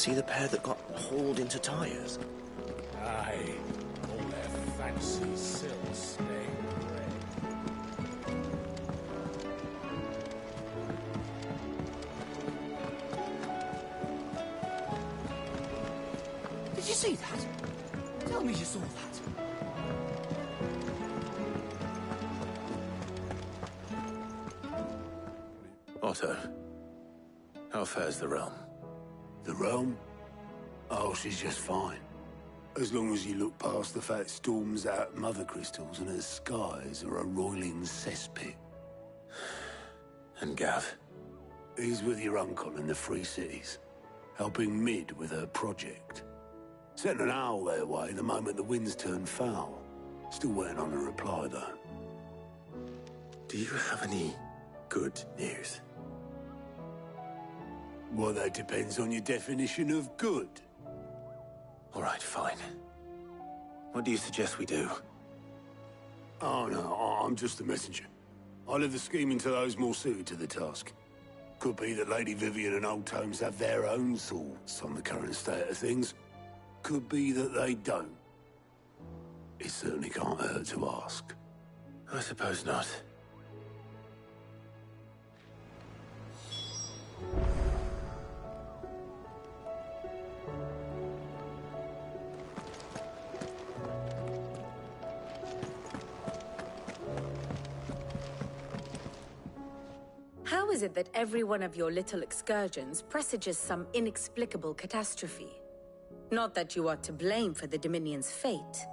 See the pair that got hauled into tyres? Aye, all their fancy silk stained red. Did you see that? Tell me you saw that. Otto, how fares the realm? The realm? Oh, she's just fine. As long as you look past the fat storms out mother crystals and her skies are a roiling cesspit. And Gav? He's with your uncle in the Free Cities, helping Mid with her project. Sent an owl their way the moment the winds turned foul. Still waiting on a reply, though. Do you have any good news? Well, that depends on your definition of good. All right, fine. What do you suggest we do? Oh, no, I'm just the messenger. I'll leave the scheming to those more suited to the task. Could be that Lady Vivian and Old Tomes have their own thoughts on the current state of things. Could be that they don't. It certainly can't hurt to ask. I suppose not. How is it that every one of your little excursions presages some inexplicable catastrophe? Not that you are to blame for the Dominion's fate.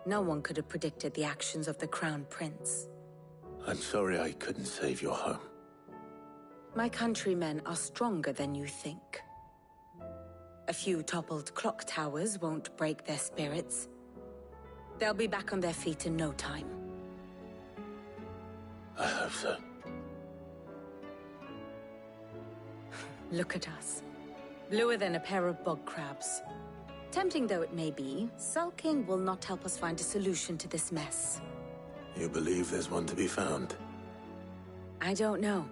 No one could have predicted the actions of the Crown Prince. I'm sorry I couldn't save your home. My countrymen are stronger than you think. A few toppled clock towers won't break their spirits. They'll be back on their feet in no time. I hope so. Look at us. Bluer than a pair of bog crabs. Tempting though it may be, sulking will not help us find a solution to this mess. You believe there's one to be found? I don't know.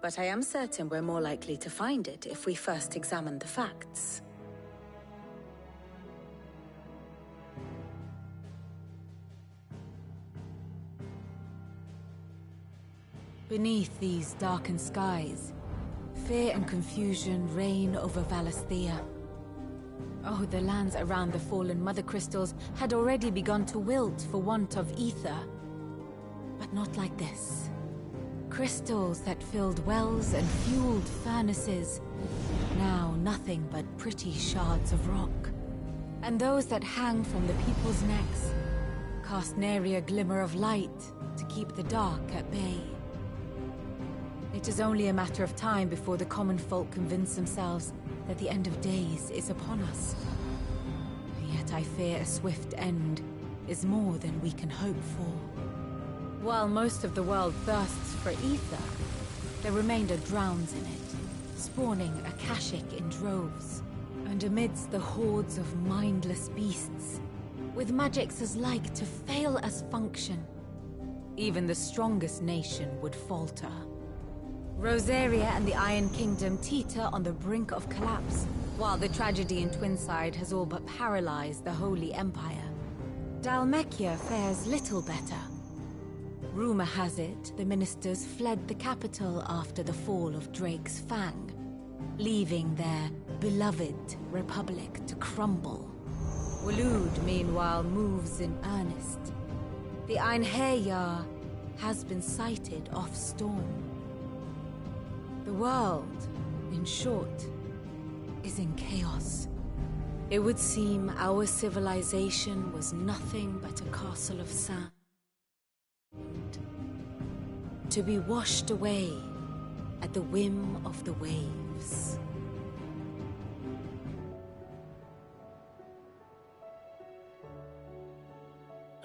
But I am certain we're more likely to find it if we first examine the facts. Beneath these darkened skies, fear and confusion reign over Valisthea. Oh, the lands around the fallen Mother Crystals had already begun to wilt for want of ether. But not like this. Crystals that filled wells and fueled furnaces, now nothing but pretty shards of rock. And those that hang from the people's necks cast nary a glimmer of light to keep the dark at bay. It is only a matter of time before the common folk convince themselves that the end of days is upon us. Yet I fear a swift end is more than we can hope for. While most of the world thirsts for ether, the remainder drowns in it, spawning Akashic in droves. And amidst the hordes of mindless beasts, with magics as like to fail as function, even the strongest nation would falter. Rosaria and the Iron Kingdom teeter on the brink of collapse, while the tragedy in Twinside has all but paralyzed the Holy Empire. Dalmekia fares little better. Rumor has it the ministers fled the capital after the fall of Drake's Fang, leaving their beloved republic to crumble. Waloed, meanwhile, moves in earnest. The Einherjar has been sighted off Storm. The world, in short, is in chaos. It would seem our civilization was nothing but a castle of sand, to be washed away at the whim of the waves.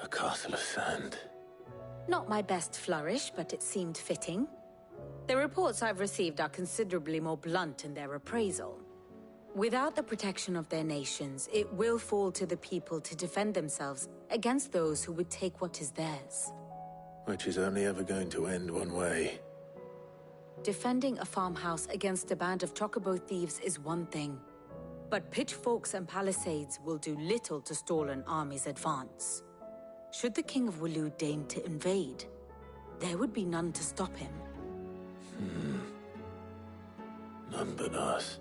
A castle of sand. Not my best flourish, but it seemed fitting. The reports I've received are considerably more blunt in their appraisal. Without the protection of their nations, it will fall to the people to defend themselves against those who would take what is theirs. Which is only ever going to end one way. Defending a farmhouse against a band of chocobo thieves is one thing, but pitchforks and palisades will do little to stall an army's advance. Should the King of Waloed deign to invade, there would be none to stop him. None but us.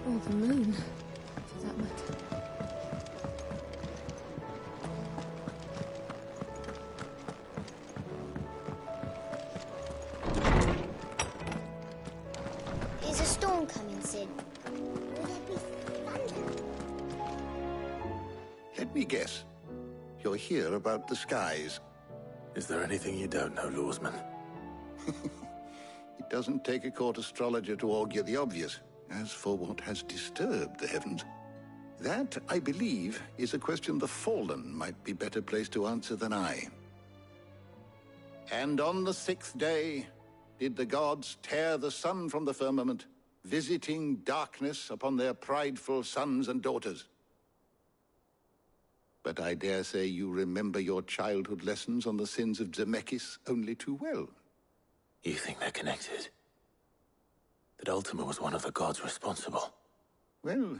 Or the moon, for that matter. Is a storm coming, Sid? Will there be thunder? Let me guess. You're here about the skies. Is there anything you don't know, Lawsman? It doesn't take a court astrologer to augur the obvious. As for what has disturbed the heavens, that, I believe, is a question the Fallen might be better placed to answer than I. And on the 6th day did the gods tear the sun from the firmament, visiting darkness upon their prideful sons and daughters. But I dare say you remember your childhood lessons on the sins of Zemeckis only too well. You think they're connected? That Ultima was one of the gods responsible? Well,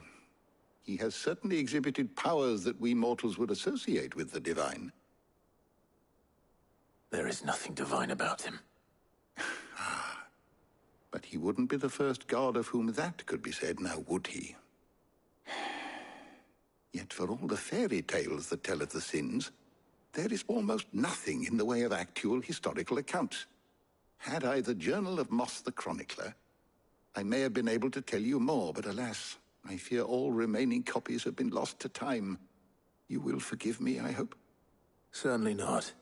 he has certainly exhibited powers that we mortals would associate with the divine. There is nothing divine about him. But he wouldn't be the first god of whom that could be said, now would he? Yet for all the fairy tales that tell of the sins, there is almost nothing in the way of actual historical accounts. Had I the Journal of Moss the Chronicler, I may have been able to tell you more, but alas, I fear all remaining copies have been lost to time. You will forgive me, I hope? Certainly not.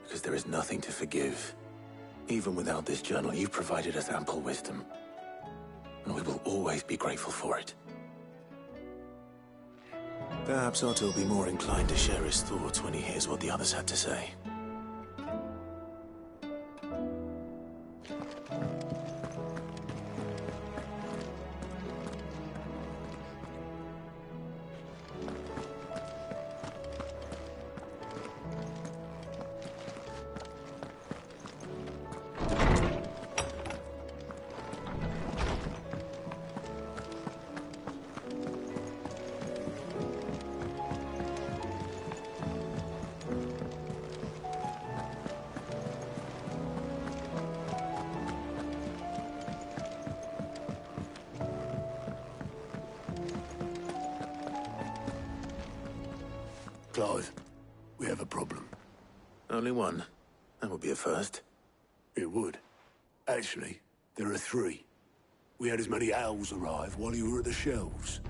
Because there is nothing to forgive. Even without this journal, you've provided us ample wisdom. And we will always be grateful for it. Perhaps Otto will be more inclined to share his thoughts when he hears what the others had to say. Clive, we have a problem. Only one. That would be a first. It would. Actually, there are 3. We had as many owls arrive while you were at the shelves.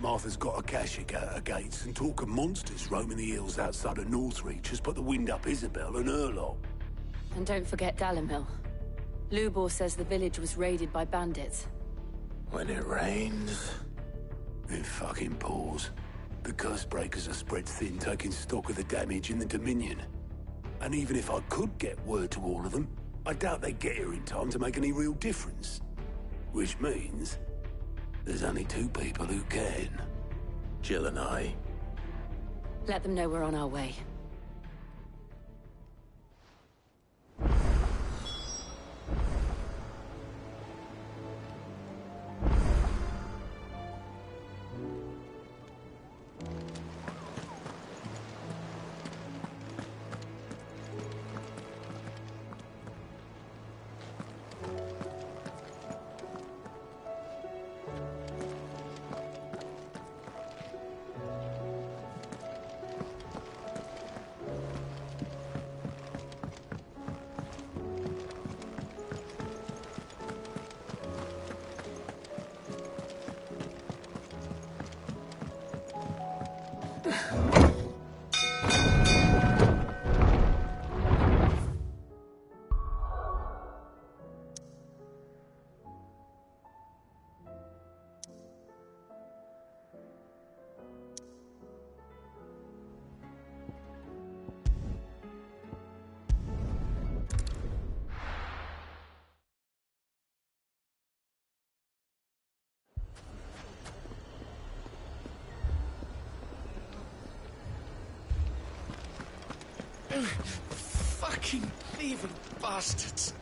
Martha's got a Akashic at her gates, and talk of monsters roaming the hills outside of Northreach has put the wind up Isabel and her lot. And don't forget Dalimil. Lubor says the village was raided by bandits. When it rains... It fucking pours. The curse breakers are spread thin, taking stock of the damage in the Dominion. And even if I could get word to all of them, I doubt they'd get here in time to make any real difference. Which means there's only 2 people who can. Jill and I. Let them know we're on our way. Fucking thieving bastards.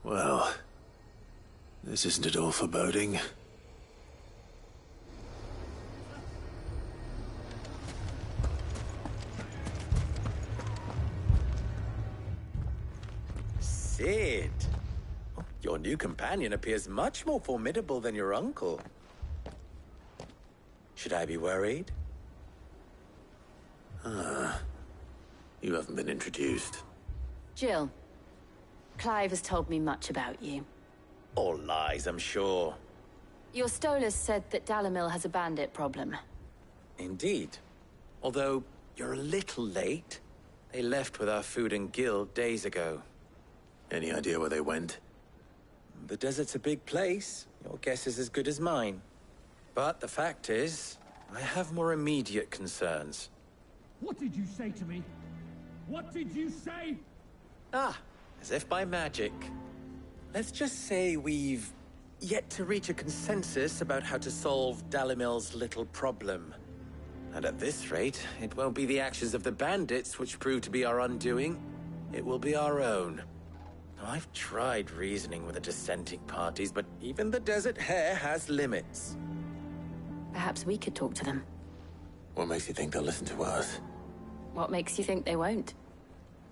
Well, this isn't at all foreboding. Sid. Your new companion appears much more formidable than your uncle. Should I be worried? You haven't been introduced. Jill, Clive has told me much about you. All lies, I'm sure. Your Stolas said that Dalimil has a bandit problem. Indeed. Although, you're a little late. They left with our food and guild days ago. Any idea where they went? The desert's a big place. Your guess is as good as mine. But the fact is, I have more immediate concerns. What did you say to me? What did you say? Ah, as if by magic. Let's just say we've yet to reach a consensus about how to solve Dalimil's little problem. And at this rate, it won't be the actions of the bandits which prove to be our undoing. It will be our own. Now, I've tried reasoning with the dissenting parties, but even the Desert Hare has limits. Perhaps we could talk to them. What makes you think they'll listen to us? What makes you think they won't?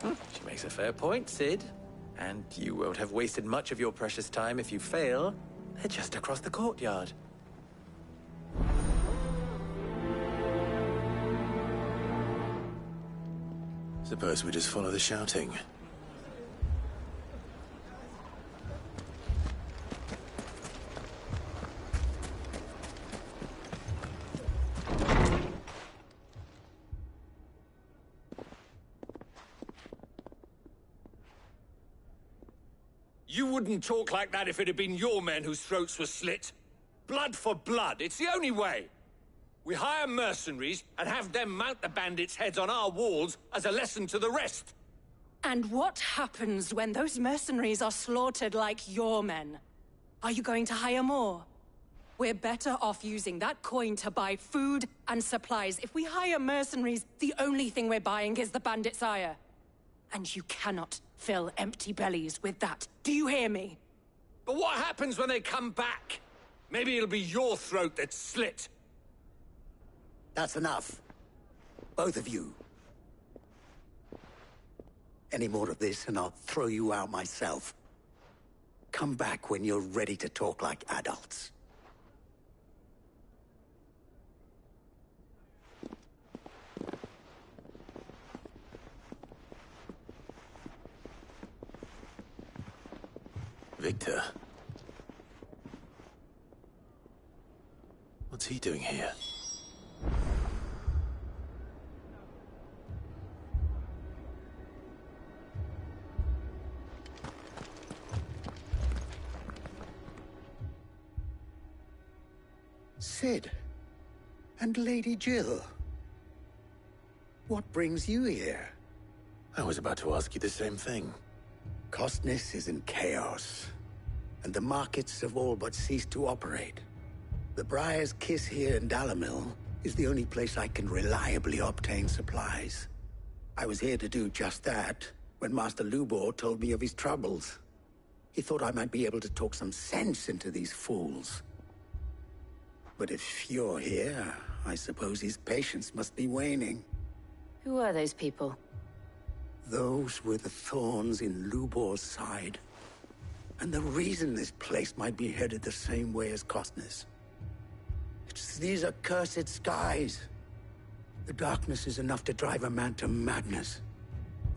She makes a fair point, Sid. And you won't have wasted much of your precious time if you fail. They're just across the courtyard. Suppose we just follow the shouting. You wouldn't talk like that if it had been your men whose throats were slit. Blood for blood, it's the only way. We hire mercenaries and have them mount the bandits' heads on our walls as a lesson to the rest. And what happens when those mercenaries are slaughtered like your men? Are you going to hire more? We're better off using that coin to buy food and supplies. If we hire mercenaries, the only thing we're buying is the bandits' ire. And you cannot fill empty bellies with that. Do you hear me? But what happens when they come back? Maybe it'll be your throat that's slit. That's enough. Both of you. Any more of this and I'll throw you out myself. Come back when you're ready to talk like adults. Victor. What's he doing here? Sid. And Lady Jill. What brings you here? I was about to ask you the same thing. Costness is in chaos, and the markets have all but ceased to operate. The Briar's Kiss here in Dalimil is the only place I can reliably obtain supplies. I was here to do just that when Master Lubor told me of his troubles. He thought I might be able to talk some sense into these fools. But if you're here, I suppose his patience must be waning. Who are those people? Those were the thorns in Lubor's side. And the reason this place might be headed the same way as Costness. It's these accursed skies. The darkness is enough to drive a man to madness.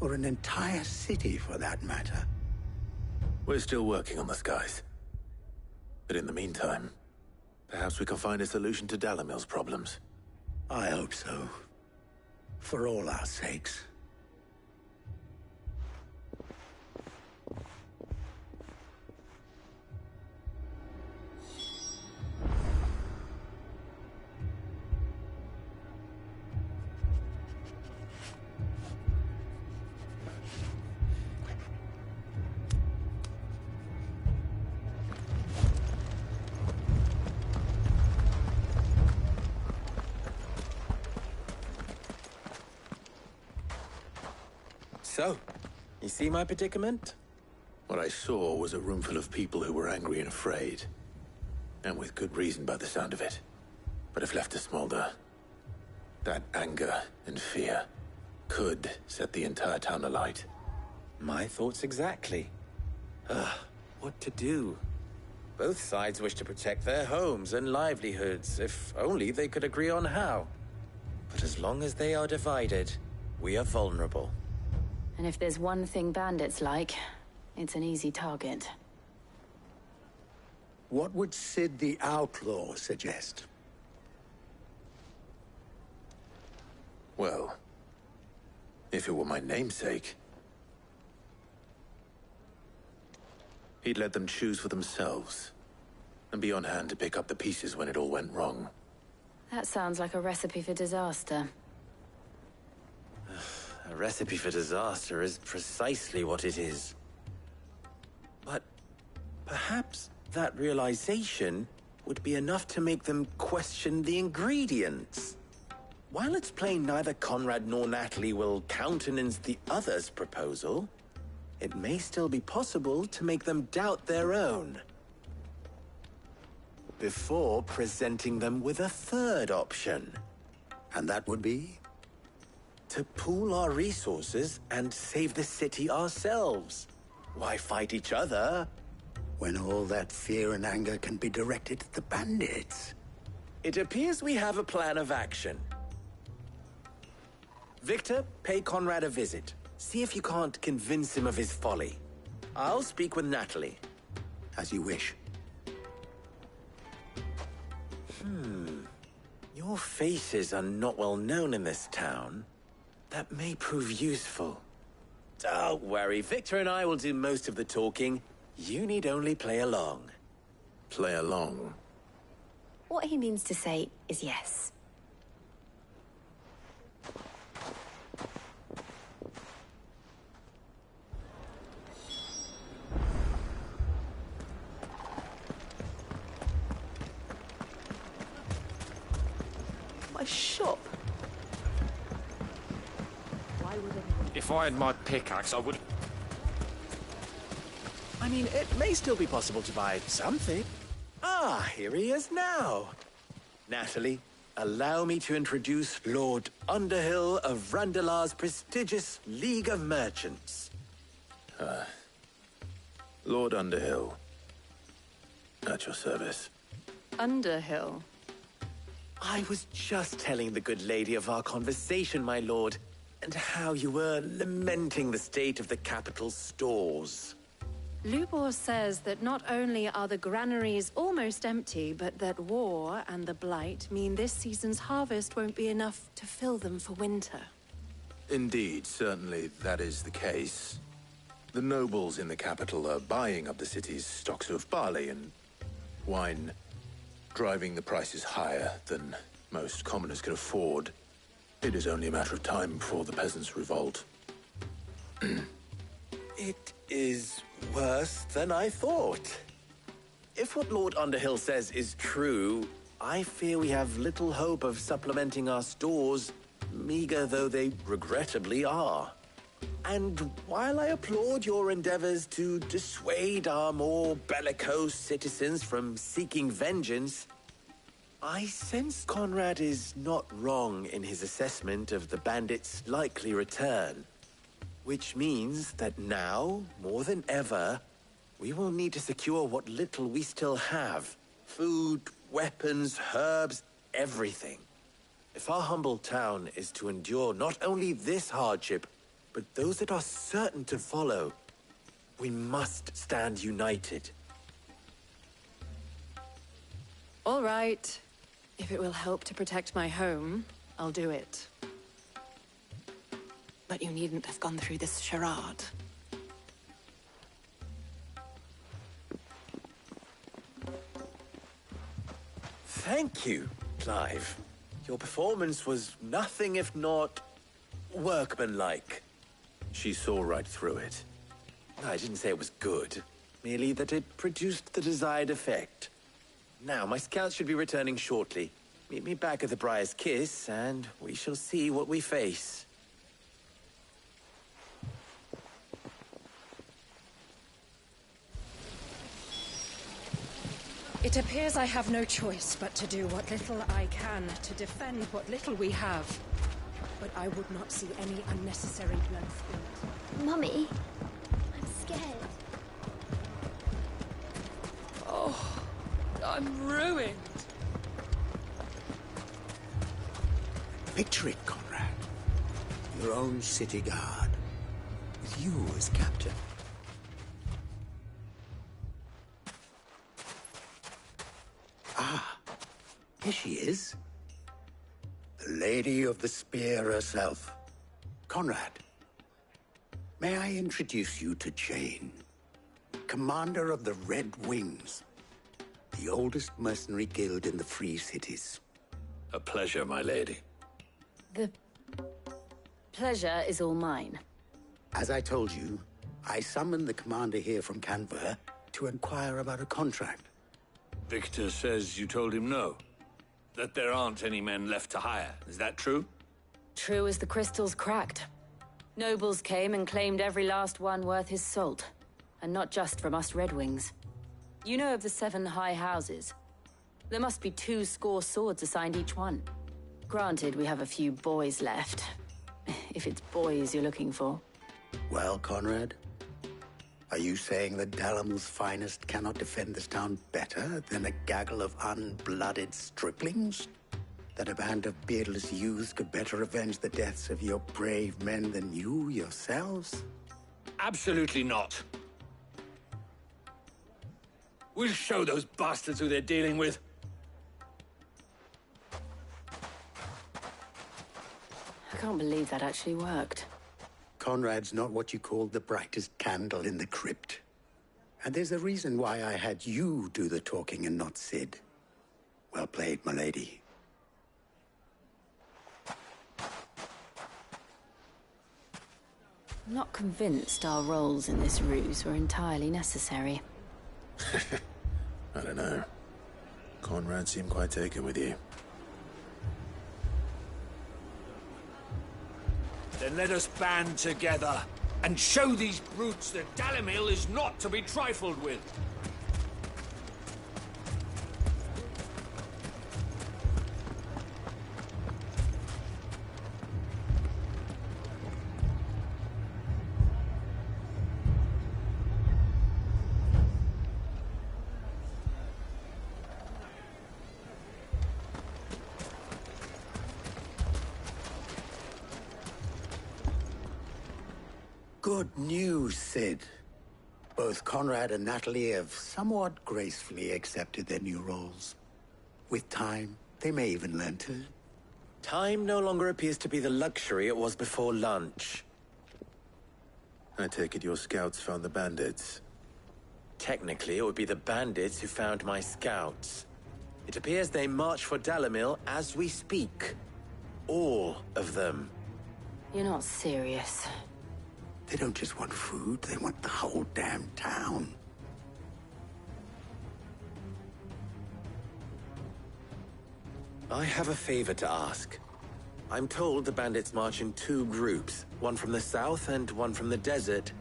Or an entire city, for that matter. We're still working on the skies. But in the meantime, perhaps we can find a solution to Dalimil's problems. I hope so. For all our sakes. So, you see my predicament? What I saw was a room full of people who were angry and afraid. And with good reason by the sound of it. But if left to smolder, that anger and fear could set the entire town alight. My thoughts exactly. What to do? Both sides wish to protect their homes and livelihoods, if only they could agree on how. But as long as they are divided, we are vulnerable. And if there's one thing bandits like, it's an easy target. What would Sid the Outlaw suggest? Well, if it were my namesake, he'd let them choose for themselves, and be on hand to pick up the pieces when it all went wrong. That sounds like a recipe for disaster. A recipe for disaster is precisely what it is. But perhaps that realization would be enough to make them question the ingredients. While it's plain neither Conrad nor Natalie will countenance the other's proposal, it may still be possible to make them doubt their own. Before presenting them with a third option. And that would be? To pool our resources and save the city ourselves. Why fight each other? When all that fear and anger can be directed at the bandits. It appears we have a plan of action. Victor, pay Conrad a visit. See if you can't convince him of his folly. I'll speak with Natalie. As you wish. Your faces are not well known in this town. That may prove useful. Don't worry, Victor and I will do most of the talking. You need only play along. Play along? What he means to say is yes. My shop. If I had my pickaxe, I would... I mean, it may still be possible to buy something. Ah, here he is now. Natalie, allow me to introduce Lord Underhill of Randalar's prestigious League of Merchants. Lord Underhill. At your service. Underhill? I was just telling the good lady of our conversation, my lord, and how you were lamenting the state of the capital's stores. Lubor says that not only are the granaries almost empty, but that war and the Blight mean this season's harvest won't be enough to fill them for winter. Indeed, certainly that is the case. The nobles in the capital are buying up the city's stocks of barley and wine, driving the prices higher than most commoners can afford. It is only a matter of time before the peasants revolt. It is worse than I thought. If what Lord Underhill says is true, I fear we have little hope of supplementing our stores, meager though they regrettably are. And while I applaud your endeavors to dissuade our more bellicose citizens from seeking vengeance, I sense Conrad is not wrong in his assessment of the bandits' likely return. Which means that now, more than ever, we will need to secure what little we still have. Food, weapons, herbs, everything. If our humble town is to endure not only this hardship, but those that are certain to follow, we must stand united. All right. If it will help to protect my home, I'll do it. But you needn't have gone through this charade. Thank you, Clive. Your performance was nothing if not workmanlike. She saw right through it. I didn't say it was good, merely that it produced the desired effect. Now, my scouts should be returning shortly. Meet me back at the Briar's Kiss, and we shall see what we face. It appears I have no choice but to do what little I can to defend what little we have. But I would not see any unnecessary blood spilled. Mummy, I'm scared. Oh, I'm ruined. Picture it, Conrad. Your own city guard, with you as captain. Ah, here she is. The Lady of the Spear herself. Conrad, may I introduce you to Jane, commander of the Red Wings, the oldest mercenary guild in the Free Cities. A pleasure, my lady. The pleasure is all mine. As I told you, I summoned the commander here from Canver to inquire about a contract. Victor says you told him no. That there aren't any men left to hire. Is that true? True as the crystals cracked. Nobles came and claimed every last one worth his salt. And not just from us Red Wings. You know of the 7 high houses. There must be 2 swords assigned each one. Granted, we have a few boys left. If it's boys you're looking for. Well, Conrad, are you saying that Dalamel's finest cannot defend this town better than a gaggle of unblooded striplings? That a band of beardless youths could better avenge the deaths of your brave men than you yourselves? Absolutely not. We'll show those bastards who they're dealing with. I can't believe that actually worked. Conrad's not what you call the brightest candle in the crypt. And there's a reason why I had you do the talking and not Sid. Well played, my lady. I'm not convinced our roles in this ruse were entirely necessary. I don't know. Conrad seemed quite taken with you. Then let us band together and show these brutes that Dalimil is not to be trifled with. Good news, Sid. Both Conrad and Natalie have somewhat gracefully accepted their new roles. With time, they may even learn to. Time no longer appears to be the luxury it was before lunch. I take it your scouts found the bandits. Technically, it would be the bandits who found my scouts. It appears they march for Dalimil as we speak. All of them. You're not serious. They don't just want food, they want the whole damn town. I have a favor to ask. I'm told the bandits march in 2 groups, one from the south and one from the desert,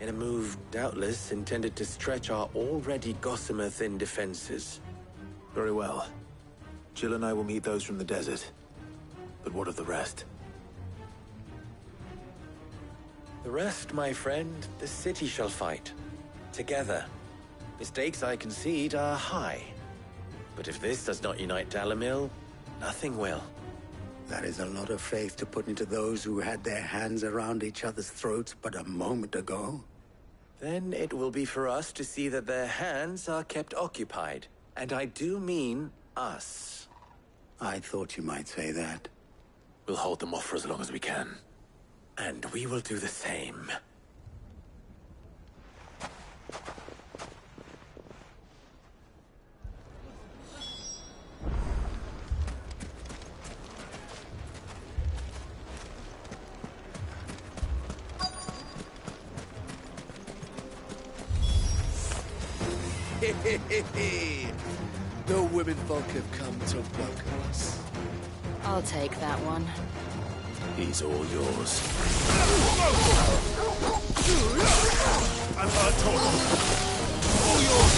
in a move doubtless intended to stretch our already gossamer-thin defenses. Very well. Jill and I will meet those from the desert. But what of the rest? The rest, my friend, the city shall fight. Together. Mistakes, I concede, are high. But if this does not unite Dalimil, nothing will. That is a lot of faith to put into those who had their hands around each other's throats but a moment ago. Then it will be for us to see that their hands are kept occupied. And I do mean us. I thought you might say that. We'll hold them off for as long as we can. And we will do the same. The women folk have come to welcome us. I'll take that one. He's all yours. I'm hard told. All yours.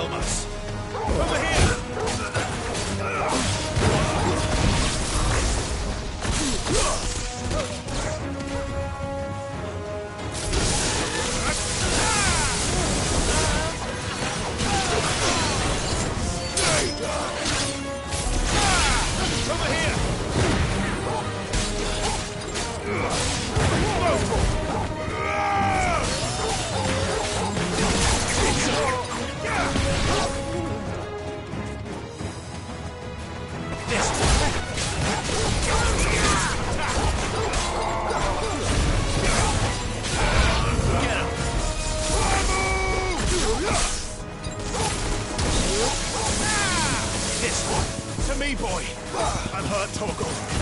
overwhelm us. Over here! To me, boy. I'm hurt, Torgal.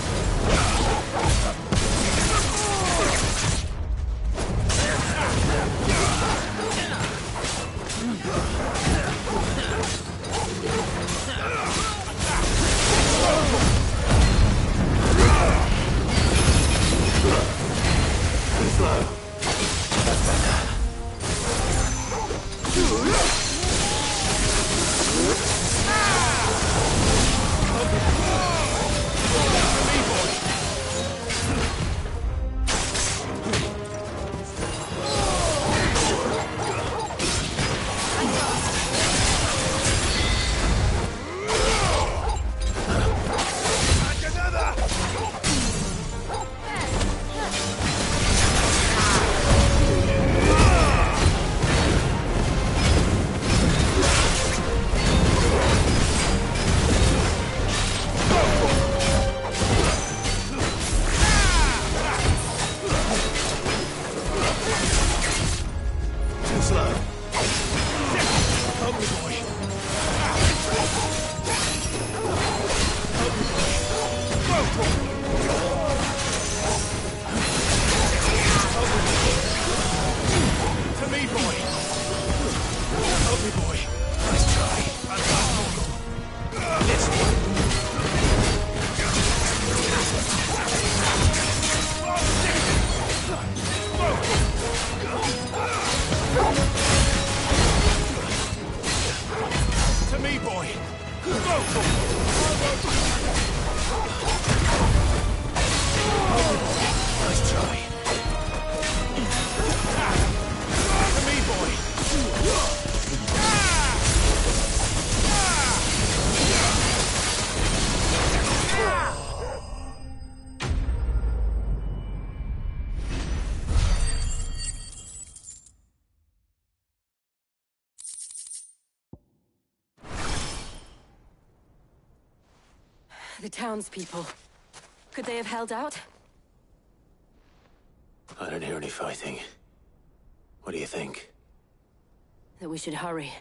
The townspeople. Could they have held out? I don't hear any fighting. What do you think? That we should hurry.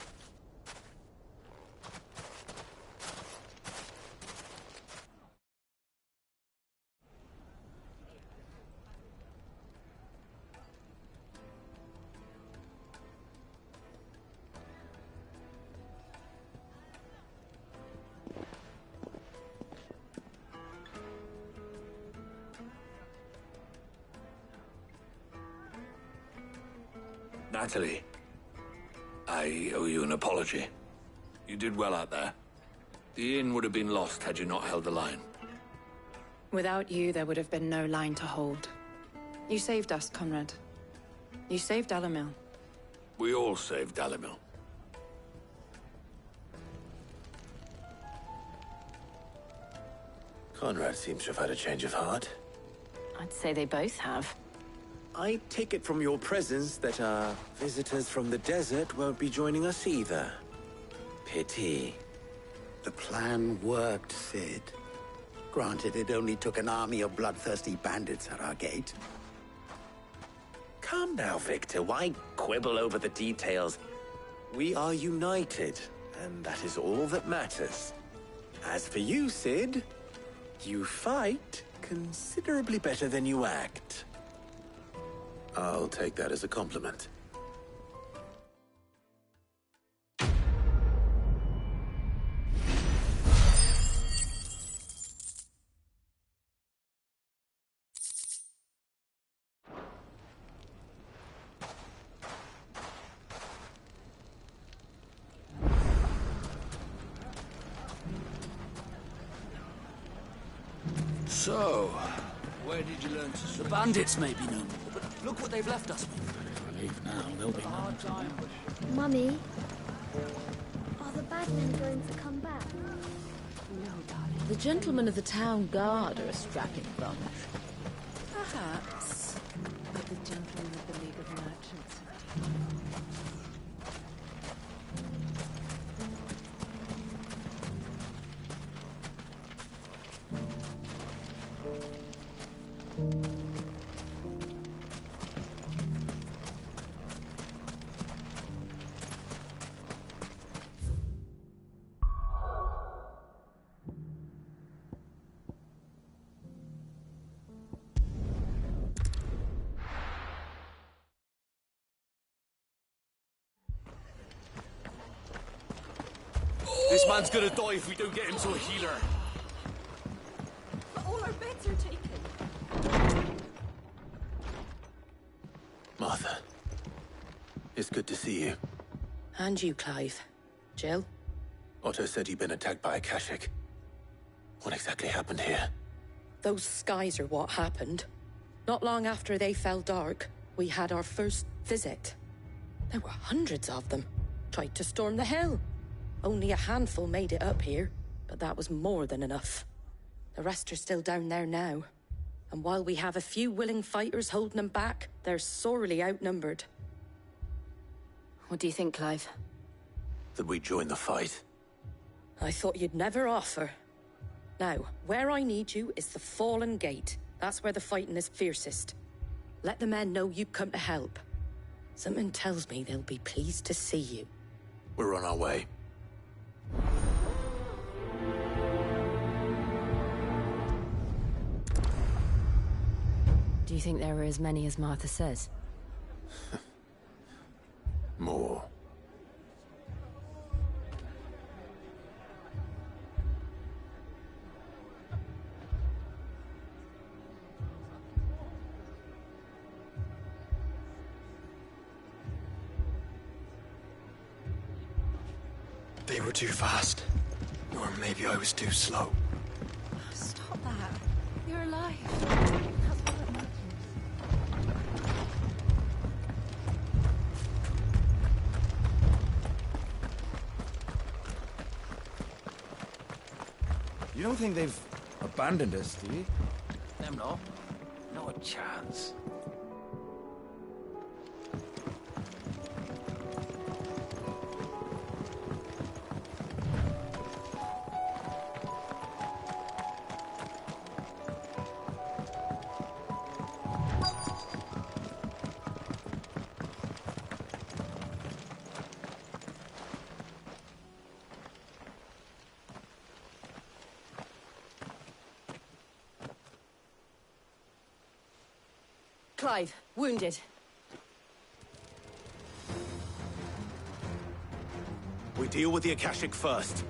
Natalie, I owe you an apology. You did well out there. The inn would have been lost had you not held the line. Without you, there would have been no line to hold. You saved us, Conrad. You saved Dalimil. We all saved Dalimil. Conrad seems to have had a change of heart. I'd say they both have. I take it from your presence that our visitors from the desert won't be joining us either. Pity. The plan worked, Sid. Granted, it only took an army of bloodthirsty bandits at our gate. Calm now, Victor. Why quibble over the details? We are united, and that is all that matters. As for you, Sid, you fight considerably better than you act. I'll take that as a compliment. So, where did you learn to swim? The bandits may be known, but look what they've left us with. If I leave now, they'll be known to ambush. Mummy, are the bad men going to come back? No, darling. The gentlemen of the town guard are a strapping bunch. Perhaps. But the gentlemen of the League of Merchants. This man's gonna die if we don't get him to a healer. But all our beds are taken. Martha, it's good to see you. And you, Clive. Jill? Otto said you'd been attacked by a Kashik. What exactly happened here? Those skies are what happened. Not long after they fell dark, we had our first visit. There were hundreds of them. Tried to storm the hill. Only a handful made it up here, but that was more than enough. The rest are still down there now. And while we have a few willing fighters holding them back, they're sorely outnumbered. What do you think, Clive? That we join the fight? I thought you'd never offer. Now, where I need you is the Fallen Gate. That's where the fighting is fiercest. Let the men know you've come to help. Something tells me they'll be pleased to see you. We're on our way. Do you think there were as many as Martha says? More. They were too fast. Or maybe I was too slow. Stop that. You're alive. That's all that matters. You don't think they've abandoned us, do you? Them no. Not a chance. Clive, wounded. We deal with the Akashic first.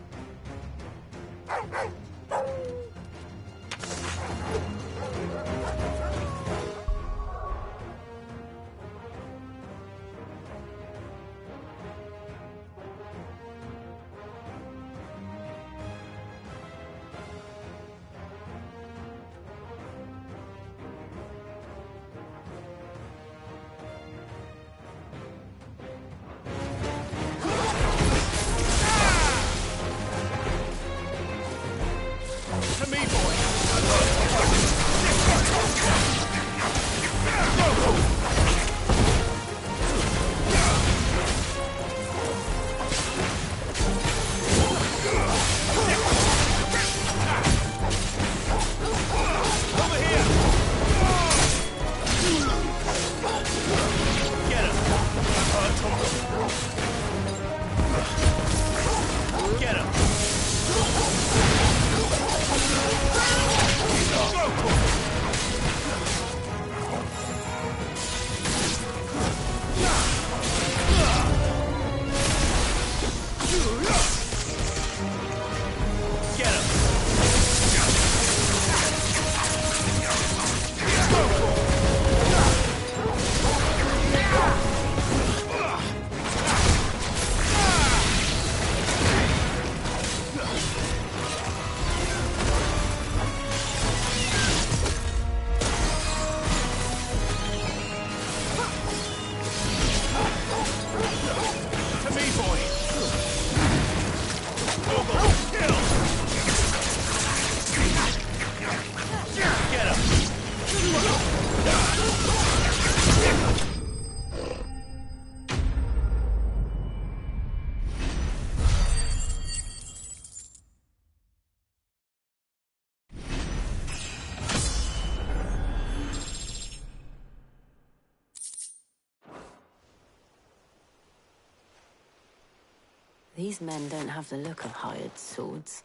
These men don't have the look of hired swords.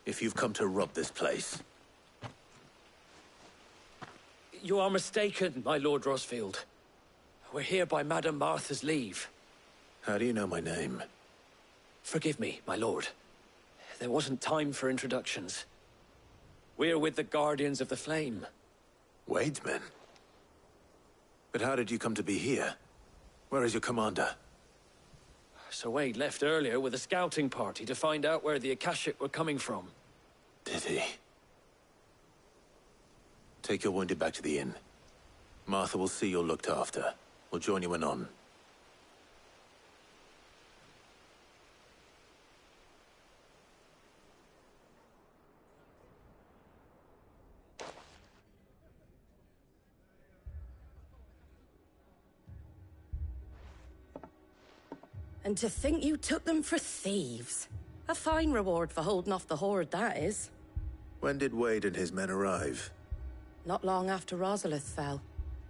If you've come to rob this place, You are mistaken, my Lord Rosfield. We're here by Madame Martha's leave. how do you know my name? Forgive me, my lord. There wasn't time for introductions. We're with the Guardians of the Flame. Wade's men? But how did you come to be here? Where is your commander? Sir Wade left earlier with a scouting party to find out where the Akashic were coming from. Did he? Take your wounded back to the inn. Martha will see you're looked after. We'll join you anon. And to think you took them for thieves. A fine reward for holding off the horde, that is. When did Wade and his men arrive? Not long after Rosalith fell.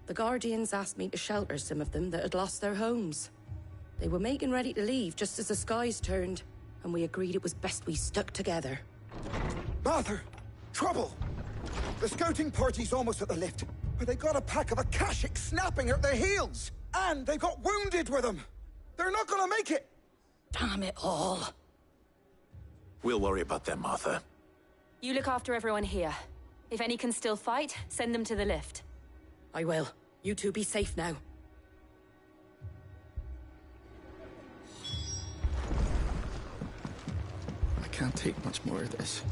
The Guardians asked me to shelter some of them that had lost their homes. They were making ready to leave just as the skies turned, and we agreed it was best we stuck together. Martha! Trouble! The scouting party's almost at the lift, but they got a pack of Akashics snapping at their heels! And they got wounded with them! They're not gonna make it! Damn it all. We'll worry about them, Martha. You look after everyone here. If any can still fight, send them to the lift. I will. You two be safe now. I can't take much more of this.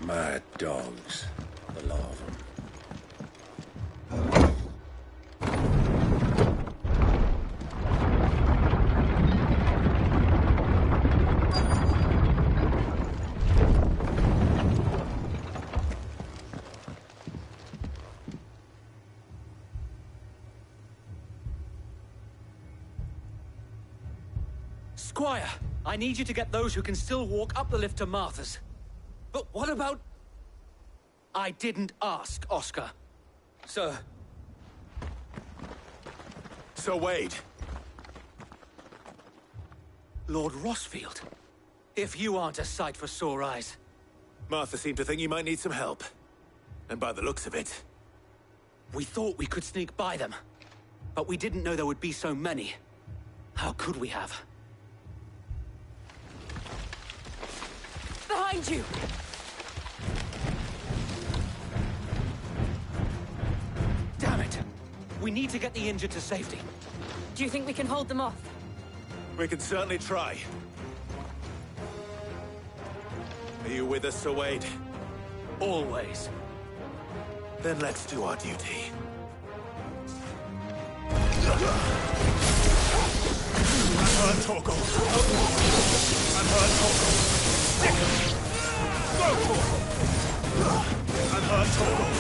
Mad dogs. The lot of them. Squire, I need you to get those who can still walk up the lift to Martha's. But what about... I didn't ask, Oscar. Sir. Sir Wade. Lord Rosfield. If you aren't a sight for sore eyes. Martha seemed to think you might need some help. And by the looks of it... We thought we could sneak by them. But we didn't know there would be so many. How could we have? Behind you! Damn it! We need to get the injured to safety. Do you think we can hold them off? We can certainly try. Are you with us, Sir Wade? Always. Then let's do our duty. Unheard Torgal. Unheard Torgal. Stick him. Go for it. Unheard Torgal.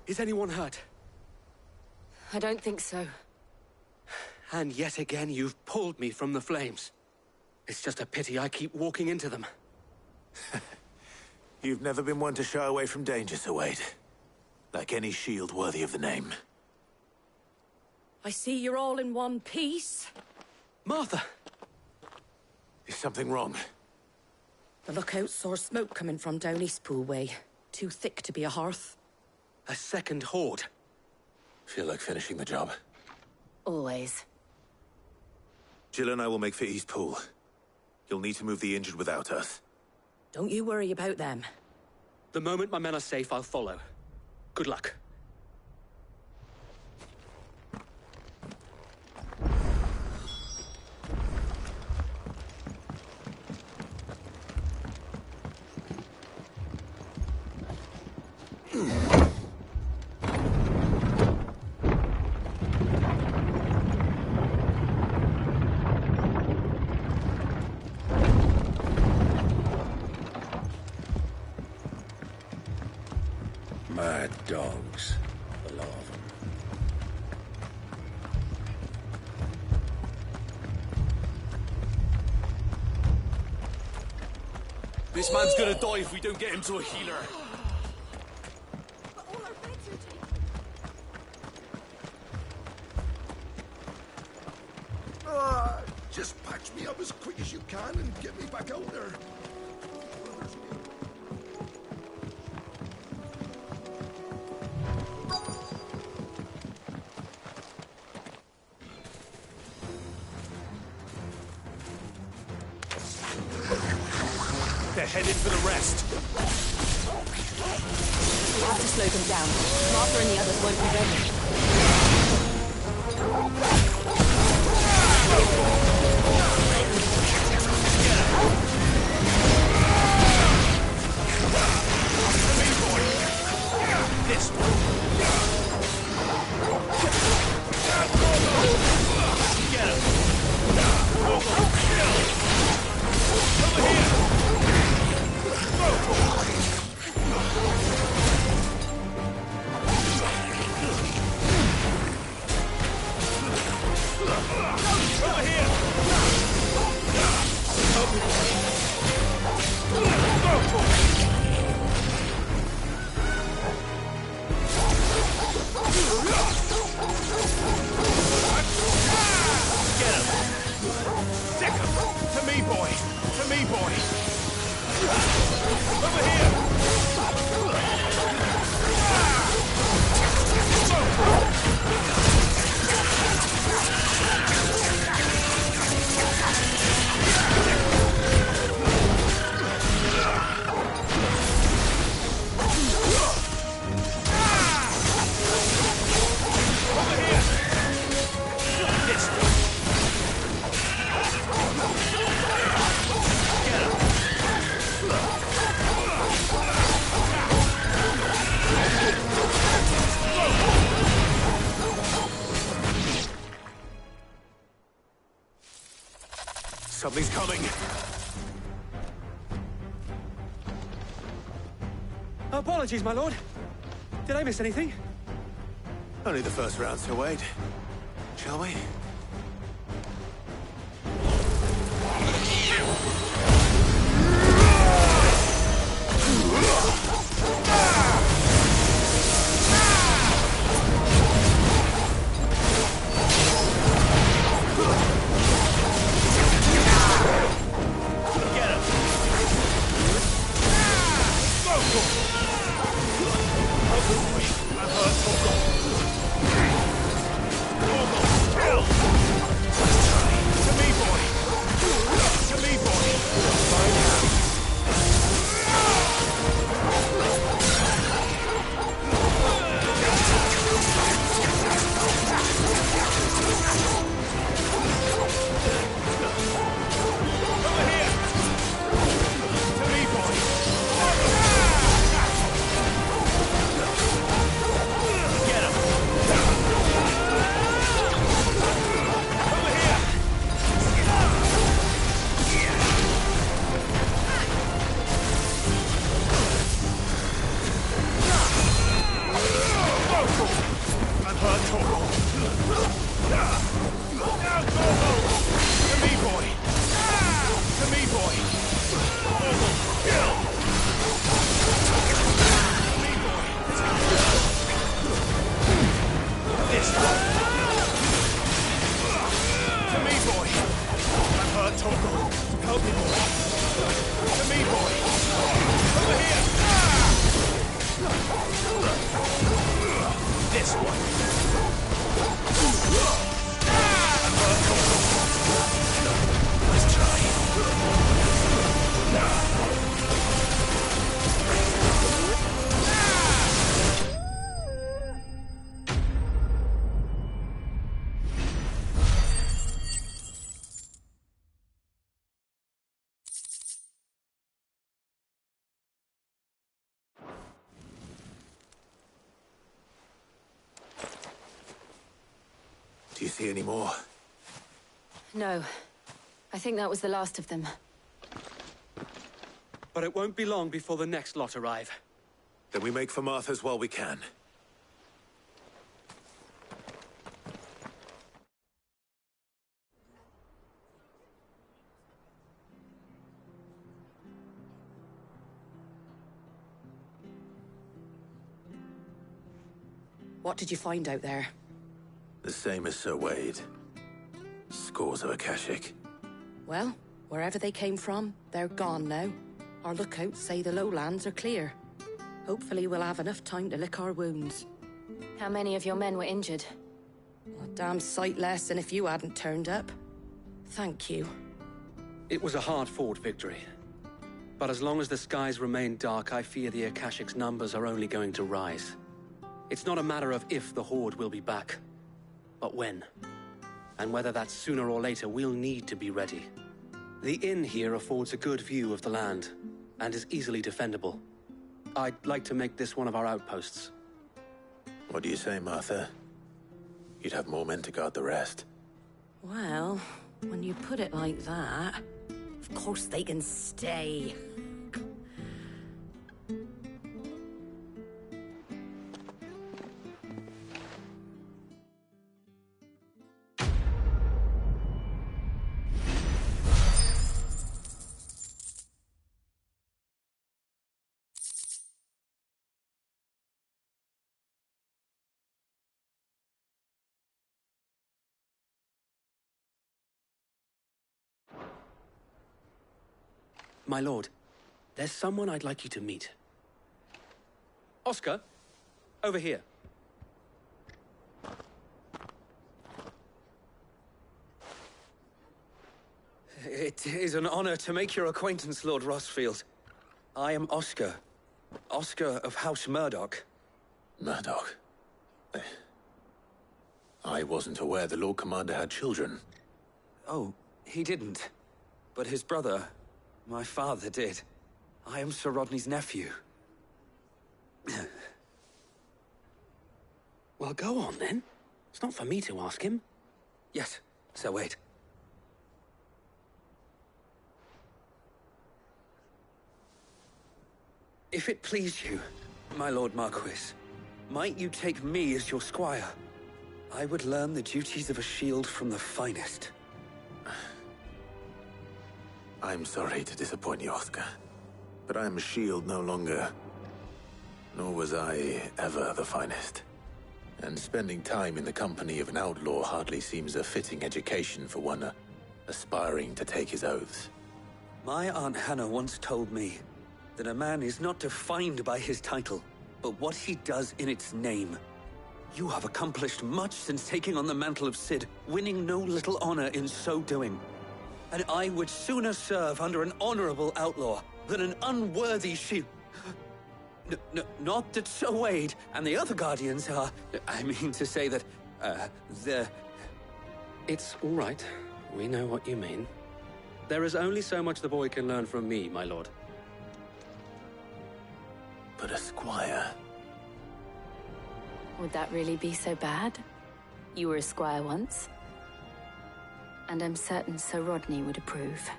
Is anyone hurt? I don't think so. And yet again, you've pulled me from the flames. It's just a pity I keep walking into them. You've never been one to shy away from danger, Sir Wade. Like any shield worthy of the name. I see you're all in one piece. Martha! Is something wrong? The lookout saw smoke coming from down Eastpool way. Too thick to be a hearth. A second horde. Feel like finishing the job? Always. Jill and I will make for Eastpool. You'll need to move the injured without us. Don't you worry about them. The moment my men are safe, I'll follow. Good luck. Mad dogs, the lot of them. This man's gonna die if we don't get him to a healer. Just patch me up as quick as you can and get me back out there. They're headed for the rest. We have to slow them down. Martha and the others won't be ready. This one. Get him. Over here. Something's coming. Apologies, my lord. Did I miss anything? Only the first round, so wait. Shall we? Do you see any more? No. I think that was the last of them. But it won't be long before the next lot arrive. Then we make for Martha's while we can. What did you find out there? The same as Sir Wade. Scores of Akashic. Well, wherever they came from, they're gone now. Our lookouts say the lowlands are clear. Hopefully we'll have enough time to lick our wounds. How many of your men were injured? A damn sight less than if you hadn't turned up. Thank you. It was a hard-fought victory. But as long as the skies remain dark, I fear the Akashic's numbers are only going to rise. It's not a matter of if the Horde will be back, but when. And whether that's sooner or later, we'll need to be ready. The inn here affords a good view of the land, and is easily defendable. I'd like to make this one of our outposts. What do you say, Martha? You'd have more men to guard the rest. Well, when you put it like that, of course they can stay. My lord, There's someone I'd like you to meet. Oscar, over here. It is an honor to make your acquaintance, Lord Rossfield. I am Oscar. Oscar of House Murdoch. Murdoch? I wasn't aware the Lord Commander had children. Oh, he didn't. But his brother, my father, did. I am Sir Rodney's nephew. Well, go on, then. It's not for me to ask him. Yes, so wait. If it please you, my Lord Marquis, might you take me as your squire? I would learn the duties of a shield from the finest. I'm sorry to disappoint you, Oscar, but I am a shield no longer. Nor was I ever the finest. And spending time in the company of an outlaw hardly seems a fitting education for one aspiring to take his oaths. My Aunt Hannah once told me that a man is not defined by his title, but what he does in its name. You have accomplished much since taking on the mantle of Cid, winning no little honor in so doing. And I would sooner serve under an honorable outlaw than an unworthy shield. Not that Sir Wade and the other Guardians are... I mean to say that, they're... It's all right. We know what you mean. There is only so much the boy can learn from me, my lord. But a squire... Would that really be so bad? You were a squire once. And I'm certain Sir Rodney would approve.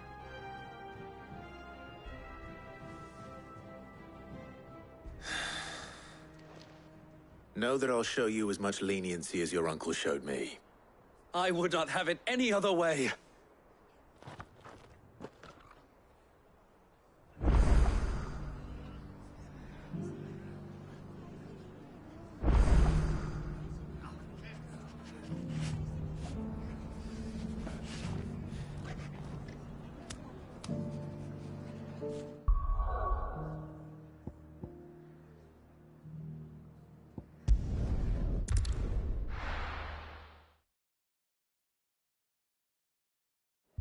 Know that I'll show you as much leniency as your uncle showed me. I would not have it any other way.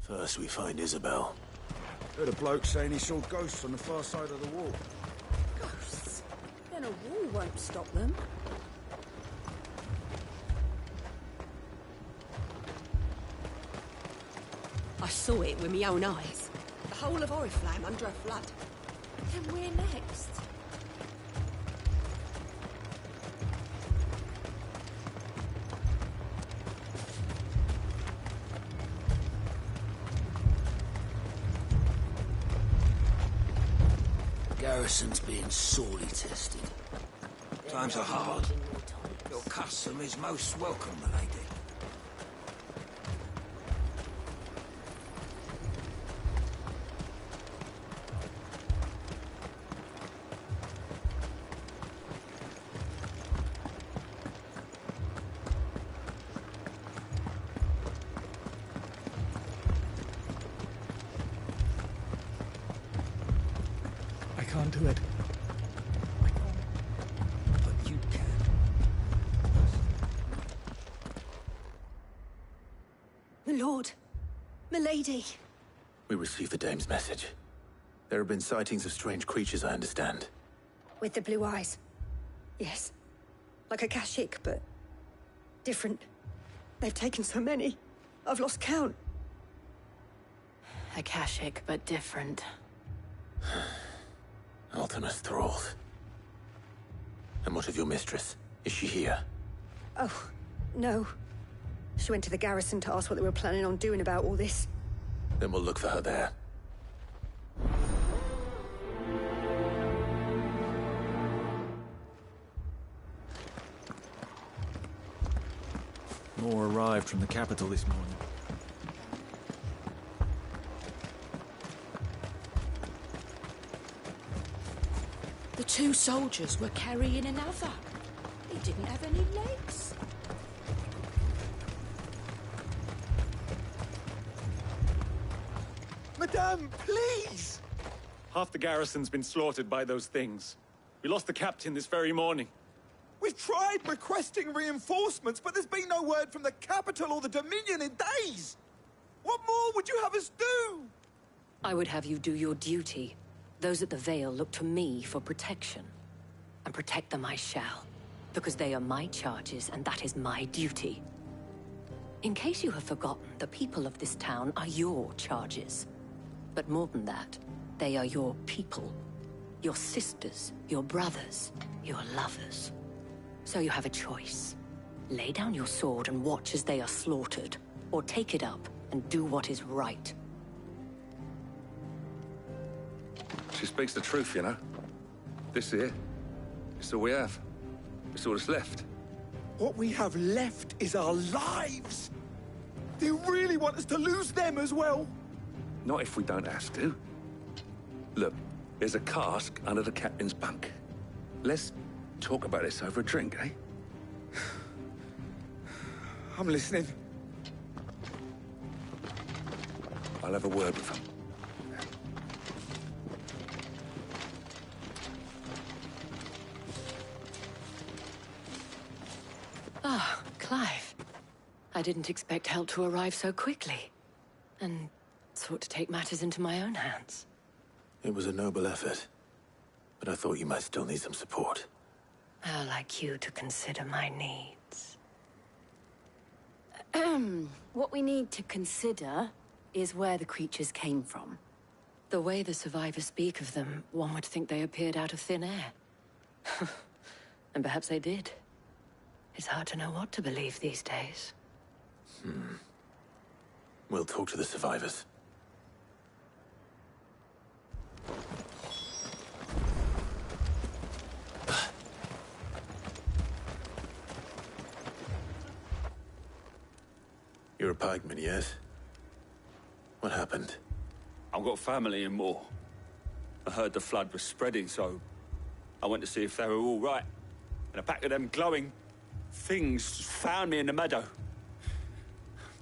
First we find Isabel. Heard a bloke saying he saw ghosts on the far side of the wall. Ghosts? Then a wall won't stop them. I saw it with my own eyes. The whole of Oriflamme under a flood. Then we're next. Garrison's being sorely tested. Times are hard. Your custom is most welcome, my lady. I can't do it. But you can. My lord. My lady. We received the dame's message. There have been sightings of strange creatures, I understand. With the blue eyes. Yes. Like a Kashik, but different. They've taken so many. I've lost count. Akashic, but different. Ultimus thralls. And what of your mistress? Is she here? Oh, no. She went to the garrison to ask what they were planning on doing about all this. Then we'll look for her there. More arrived from the capital this morning. The two soldiers were carrying another. He didn't have any legs. Madame, please! Half the garrison's been slaughtered by those things. We lost the captain this very morning. We've tried requesting reinforcements, but there's been no word from the capital or the Dominion in days! What more would you have us do? I would have you do your duty. Those at the Vale look to me for protection. And protect them I shall. Because they are my charges, and that is my duty. In case you have forgotten, the people of this town are your charges. But more than that, they are your people. Your sisters, your brothers, your lovers. So you have a choice. Lay down your sword and watch as they are slaughtered, or take it up and do what is right. She speaks the truth, you know. This here, it's all we have. It's all that's left. What we have left is our lives! Do you really want us to lose them as well? Not if we don't have to. Look, there's a cask under the captain's bunk. Let's talk about this over a drink, eh? I'm listening. I'll have a word with him. Ah, Clive. I didn't expect help to arrive so quickly. And sought to take matters into my own hands. It was a noble effort, but I thought you might still need some support. I'd like you to consider my needs. What we need to consider is where the creatures came from. The way the survivors speak of them, one would think they appeared out of thin air. And perhaps they did. It's hard to know what to believe these days. We'll talk to the survivors. You're a pikeman, yes? What happened? I've got family in Moor. I heard the flood was spreading, so I went to see if they were all right. And a pack of them glowing things found me in the meadow.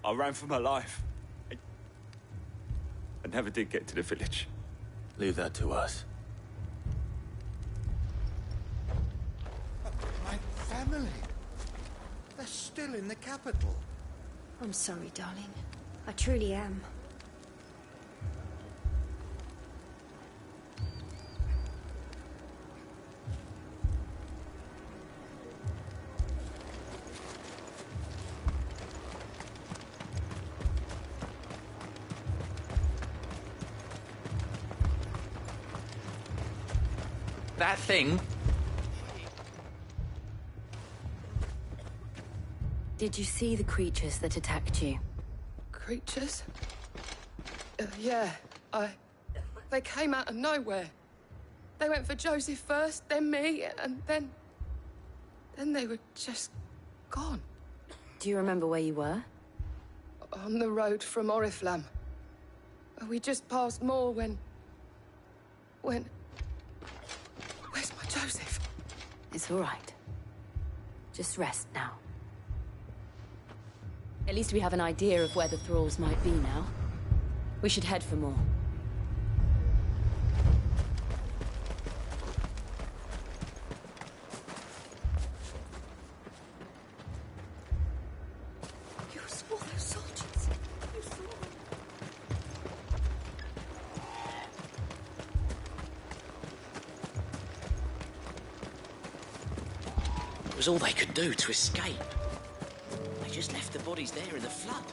I ran for my life. I never did get to the village. Leave that to us. My family. They're still in the capital. I'm sorry, darling. I truly am. That thing? Did you see the creatures that attacked you? Creatures? Yeah, They came out of nowhere. They went for Joseph first, then me, and then they were just gone. Do you remember where you were? On the road from Oriflamme. We just passed Moor when... Where's my Joseph? It's all right. Just rest now. At least we have an idea of where the thralls might be now. We should head for more. You saw those soldiers. You saw them. It was all they could do to escape. They just left the bodies there in the flood.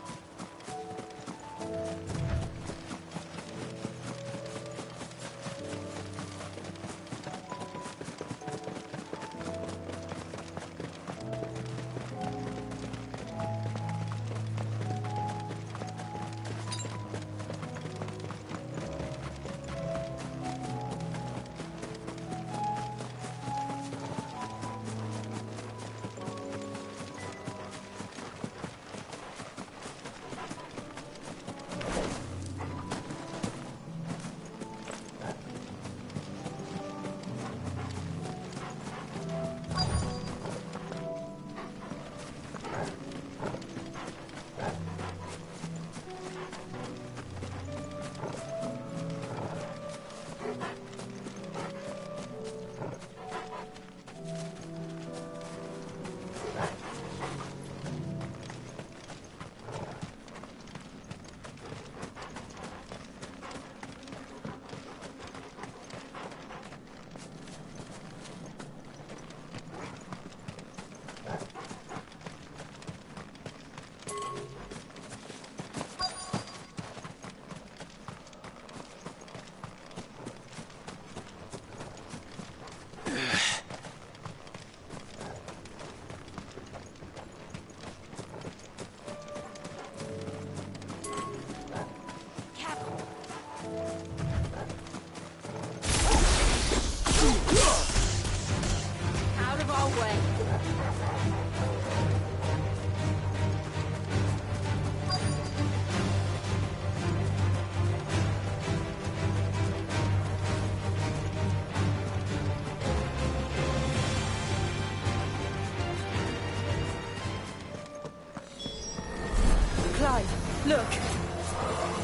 Look!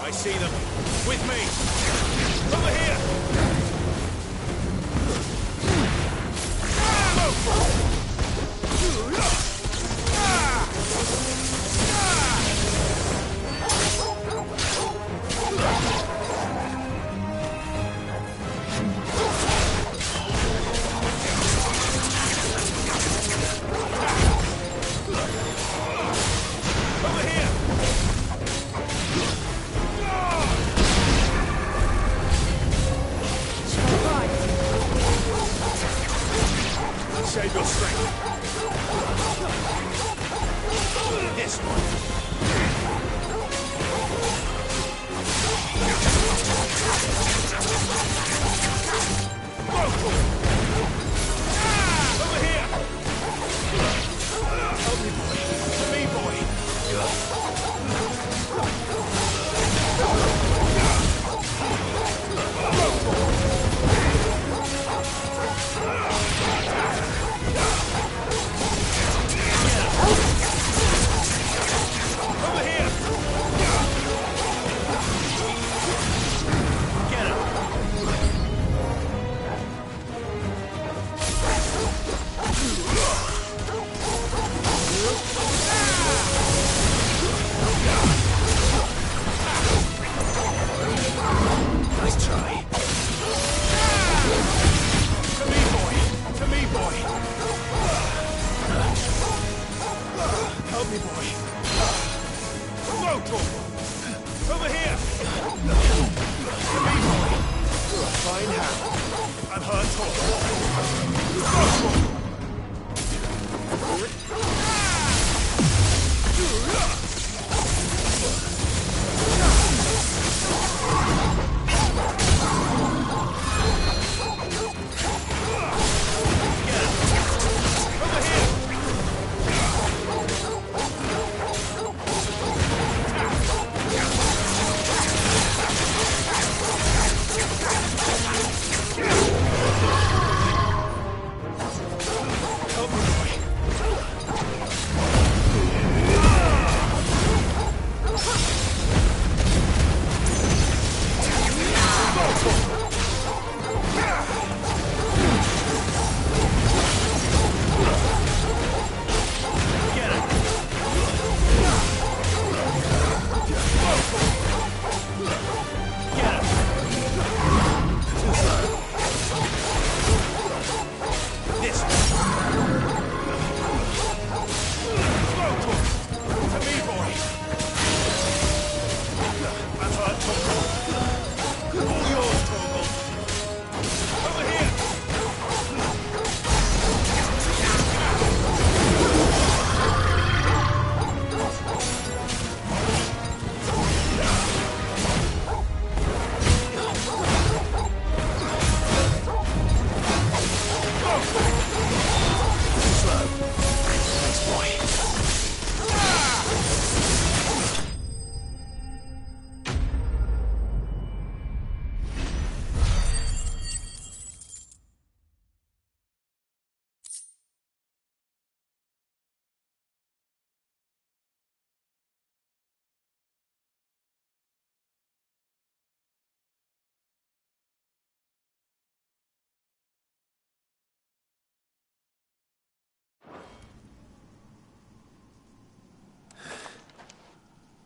I see them. With me! Over here! Save your strength. This one. Over here. Help me, boy. To me, boy. Nice try. To me, boy. To me, boy. Help me, boy. Local. Over here. To me, boy. Fine hand. I'm hurt. Local.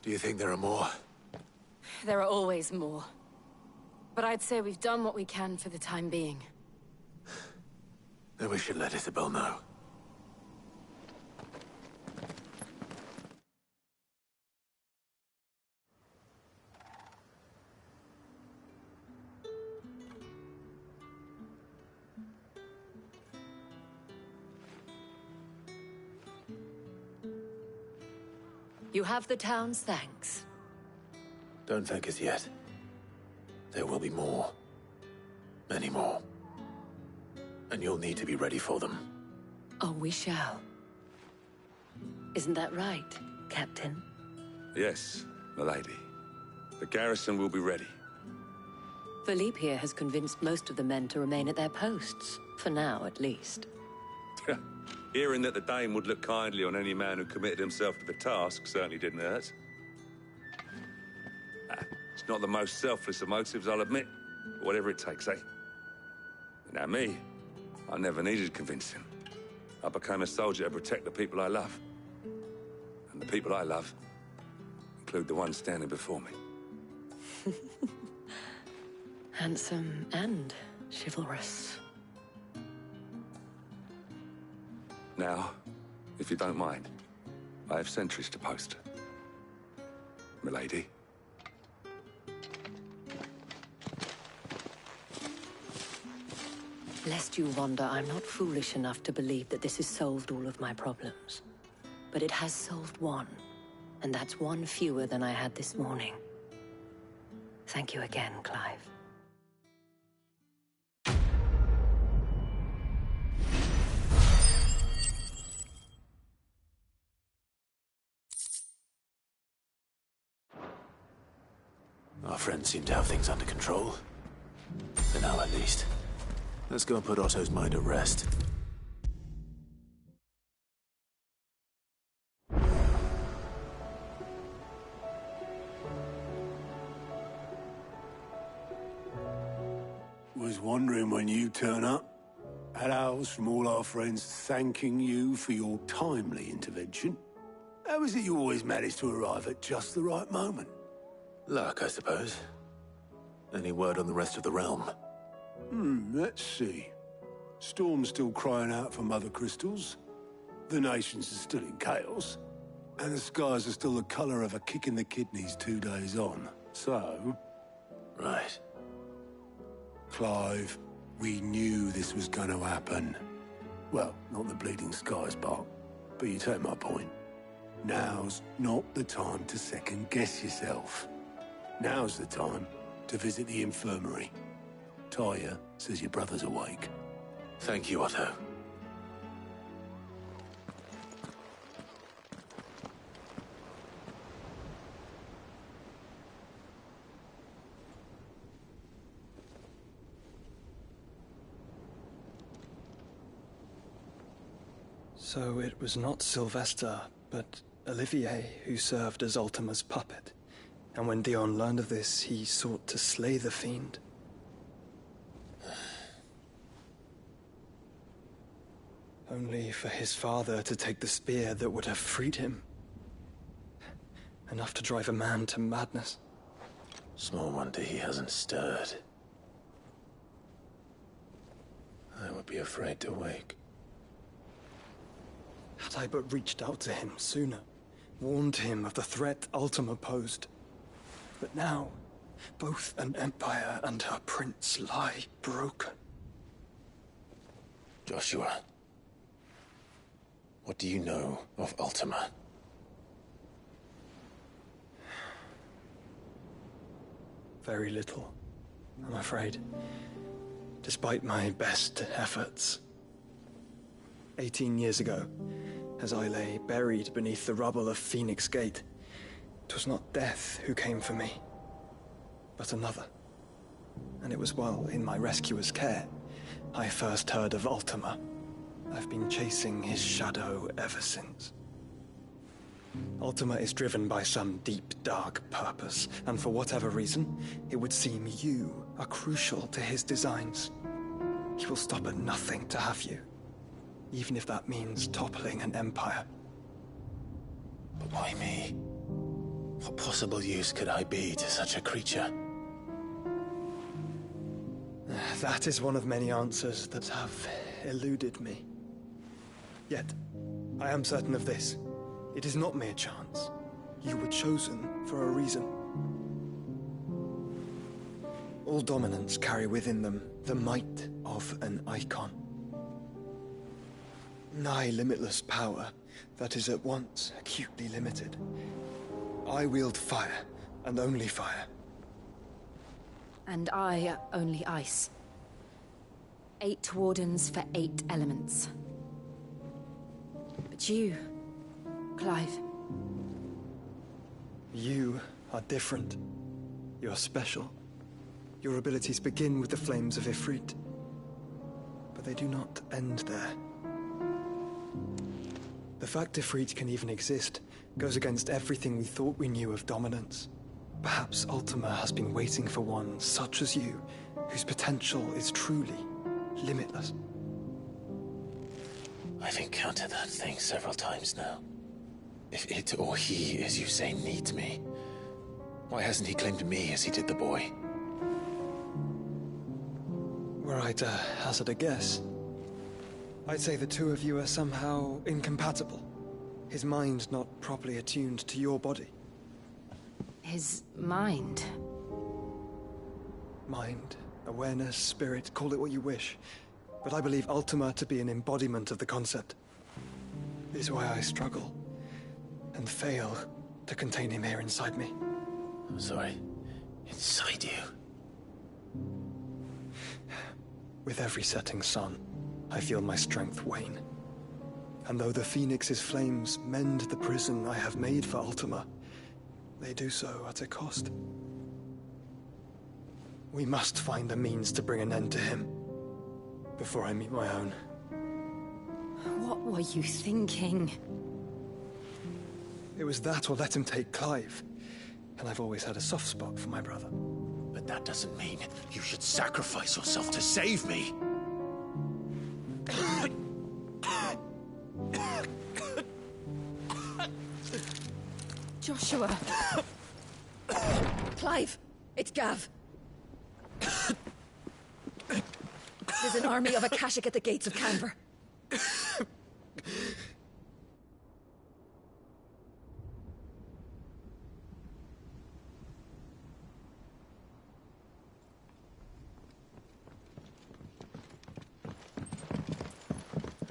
Do you think there are more? There are always more. But I'd say we've done what we can for the time being. Then we should let Isabel know. You have the town's thanks. Don't thank us yet. There will be more. Many more. And you'll need to be ready for them. Oh, we shall. Isn't that right, Captain? Yes, milady. The garrison will be ready. Philippe here has convinced most of the men to remain at their posts. For now, at least. Hearing that the Dane would look kindly on any man who committed himself to the task certainly didn't hurt. It's not the most selfless of motives, I'll admit. But whatever it takes, eh? Now me, I never needed convincing. I became a soldier to protect the people I love. And the people I love include the one standing before me. Handsome and chivalrous. Now, if you don't mind, I have sentries to post. Milady. Lest you wonder, I'm not foolish enough to believe that this has solved all of my problems. But it has solved one, and that's one fewer than I had this morning. Thank you again, Clive. Our friends seem to have things under control. For now, at least. Let's go and put Otto's mind at rest. Was wondering when you turn up. Had ours from all our friends thanking you for your timely intervention. How is it you always manage to arrive at just the right moment? Luck, I suppose. Any word on the rest of the realm? Let's see. Storm's still crying out for mother crystals. The nations are still in chaos. And the skies are still the colour of a kick in the kidneys 2 days on. So... Right. Clive, we knew this was going to happen. Well, not the bleeding skies part, but you take my point. Now's not the time to second-guess yourself. Now's the time to visit the infirmary. Talia says your brother's awake. Thank you, Otto. So it was not Sylvester, but Olivier who served as Ultima's puppet. And when Dion learned of this, he sought to slay the fiend. Only for his father to take the spear that would have freed him. Enough to drive a man to madness. Small wonder he hasn't stirred. I would be afraid to wake. Had I but reached out to him sooner, warned him of the threat Ultima posed. But now, both an empire and her prince lie broken. Joshua, what do you know of Ultima? Very little, I'm afraid. Despite my best efforts. 18 years ago, as I lay buried beneath the rubble of Phoenix Gate, 'twas not death who came for me, but another. And it was while in my rescuer's care, I first heard of Ultima. I've been chasing his shadow ever since. Ultima is driven by some deep, dark purpose, and for whatever reason, it would seem you are crucial to his designs. He will stop at nothing to have you, even if that means toppling an empire. But why me? What possible use could I be to such a creature? That is one of many answers that have eluded me. Yet, I am certain of this. It is not mere chance. You were chosen for a reason. All dominants carry within them the might of an icon. Nigh limitless power that is at once acutely limited. I wield fire, and only fire. And I only ice. 8 wardens for 8 elements. But you, Clive. You are different. You're special. Your abilities begin with the flames of Ifrit. But they do not end there. The fact Ifrit can even exist goes against everything we thought we knew of dominance. Perhaps Ultima has been waiting for one such as you, whose potential is truly limitless. I've encountered that thing several times now. If it or he, as you say, needs me, why hasn't he claimed me as he did the boy? Were I to hazard a guess, I'd say the two of you are somehow incompatible. His mind not properly attuned to your body. His mind? Mind, awareness, spirit, call it what you wish. But I believe Ultima to be an embodiment of the concept. This is why I struggle and fail to contain him here inside me. I'm sorry. Inside you? With every setting sun, I feel my strength wane. And though the Phoenix's flames mend the prison I have made for Ultima, they do so at a cost. We must find a means to bring an end to him before I meet my own. What were you thinking? It was that or let him take Clive. And I've always had a soft spot for my brother. But that doesn't mean you should sacrifice yourself to save me. Joshua! Clive! It's Gav! There's an army of Akashic at the gates of Canver.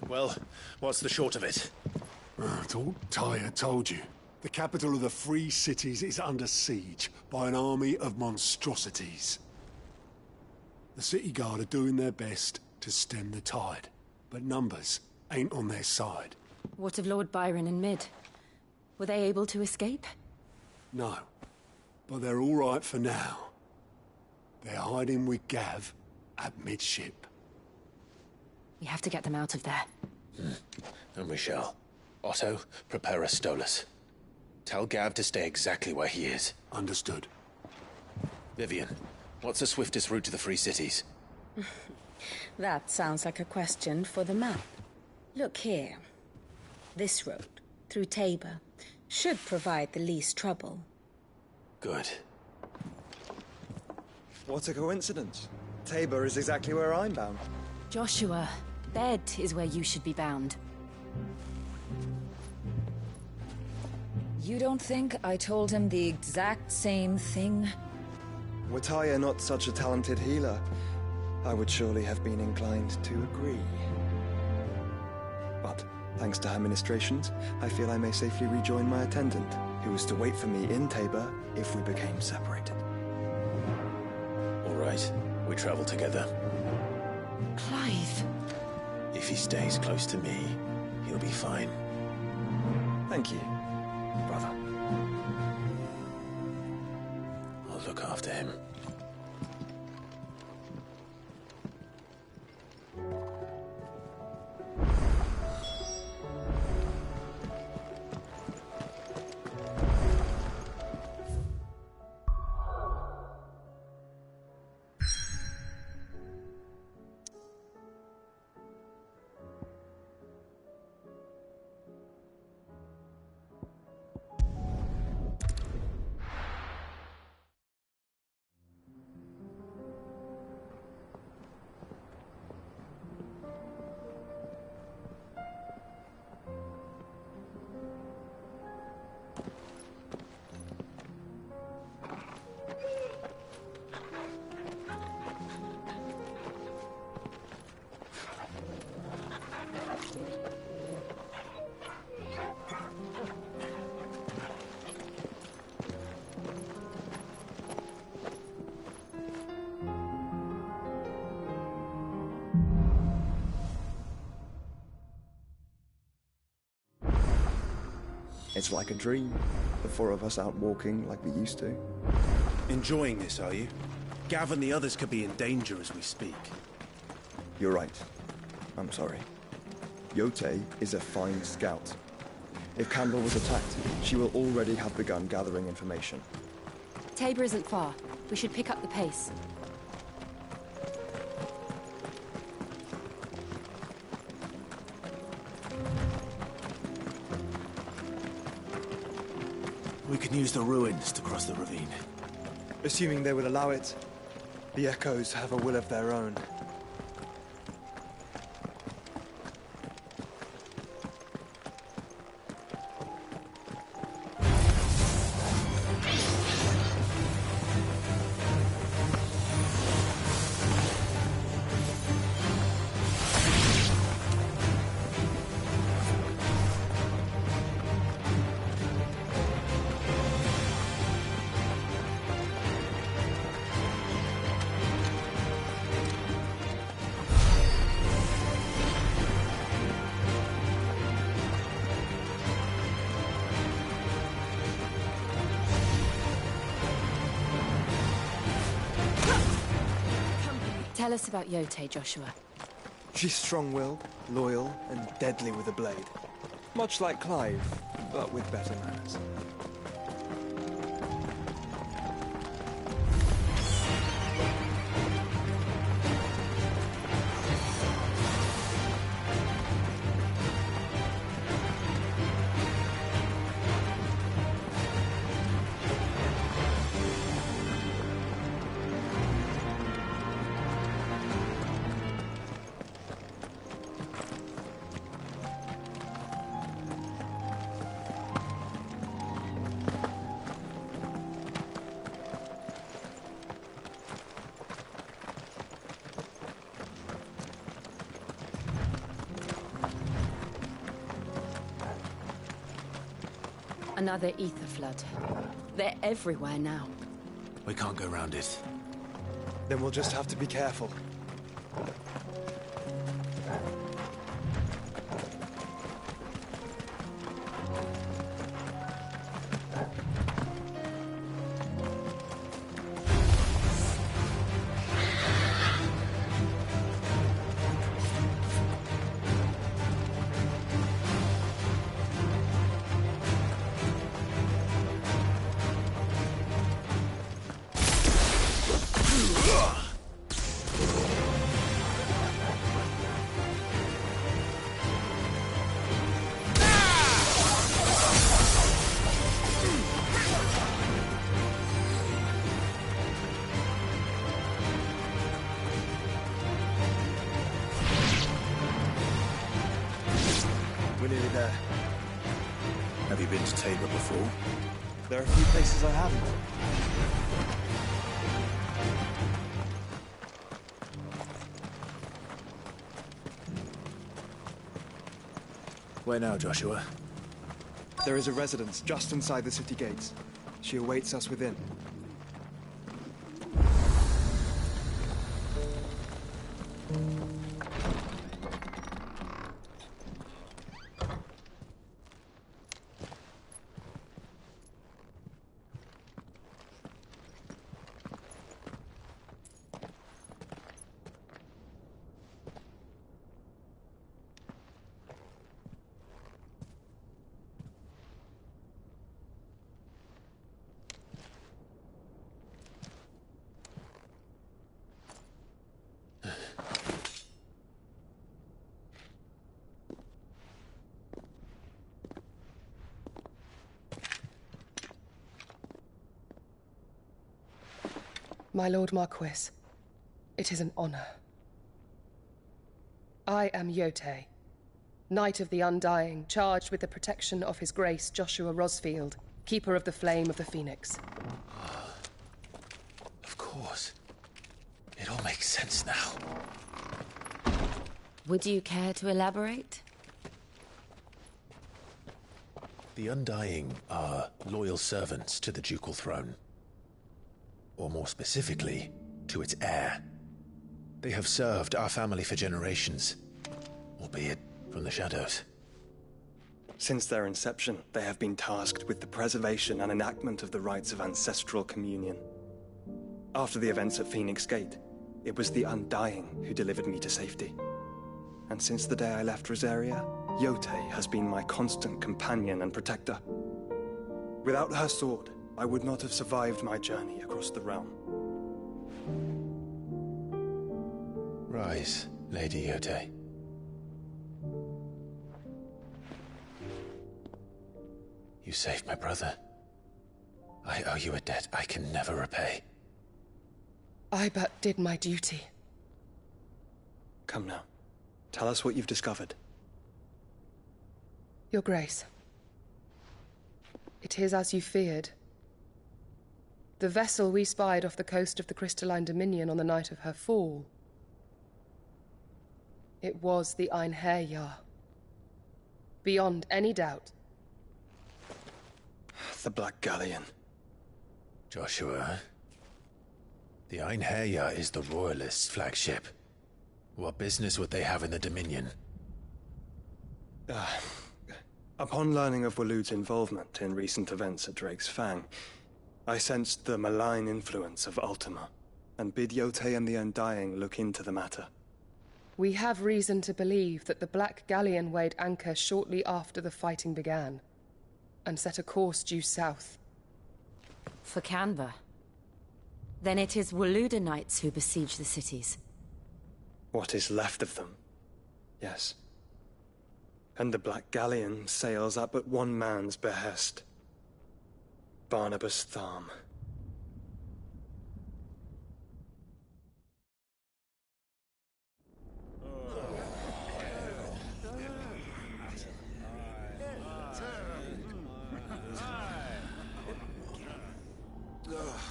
Well, what's the short of it? Thought Ty had told you. The capital of the Free Cities is under siege by an army of monstrosities. The city guard are doing their best to stem the tide, but numbers ain't on their side. What of Lord Byron and Mid? Were they able to escape? No, but they're all right for now. They're hiding with Gav at midship. We have to get them out of there. And we shall. Otto, prepare a Stolas. Tell Gav to stay exactly where he is. Understood. Vivian, what's the swiftest route to the Free Cities? That sounds like a question for the map. Look here. This road, through Tabor, should provide the least trouble. Good. What a coincidence. Tabor is exactly where I'm bound. Joshua, bed is where you should be bound. You don't think I told him the exact same thing? Were Tyr not such a talented healer, I would surely have been inclined to agree. But, thanks to her ministrations, I feel I may safely rejoin my attendant, who was to wait for me in Tabor if we became separated. All right, we travel together. Clive! If he stays close to me, he'll be fine. Thank you, brother. I'll look after him. It's like a dream. The four of us out walking like we used to. Enjoying this, are you? Gav and the others could be in danger as we speak. You're right. I'm sorry. Yote is a fine scout. If Campbell was attacked, she will already have begun gathering information. Tabor isn't far. We should pick up the pace. We can use the ruins to cross the ravine. Assuming they would allow it. The Echoes have a will of their own. Tell us about Yote, Joshua. She's strong-willed, loyal, and deadly with a blade. Much like Clive, but with better manners. Another ether flood. They're everywhere now. We can't go round it. Then we'll just have to be careful. We're nearly there. Have you been to Tabor before? There are a few places I haven't. Where now, Joshua? There is a residence just inside the city gates. She awaits us within. My Lord Marquis, it is an honor. I am Yote, Knight of the Undying, charged with the protection of His Grace Joshua Rosfield, Keeper of the Flame of the Phoenix. Of course. It all makes sense now. Would you care to elaborate? The Undying are loyal servants to the ducal throne. Or more specifically, to its heir. They have served our family for generations, albeit from the shadows. Since their inception, they have been tasked with the preservation and enactment of the rites of ancestral communion. After the events at Phoenix Gate, it was the Undying who delivered me to safety. And since the day I left Rosaria, Yote has been my constant companion and protector. Without her sword, I would not have survived my journey across the realm. Rise, Lady Yote. You saved my brother. I owe you a debt I can never repay. I but did my duty. Come now. Tell us what you've discovered. Your Grace. It is as you feared. The vessel we spied off the coast of the Crystalline Dominion on the night of her fall. It was the Einherjar. Beyond any doubt. The Black Galleon. Joshua, the Einherjar is the Royalists' flagship. What business would they have in the Dominion? Upon learning of Waloed's involvement in recent events at Drake's Fang, I sensed the malign influence of Ultima, and bid Yote and the Undying look into the matter. We have reason to believe that the Black Galleon weighed anchor shortly after the fighting began, and set a course due south. For Canva. Then it is Waloed knights who besiege the cities. What is left of them? Yes. And the Black Galleon sails at but one man's behest. Barnabas Tharm.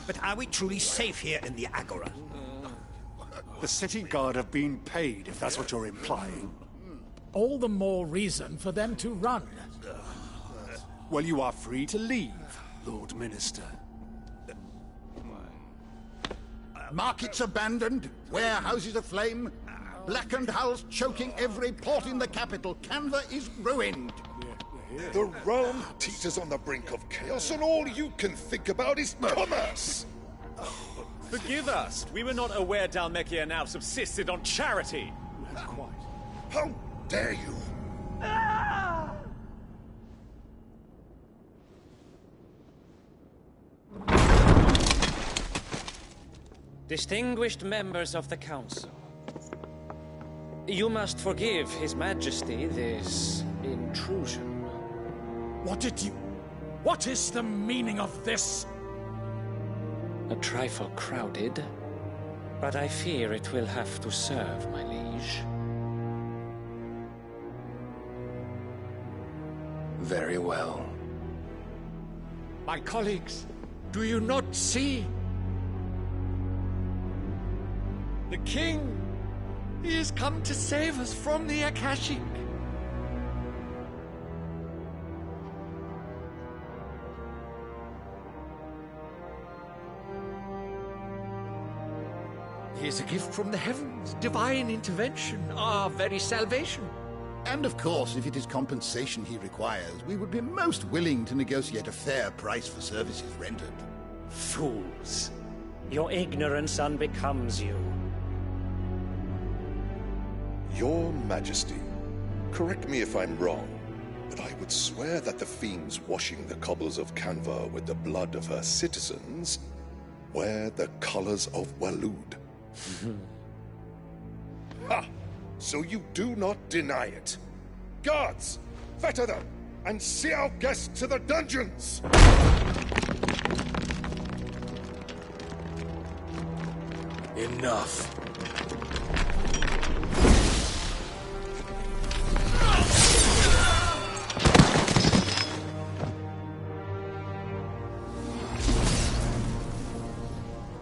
But are we truly safe here in the Agora? The city guard have been paid, if that's what you're implying. All the more reason for them to run. Well, you are free to leave, Lord Minister. Markets abandoned, warehouses aflame, blackened hulls choking every port in the capital. Canva is ruined. The realm teeters on the brink of chaos, and all you can think about is commerce! Forgive us. We were not aware Dhalmekia now subsisted on charity. How dare you? Distinguished members of the Council, you must forgive His Majesty this intrusion. What is the meaning of this? A trifle crowded, but I fear it will have to serve, my liege. Very well. My colleagues, do you not see? The King! He has come to save us from the Akashic! He is a gift from the heavens, divine intervention, our very salvation. And of course, if it is compensation he requires, we would be most willing to negotiate a fair price for services rendered. Fools. Your ignorance unbecomes you. Your Majesty, correct me if I'm wrong, but I would swear that the fiends washing the cobbles of Canva with the blood of her citizens wear the colors of Waloed. Ha! So you do not deny it. Guards, fetter them, and see our guests to the dungeons! Enough.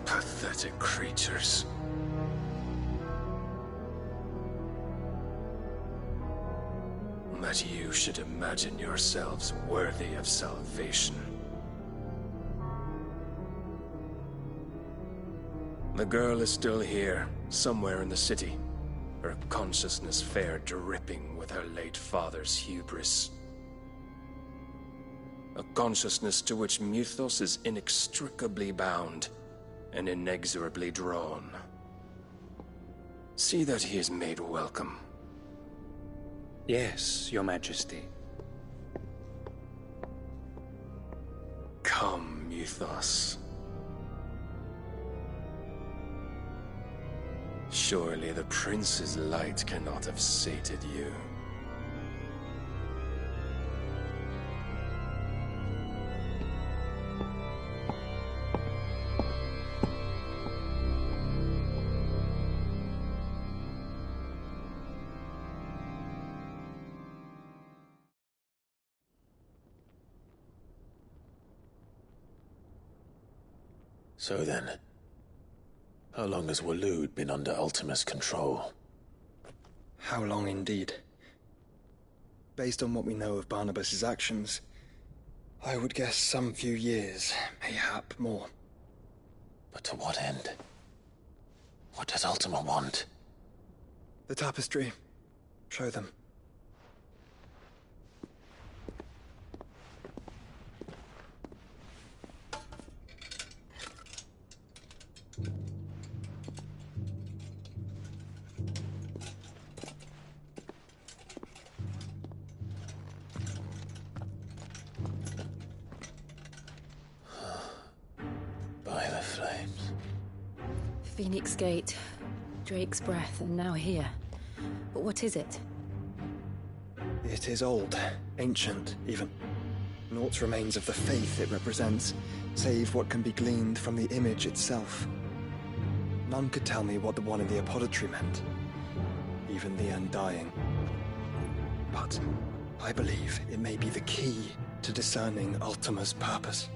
Pathetic creatures. That you should imagine yourselves worthy of salvation. The girl is still here, somewhere in the city. Her consciousness fair dripping with her late father's hubris. A consciousness to which Mythos is inextricably bound and inexorably drawn. See that he is made welcome. Yes, Your Majesty. Come, Mythos. with us. Surely the prince's light cannot have sated you. So then, how long has Waloed been under Ultima's control? How long indeed? Based on what we know of Barnabas's actions, I would guess some few years, mayhap more. But to what end? What does Ultima want? The tapestry. Show them. By the flames. Phoenix Gate, Drake's Breath, and now here. But what is it? It is old, ancient, even. Naught remains of the faith it represents, save what can be gleaned from the image itself. None could tell me what the one in the apothecary meant, even the Undying. But I believe it may be the key to discerning Ultima's purpose.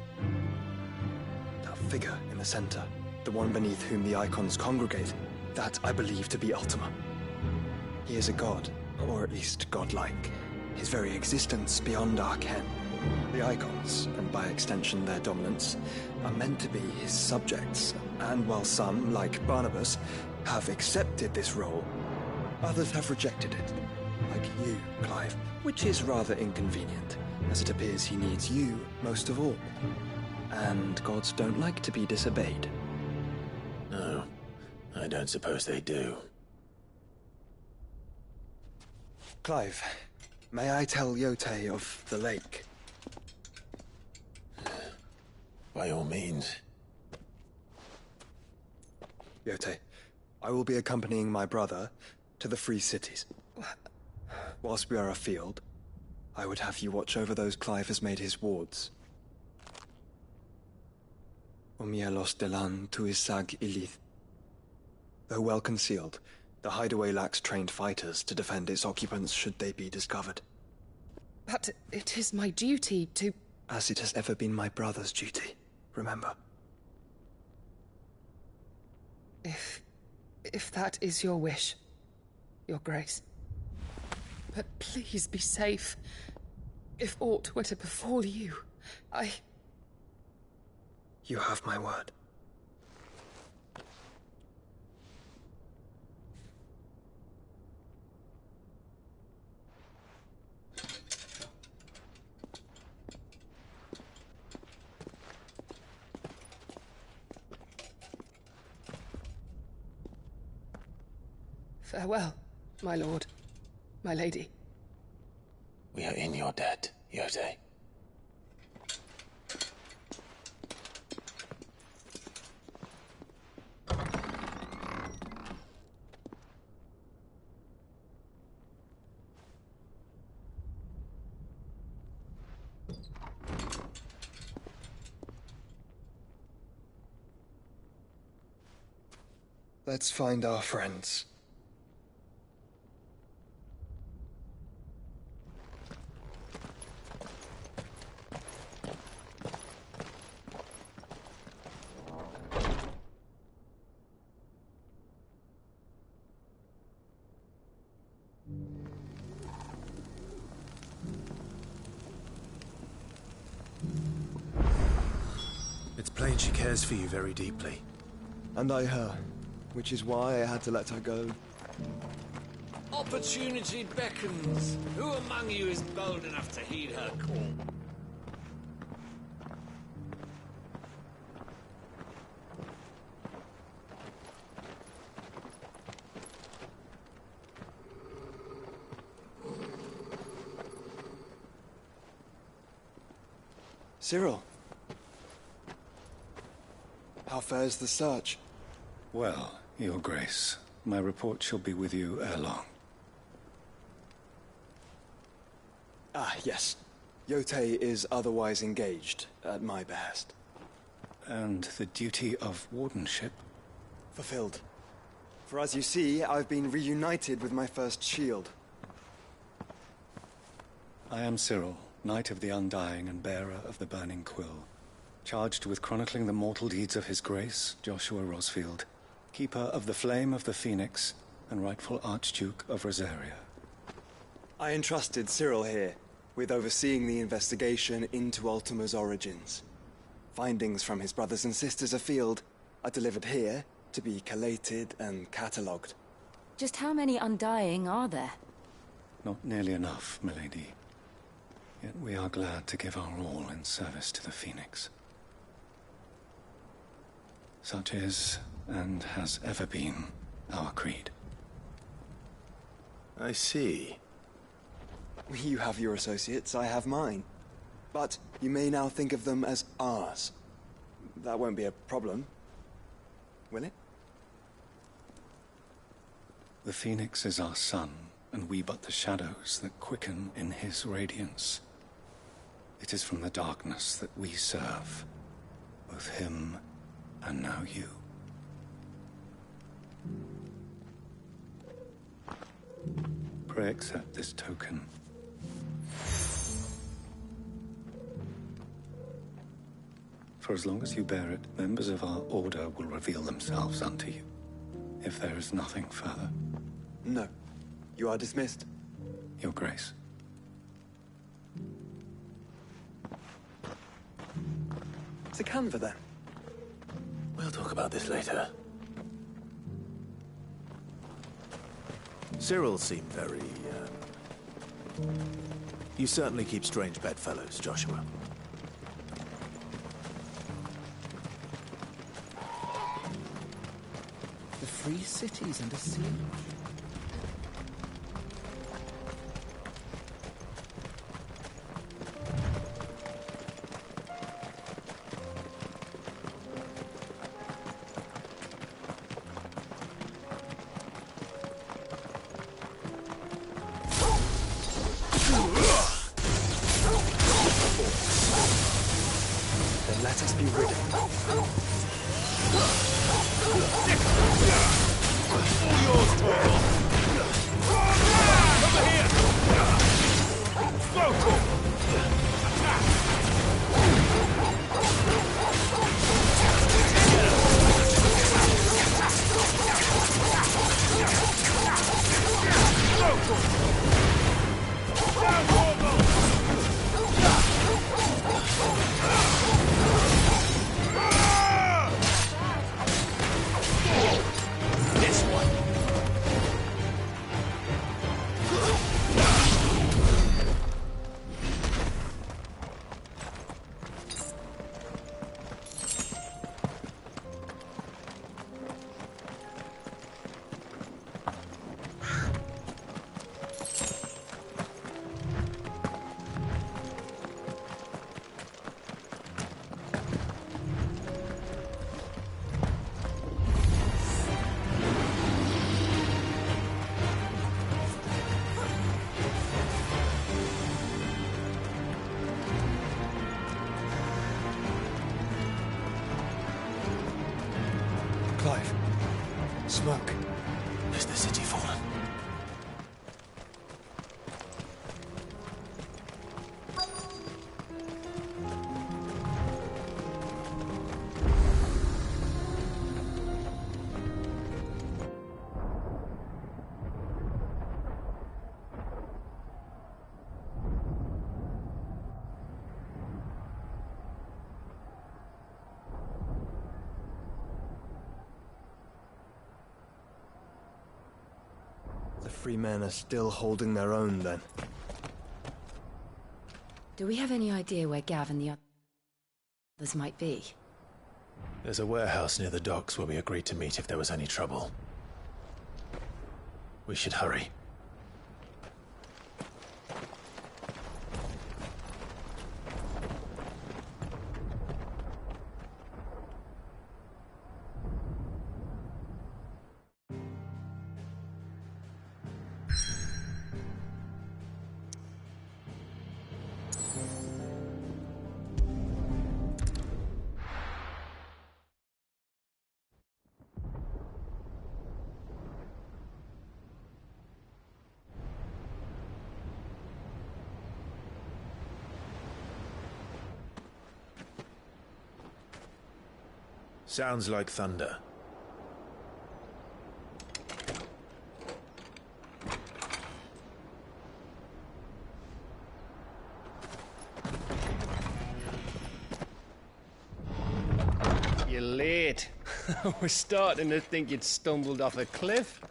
That figure in the center, the one beneath whom the icons congregate, that I believe to be Ultima. He is a god, or at least godlike, his very existence beyond our ken. The icons, and by extension their dominance, are meant to be his subjects, and while some, like Barnabas, have accepted this role, others have rejected it, like you, Clive, which is rather inconvenient, as it appears he needs you most of all. And gods don't like to be disobeyed. No, I don't suppose they do. Clive, may I tell Yote of the lake? By all means. Yote, I will be accompanying my brother to the Free Cities. Whilst we are afield, I would have you watch over those Clive has made his wards. Omielos delan tuisag ilith. Though well concealed, the hideaway lacks trained fighters to defend its occupants should they be discovered. But it is my duty to... As it has ever been my brother's duty, remember. If that is your wish, Your Grace. But please be safe. If aught were to befall you, You have my word. Farewell, my lord, my lady. We are in your debt, Yote. Let's find our friends. It's plain she cares for you very deeply. And I her, which is why I had to let her go. Opportunity beckons. Who among you is bold enough to heed her call? Cyril. How fares the search? Well, Your Grace, my report shall be with you ere long. Ah, yes. Yotei is otherwise engaged, at my behest. And the duty of wardenship? Fulfilled. For as you see, I've been reunited with my first shield. I am Cyril, Knight of the Undying and bearer of the Burning Quill, charged with chronicling the mortal deeds of His Grace, Joshua Rosfield, keeper of the Flame of the Phoenix and rightful Archduke of Rosaria. I entrusted Cyril here with overseeing the investigation into Ultima's origins. Findings from his brothers and sisters afield are delivered here to be collated and catalogued. Just how many Undying are there? Not nearly enough, milady. Yet we are glad to give our all in service to the Phoenix. Such is, and has ever been, our creed. I see. You have your associates, I have mine. But you may now think of them as ours. That won't be a problem, will it? The Phoenix is our sun, and we but the shadows that quicken in his radiance. It is from the darkness that we serve, both him and now you. Pray accept this token. For as long as you bear it, members of our order will reveal themselves unto you, if there is nothing further. No. You are dismissed. Your Grace. It's a canva, then. We'll talk about this later. Cyril seemed very, You certainly keep strange bedfellows, Joshua. The free cities under siege. Then let us be rid of them. All yours, Torvald! Over here! Vocal! Attack! Down, Torvald! This one! Clive. Smoke. Is the city fallen? The free men are still holding their own, then. Do we have any idea where Gav and the others might be? There's a warehouse near the docks where we agreed to meet if there was any trouble. We should hurry. Sounds like thunder. You're late. We're starting to think you'd stumbled off a cliff.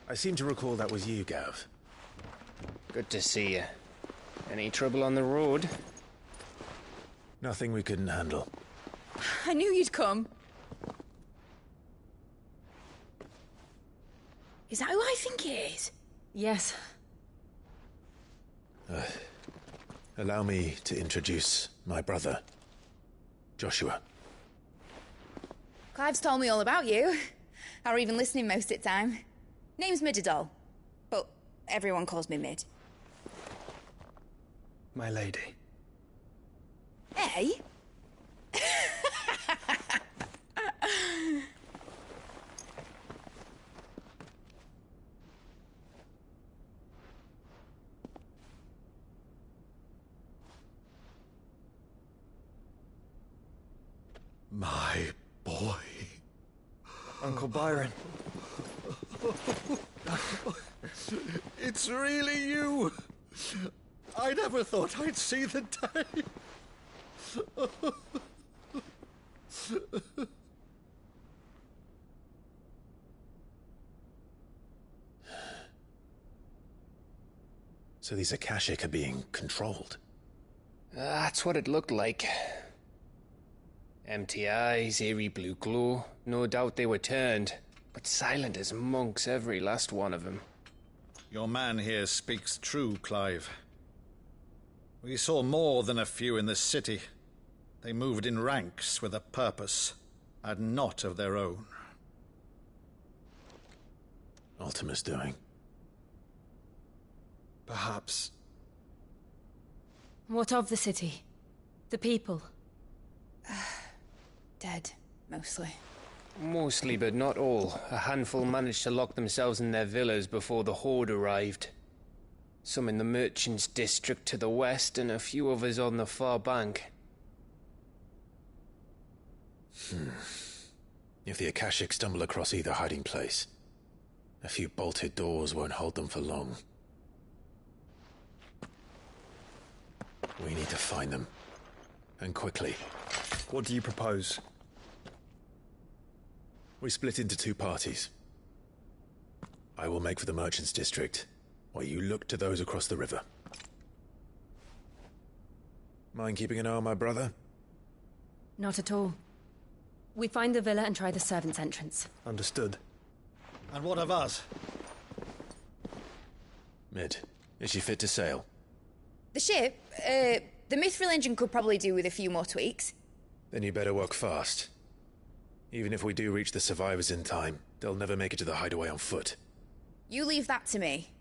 I seem to recall that was you, Gav. Good to see you. Any trouble on the road? Nothing we couldn't handle. I knew you'd come. Is that who I think it is? Yes. Allow me to introduce my brother, Joshua. Clive's told me all about you. Or even listening most of the time. Name's Midadol, but everyone calls me Mid. My lady. Hey? My boy. Uncle Byron. It's really you. I never thought I'd see the day. So these Akashic are being controlled? That's what it looked like. Empty eyes, eerie blue glow. No doubt they were turned, but silent as monks, every last one of them. Your man here speaks true, Clive. We saw more than a few in this city. They moved in ranks with a purpose, and not of their own. Ultima's doing. Perhaps. What of the city? The people? Dead, mostly. Mostly, but not all. A handful managed to lock themselves in their villas before the Horde arrived. Some in the Merchants' District to the west, and a few others on the far bank. If the Akashic stumble across either hiding place, a few bolted doors won't hold them for long. We need to find them. And quickly. What do you propose? We split into two parties. I will make for the Merchants' District, while you look to those across the river. Mind keeping an eye on my brother? Not at all. We find the villa and try the servants' entrance. Understood. And what of us? Mid, is she fit to sail? The ship, the Mithril engine could probably do with a few more tweaks. Then you better work fast. Even if we do reach the survivors in time, they'll never make it to the hideaway on foot. You leave that to me.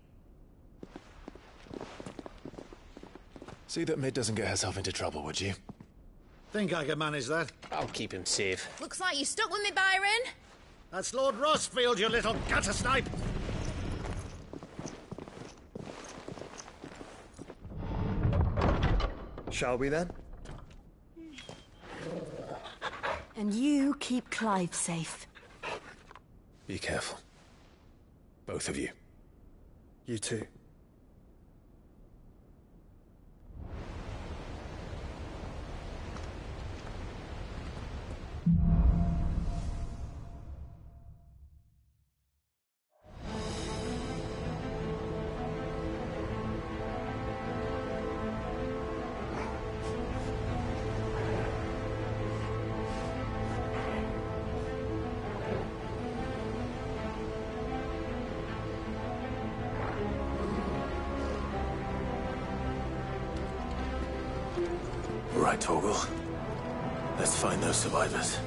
See that Mid doesn't get herself into trouble, would you? Think I can manage that? I'll keep him safe. Looks like you stuck with me, Byron. That's Lord Rossfield, you little gutter snipe! Shall we then? And you keep Clive safe. Be careful. Both of you. You too. Right, Torgal. Let's find those survivors.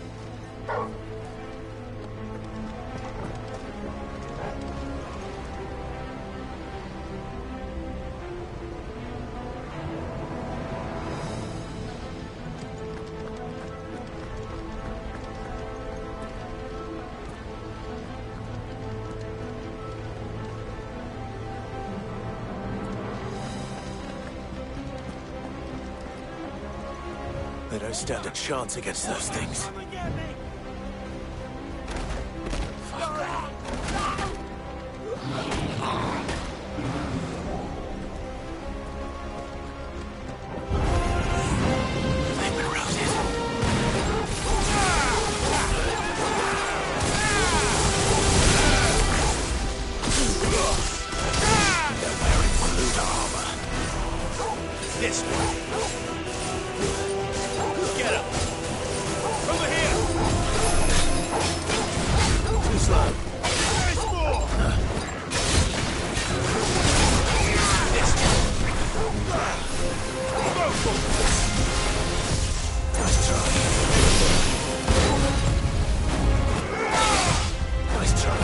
They don't stand a chance against those things. This way. Get up. Over here. Too slow. Nice more. This way. Go for it. Nice try. Nice try.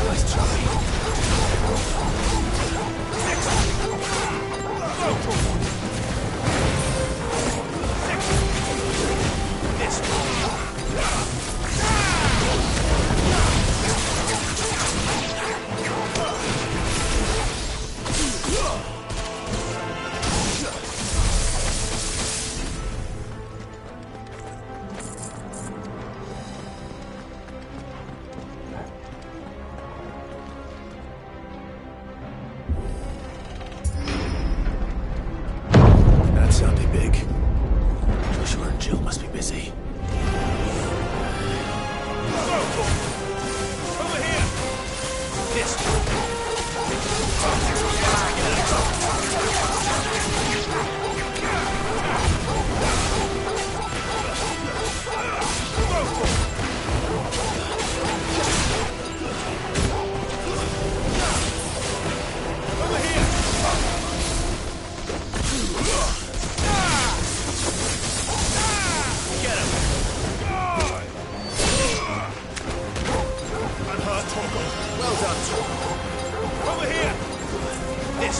Nice try. That sounded big. Joshua and Jill must be busy. Over here! This well done, Tom. Over here! This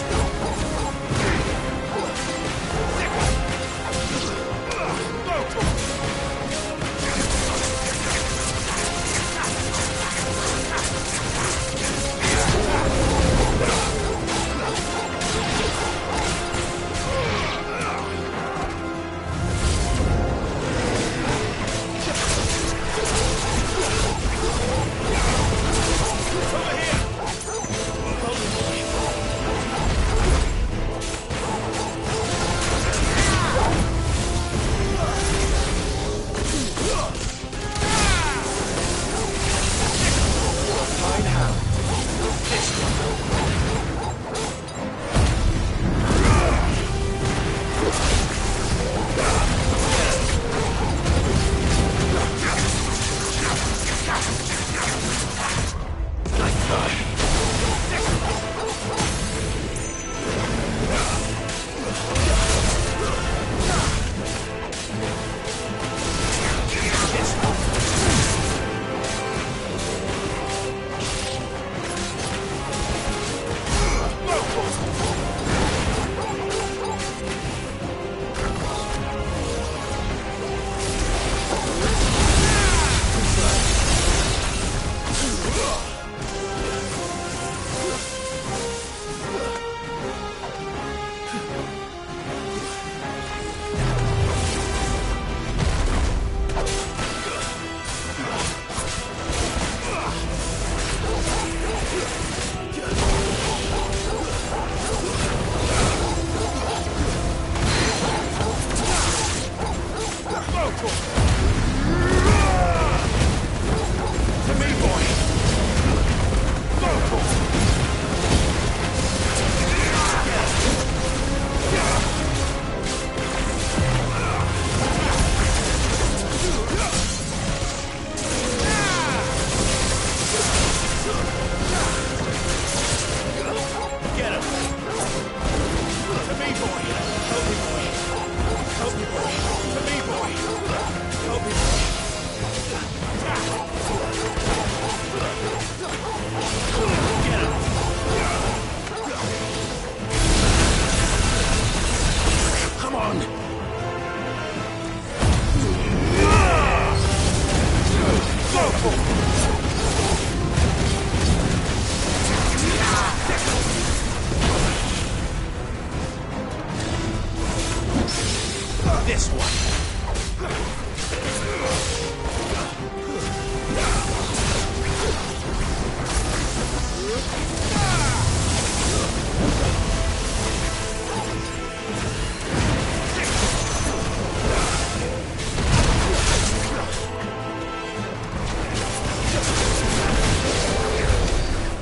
This one.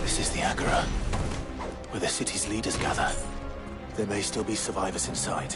This is the Agora, where the city's leaders gather. There may still be survivors inside.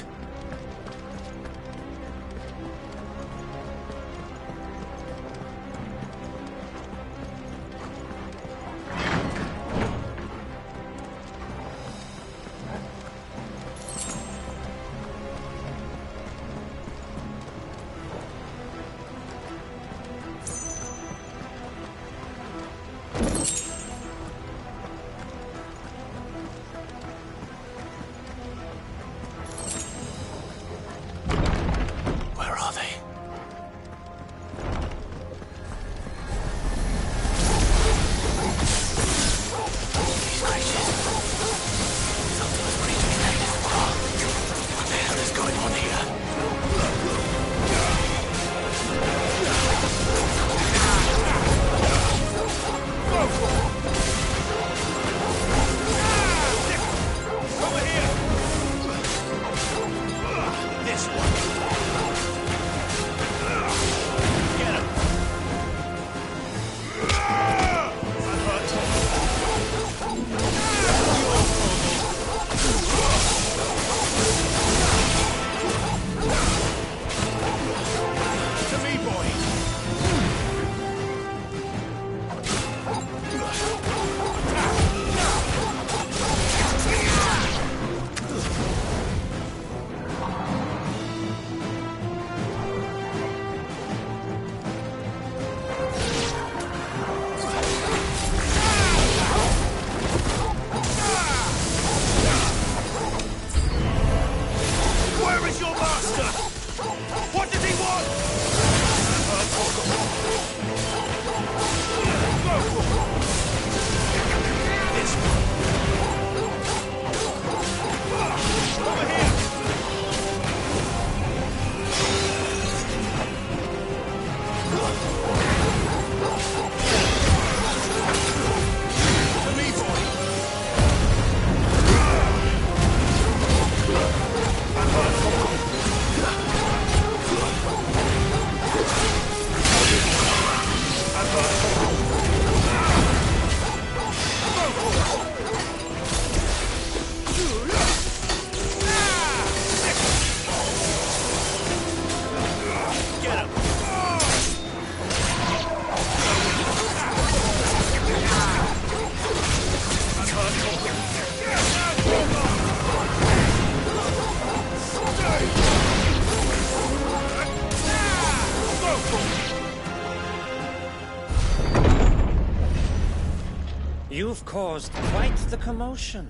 You've caused quite the commotion.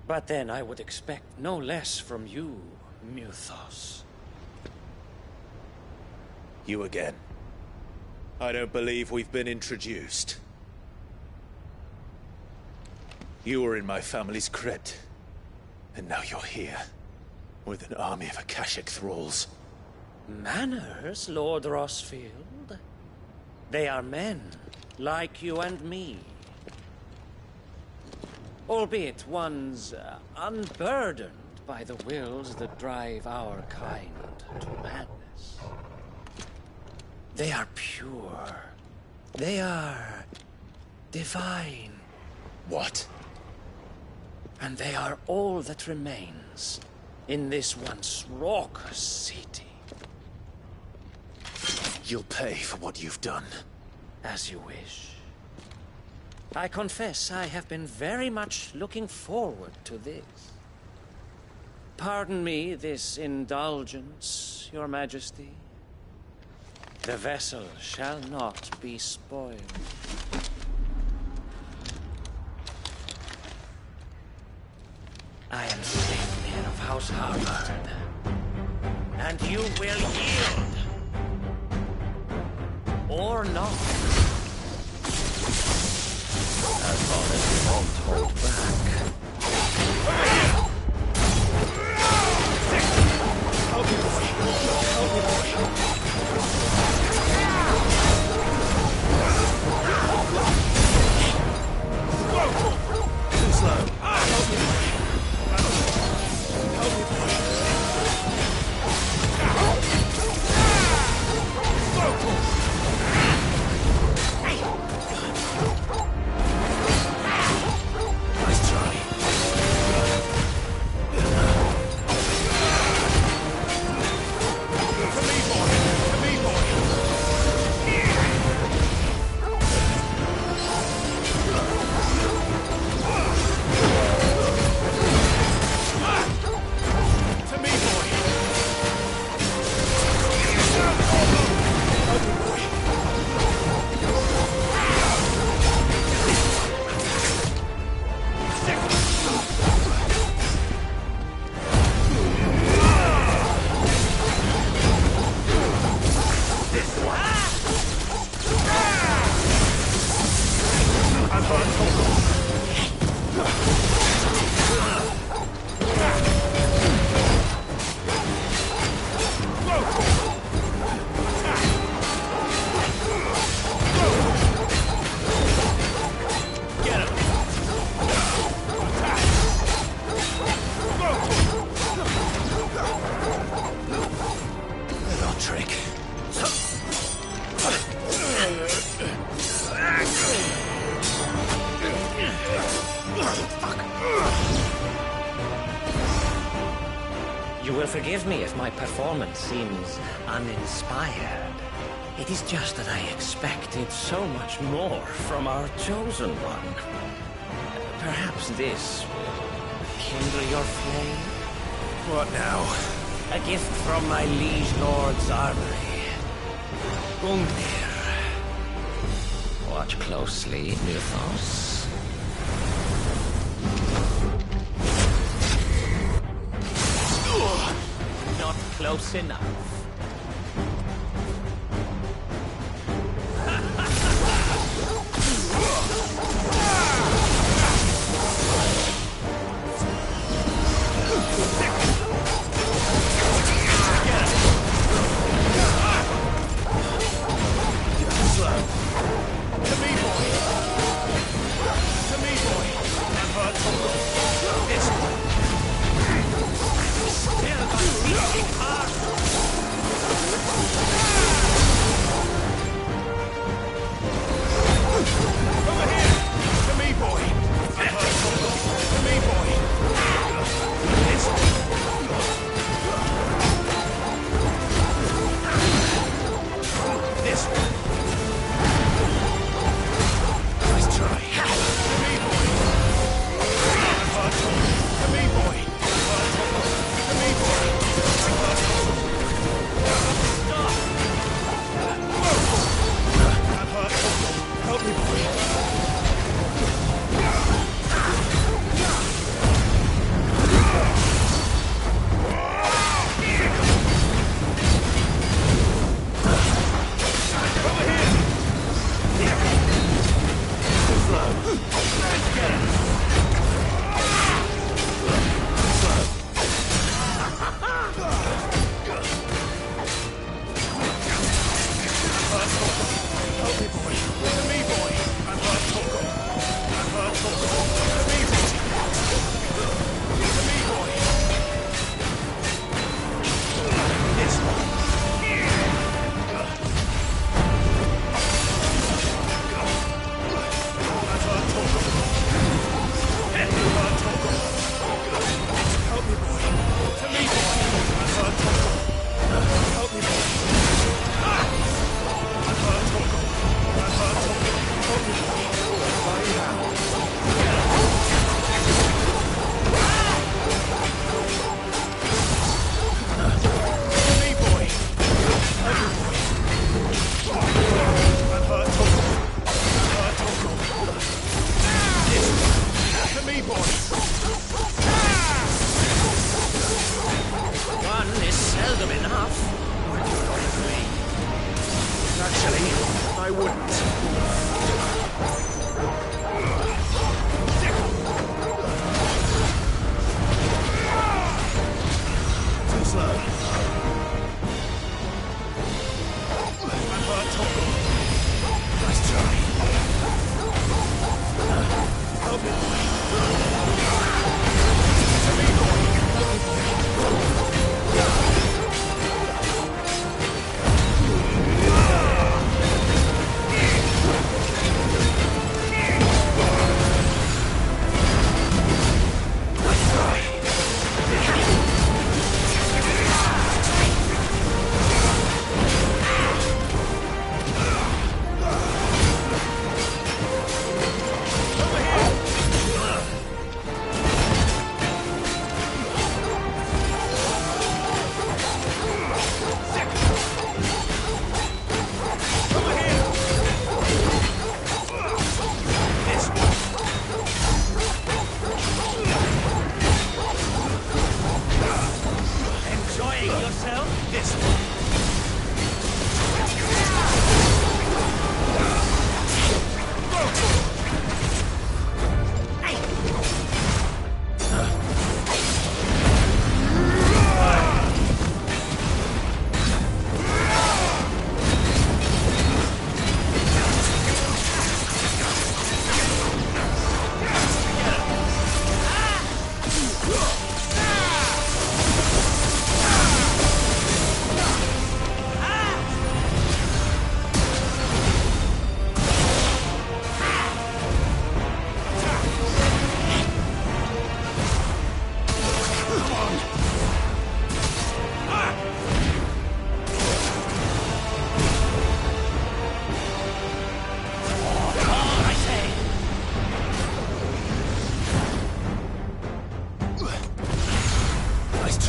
But then I would expect no less from you, Muthos. You again. I don't believe we've been introduced. You were in my family's crypt, and now you're here, with an army of Akashic thralls. Manners, Lord Rosfield? They are men, like you and me. Albeit ones unburdened by the wills that drive our kind to madness. They are pure. They are divine. What? And they are all that remains in this once raucous city. You'll pay for what you've done. As you wish. I confess I have been very much looking forward to this. Pardon me this indulgence, Your Majesty. The vessel shall not be spoiled. I am Saintmere of House Harvard, and you will yield. Or not. As long as you won't hold back. Too slow. Help me. You will forgive me if my performance seems uninspired. It is just that I expected so much more from our chosen one. Perhaps this will kindle your flame? What now? A gift from my liege lord's armory. Gungnir. Watch closely, Muthos. Not close enough.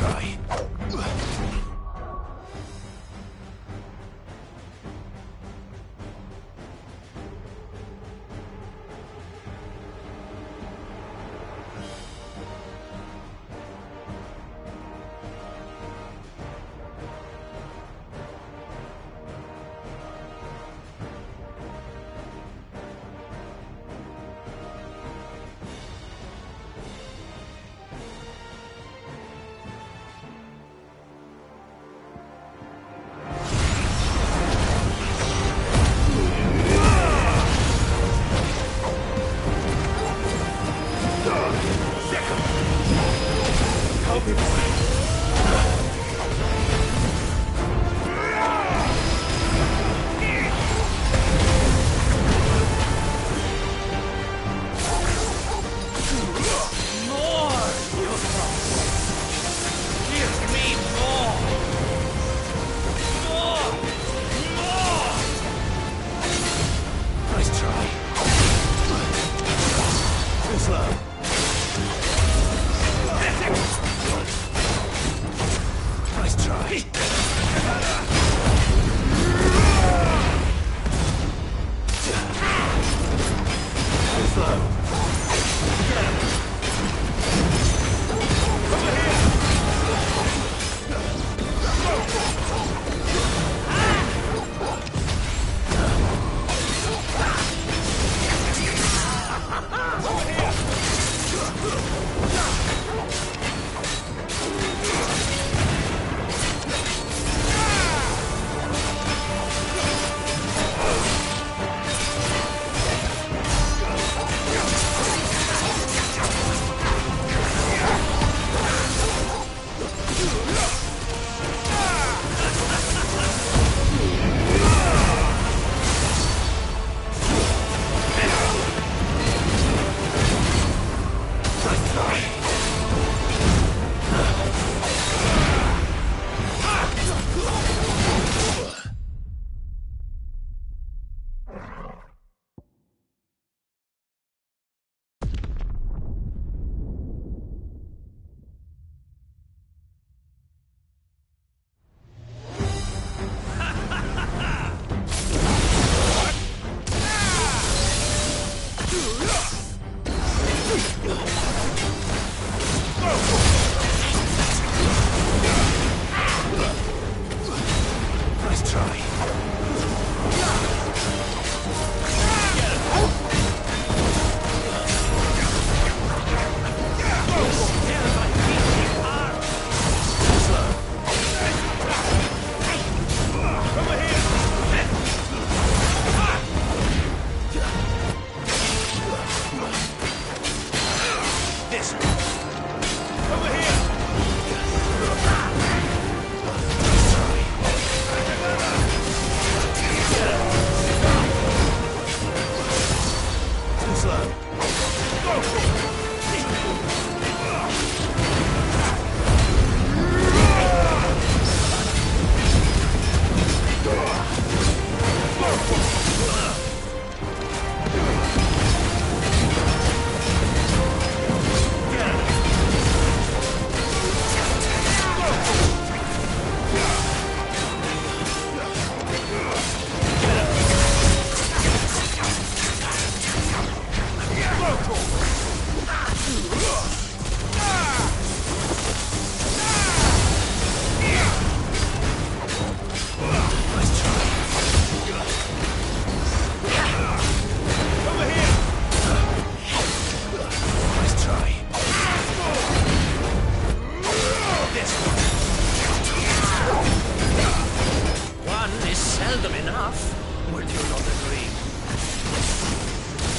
try.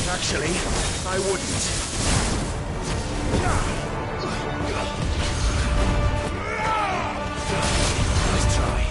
Actually, I wouldn't. Nice try.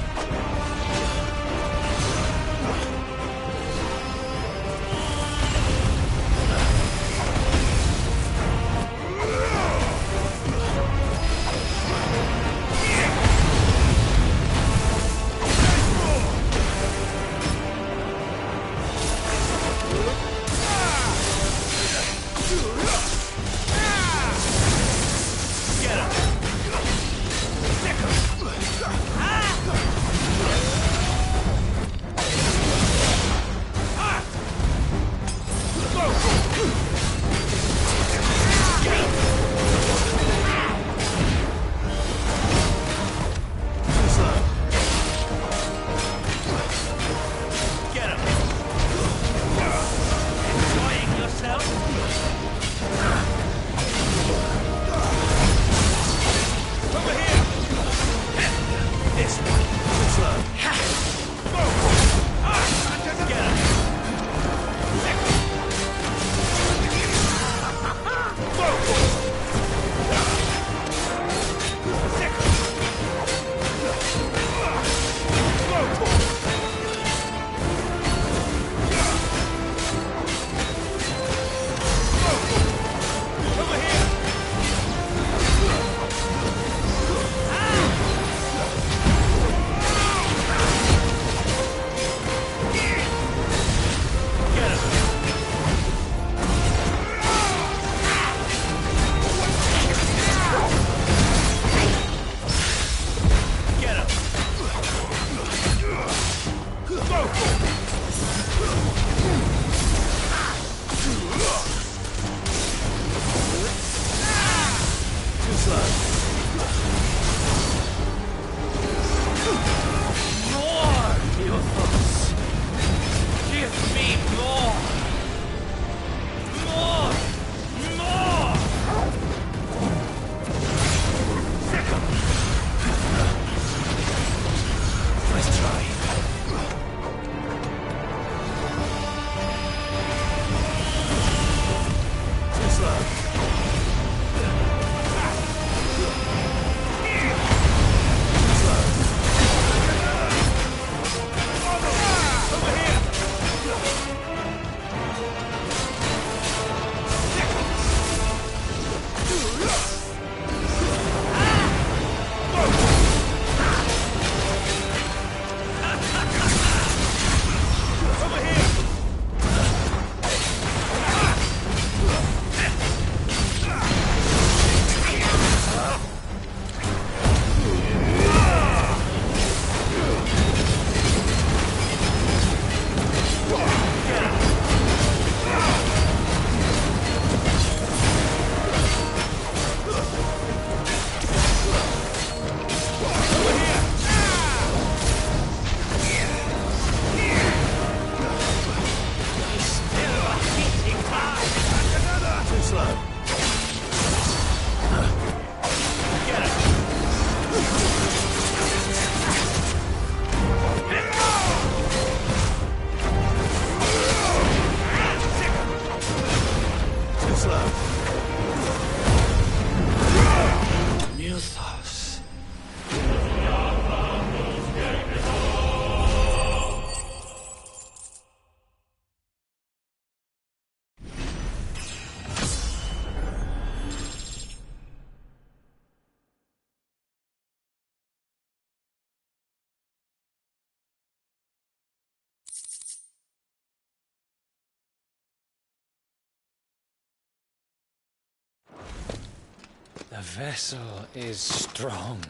The vessel is strong.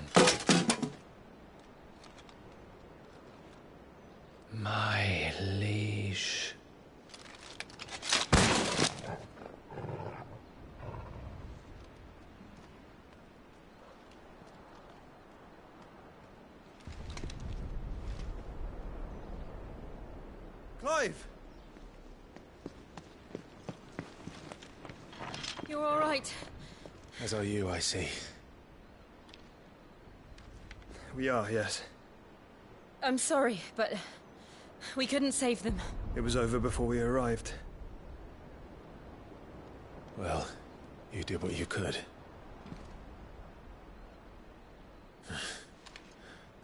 My liege. Clive! You're all right. As are you, I see. We are, yes. I'm sorry, but we couldn't save them. It was over before we arrived. Well, you did what you could.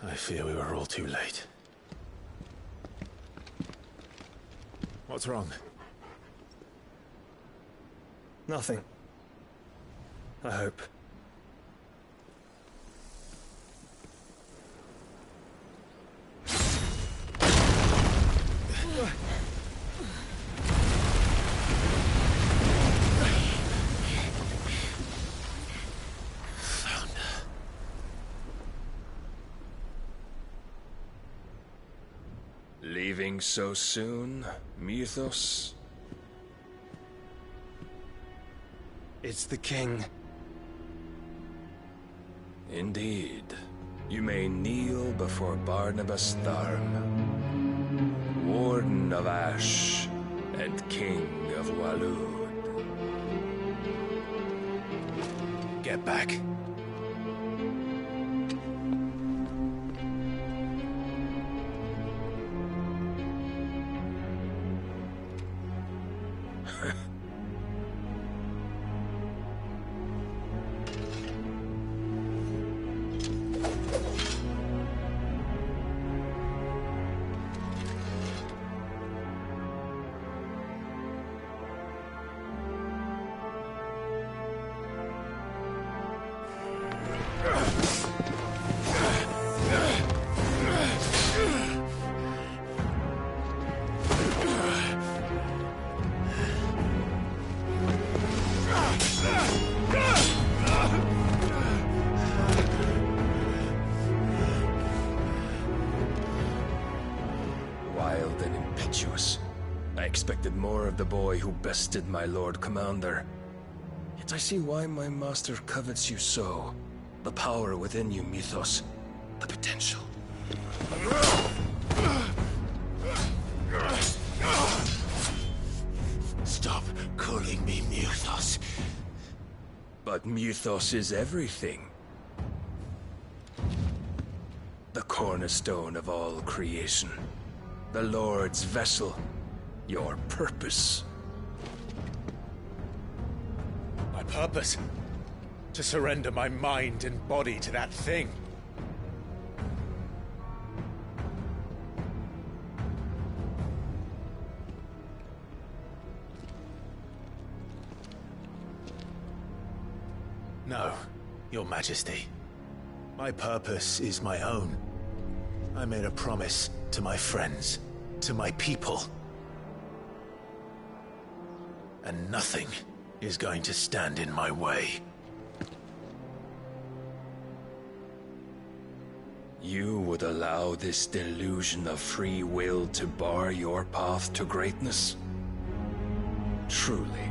I fear we were all too late. What's wrong? Nothing. I hope. Leaving so soon, Mythos? It's the king. Indeed. You may kneel before Barnabas Tharm, Warden of Ash and King of Waloed. Get back. Wild and impetuous. I expected more of the boy who bested my Lord Commander. Yet But I see why my master covets you so. The power within you, Mythos. The potential. Stop calling me Mythos. But Mythos is everything. The cornerstone of all creation. The Lord's vessel. Your purpose. My purpose? To surrender my mind and body to that thing. No, Your Majesty. My purpose is my own. I made a promise to my friends, to my people. And nothing is going to stand in my way. You would allow this delusion of free will to bar your path to greatness? Truly,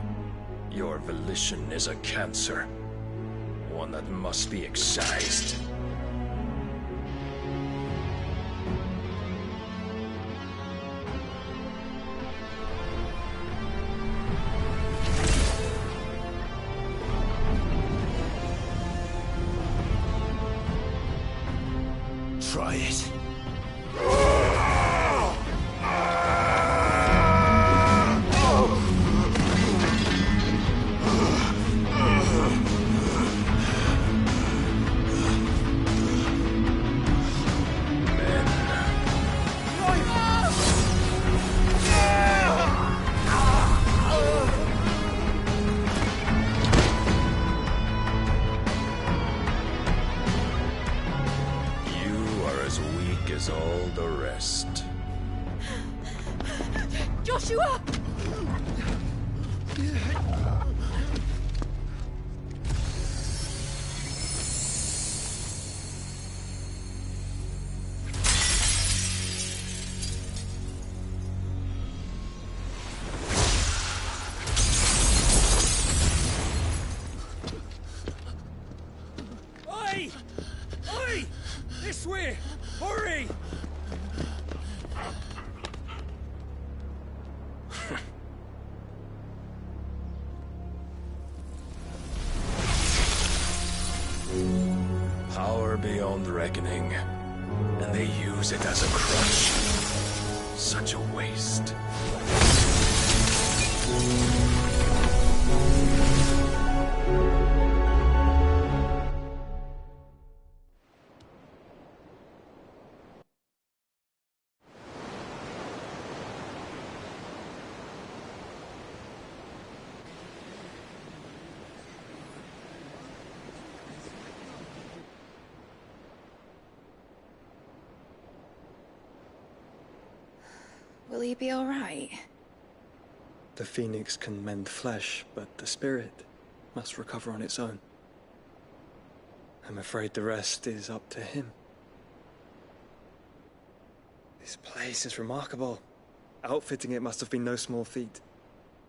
your volition is a cancer. One that must be excised. Try it. As all the rest. Joshua! Oi! Oi! This way! Hurry! Power beyond reckoning, and they use it as a crutch. Such a waste. Will he be all right? The phoenix can mend flesh, but the spirit must recover on its own. I'm afraid the rest is up to him. This place is remarkable. Outfitting it must have been no small feat.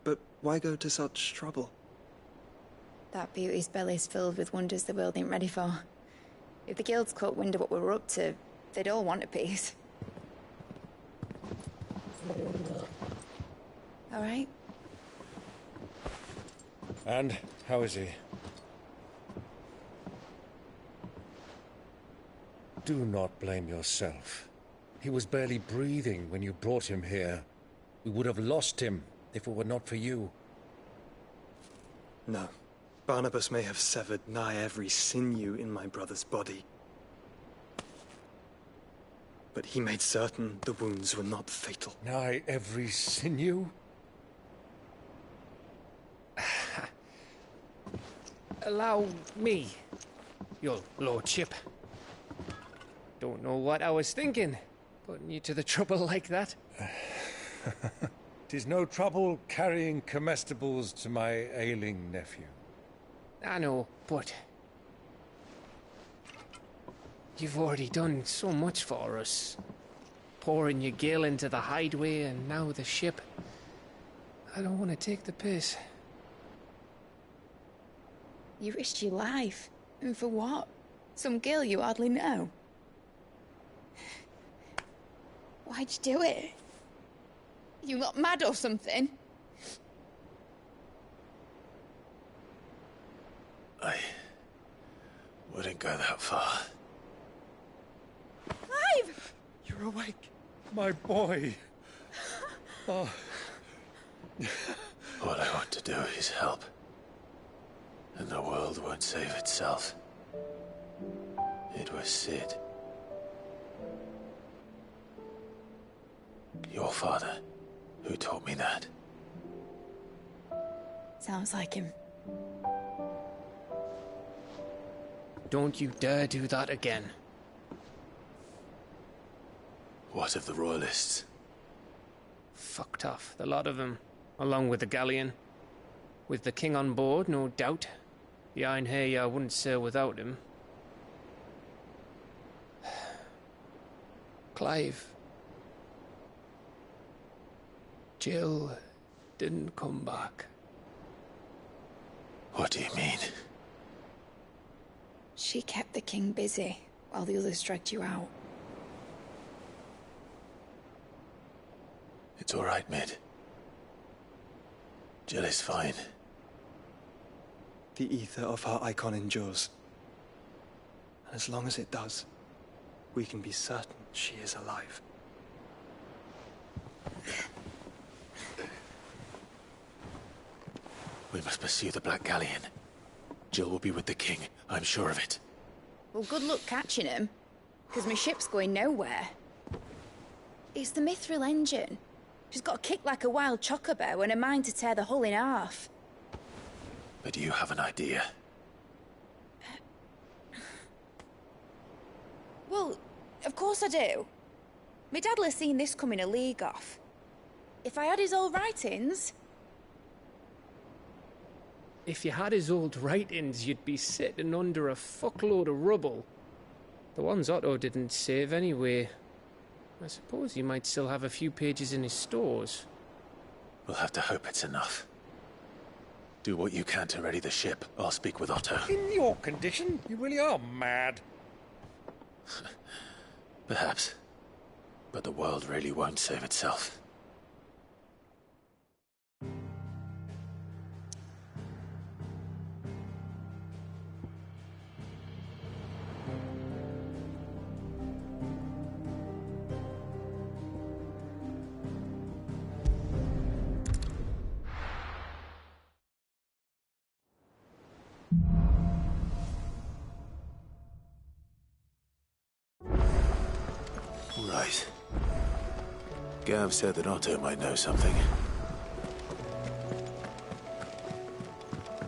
But why go to such trouble? That beauty's belly's filled with wonders the world ain't ready for. If the guilds caught wind of what we were up to, they'd all want a piece. All right? And how is he? Do not blame yourself. He was barely breathing when you brought him here. We would have lost him if it were not for you. No. Barnabas may have severed nigh every sinew in my brother's body. But he made certain the wounds were not fatal. Nigh every sinew? Allow me, your lordship. Don't know what I was thinking, putting you to the trouble like that. 'Tis no trouble carrying comestibles to my ailing nephew. I know, but you've already done so much for us. Pouring your gil into the hideaway and now the ship. I don't want to take the piss. You risked your life. And for what? Some girl you hardly know. Why'd you do it? You got mad or something? I wouldn't go that far. Clive! You're awake, my boy. Oh. All I want to do is help. And the world won't save itself. It was Sid. Your father, who taught me that. Sounds like him. Don't you dare do that again. What of the Royalists? Fucked off, the lot of them, along with the galleon. With the king on board, no doubt. The Iron Hair wouldn't sail without him. Clive. Jill didn't come back. What do you mean? She kept the king busy while the others dragged you out. It's all right, Mid. Jill is fine. The ether of her icon endures. And as long as it does, we can be certain she is alive. We must pursue the Black Galleon. Jill will be with the king, I'm sure of it. Well, good luck catching him, because my ship's going nowhere. It's the Mithril engine. She's got a kick like a wild chocobo and a mind to tear the hull in half. But you have an idea. Well, of course I do. My dad'll have seen this coming a league off. If I had his old writings... If you had his old writings, you'd be sitting under a fuckload of rubble. The ones Otto didn't save anyway. I suppose he might still have a few pages in his stores. We'll have to hope it's enough. Do what you can to ready the ship. I'll speak with Otto. In your condition, you really are mad. Perhaps. But the world really won't save itself. Right. Gav said that Otto might know something.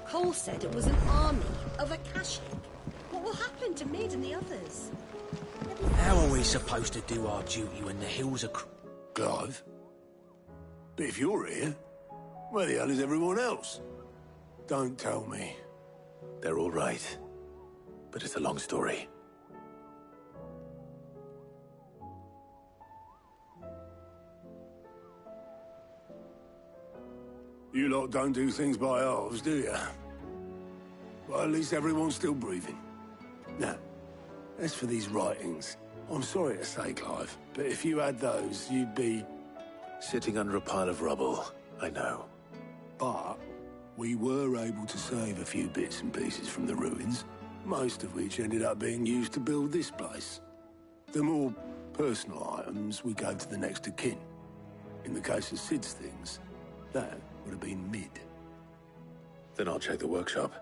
Cole said it was an army of Akashic. What will happen to Mid and the others? How are we supposed to do our duty when the hills are... Clive? But if you're here, where the hell is everyone else? Don't tell me. They're all right. But it's a long story. You lot don't do things by halves, do you? Well, at least everyone's still breathing. Now, as for these writings, I'm sorry to say, Clive, but if you had those, you'd be... Sitting under a pile of rubble, I know. But we were able to save a few bits and pieces from the ruins, most of which ended up being used to build this place. The more personal items we gave to the next of kin. In the case of Sid's things, that would have been Mid. Then I'll check the workshop.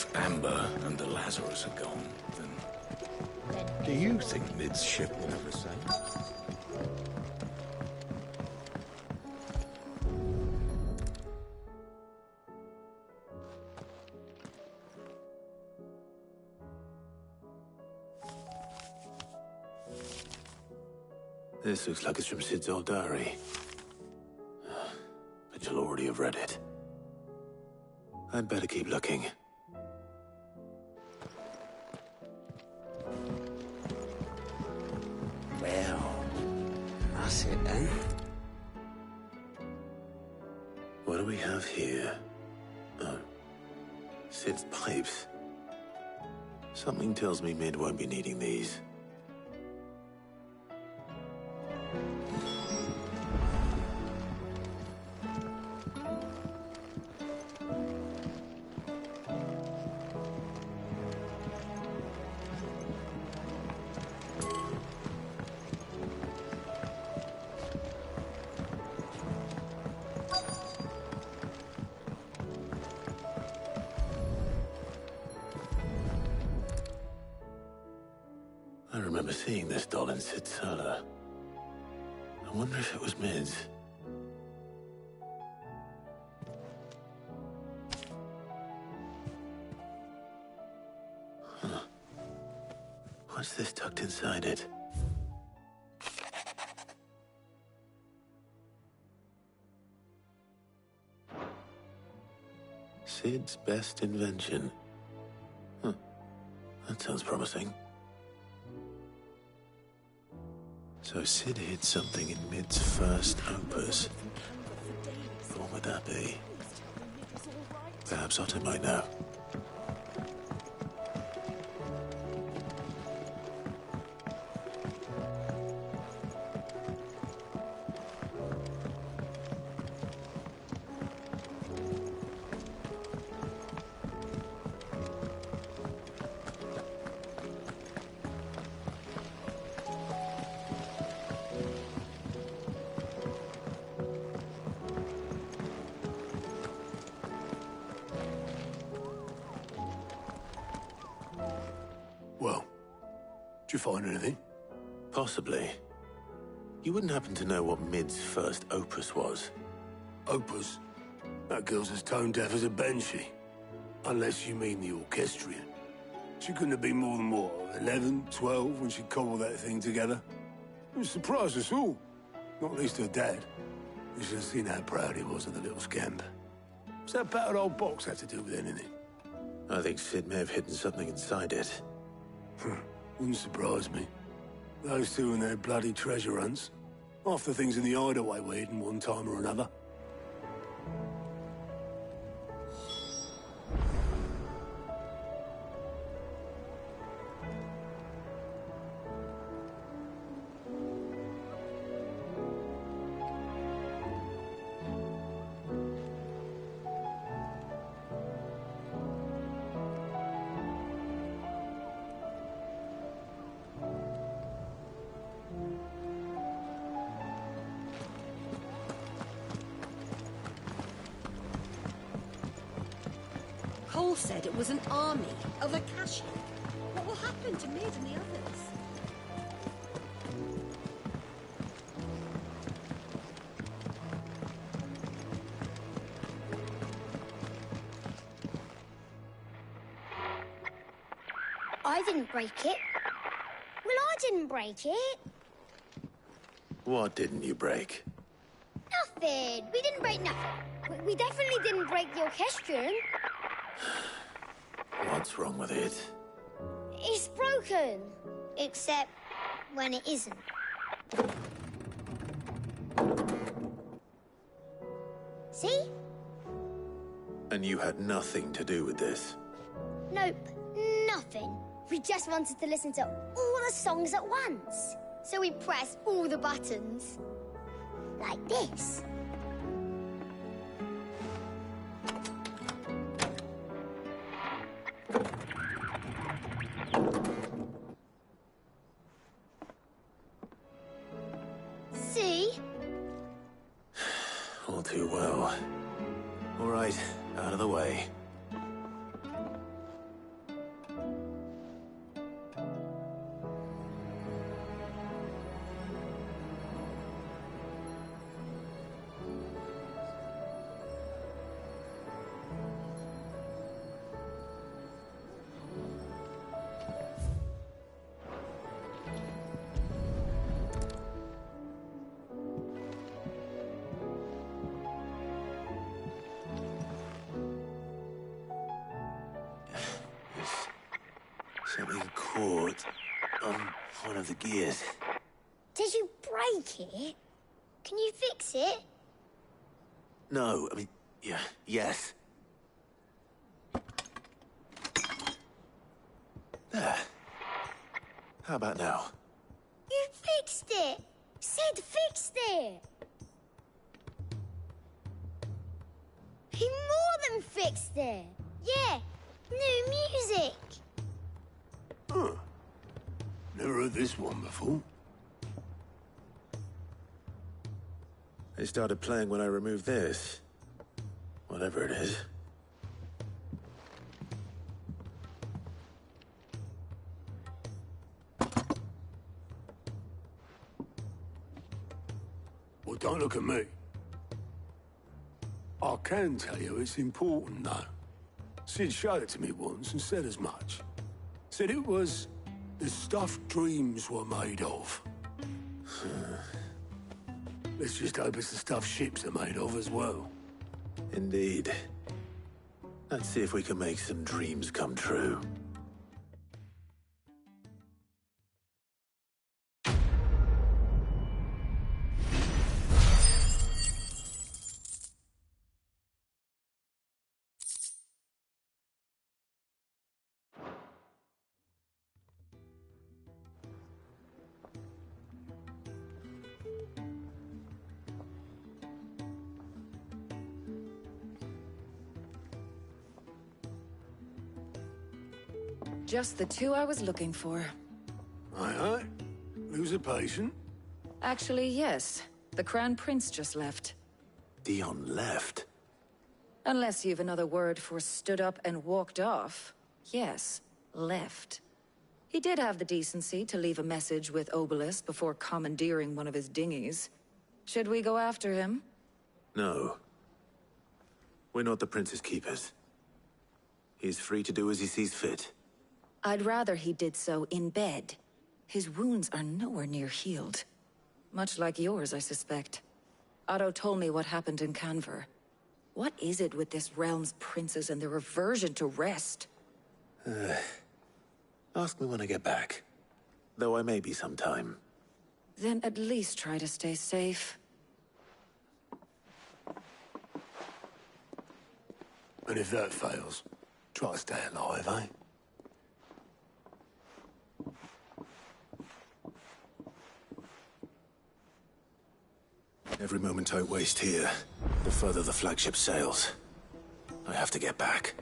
If Amber and the Lazarus are gone, then do you think Mid's ship will ever sail? This looks like it's from Sid's old diary. But you'll already have read it. I'd better keep looking. Well, that's it then. What do we have here? Oh. Sid's pipes. Something tells me Mid won't be needing these. I remember seeing this doll in Sid's cellar. I wonder if it was Mid's. Huh. What's this tucked inside it? Sid's best invention. Huh. That sounds promising. So Sid hid something in Mid's first opus. What would that be? Perhaps Otto might know. Well, did you find anything? Possibly. You wouldn't happen to know what Mid's first opus was? Opus? That girl's as tone deaf as a banshee. Unless you mean the orchestrion. She couldn't have been more than, what, 11, 12 when she cobbled that thing together? It surprised us all. Not least her dad. You should have seen how proud he was of the little scamp. What's that battered old box had to do with anything? I think Sid may have hidden something inside it. Wouldn't surprise me. Those two and their bloody treasure hunts. Half the things in the hideaway were hidden one time or another. Cole said it was an army of Akashi. What will happen to Mid and the others? I didn't break it. Well, I didn't break it. What didn't you break? Nothing. We didn't break nothing. We definitely didn't break the orchestrion. What's wrong with it? It's broken. Except when it isn't. See? And you had nothing to do with this? Nope, nothing. We just wanted to listen to all the songs at once. So we pressed all the buttons. Like this. See? All too well. All right, out of the way. port on one of the gears. Did you break it? Can you fix it? No, I mean, yeah, yes. There. How about now? You fixed it! Sid fixed it! He more than fixed it! Yeah, new music! Huh. Never heard this one before. They started playing when I removed this. Whatever it is. Well, don't look at me. I can tell you it's important, though. Sid showed it to me once and said as much. Said it was the stuff dreams were made of. Let's just hope it's the stuff ships are made of as well. Indeed. Let's see if we can make some dreams come true. Just the two I was looking for. Aye, aye. Lose a patient? Actually, yes. The Crown Prince just left. Dion left? Unless you've another word for stood up and walked off. Yes, left. He did have the decency to leave a message with Obelisk before commandeering one of his dinghies. Should we go after him? No. We're not the Prince's keepers. He's free to do as he sees fit. I'd rather he did so in bed. His wounds are nowhere near healed. Much like yours, I suspect. Otto told me what happened in Canver. What is it with this realm's princes and their aversion to rest? Ask me when I get back. Though I may be sometime. Then at least try to stay safe. And if that fails, try to stay alive, eh? Every moment I waste here, the further the flagship sails. I have to get back.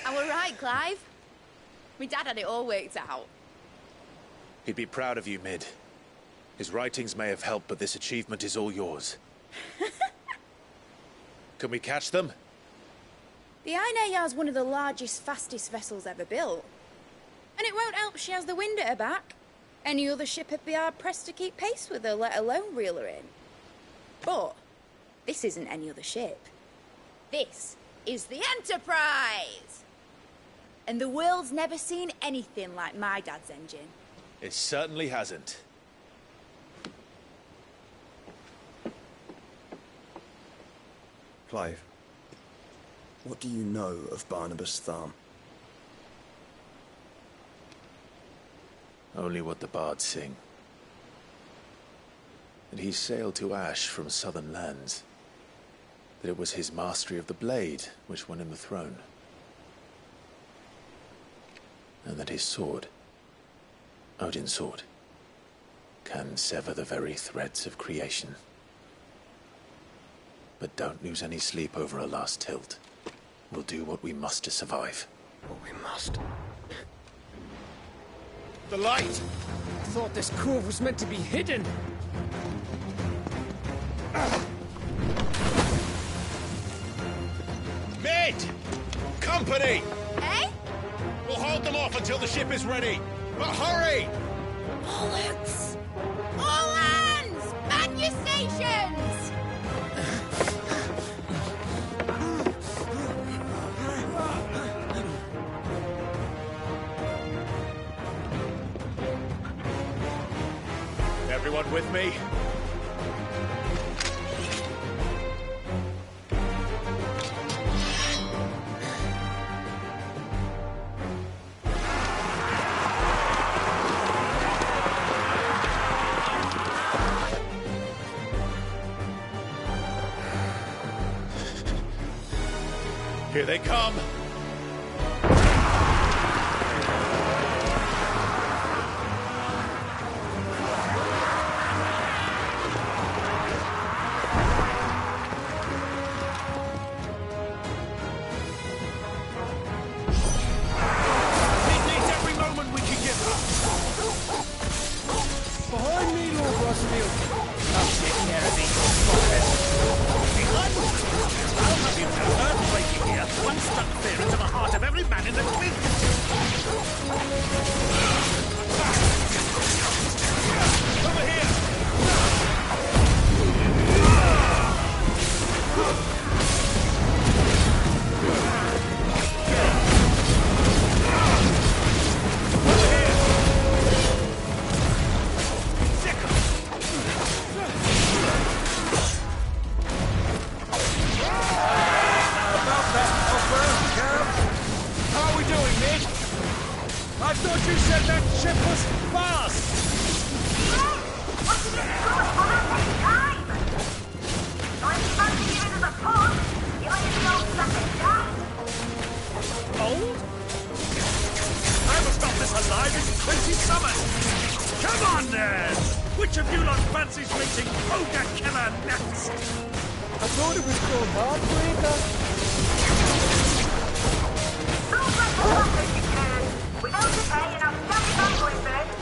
I were right, Clive. My dad had it all worked out. He'd be proud of you, Mid. His writings may have helped, but this achievement is all yours. Can we catch them? The Ainayar's one of the largest, fastest vessels ever built. And it won't help she has the wind at her back. Any other ship would be hard-pressed to keep pace with her, let alone reel her in. But this isn't any other ship. This is the Enterprise! And the world's never seen anything like my dad's engine. It certainly hasn't. Clive, what do you know of Barnabas Thumb? Only what the bards sing. That he sailed to Ash from southern lands. That it was his mastery of the blade which won him the throne. And that his sword, Odin's sword, can sever the very threads of creation. But don't lose any sleep over a last tilt. We'll do what we must to survive. What we must. The light! I thought this cove was meant to be hidden. Mate! Company! Eh? We'll hold them off until the ship is ready. But hurry! Bullets! All hands! Man your stations! Everyone with me? Here they come! Behind me, Lord Rosfield. I'll take care of these fuckers. Behind you! I'll have you know earthquaking here. One struck fear into the heart of every man in the twin. Over here! I thought you said that ship was fast! What did it do it for the time? So if you fancy giving us a push, you're like the old second guy. Old? I was not this alive in 20 summers! Come on then! Which of you lot fancies meeting Ogre Killer next? I thought it was called Heartbreaker. Don't let the fuckers you can. Without the pay and I'll stand it on going first.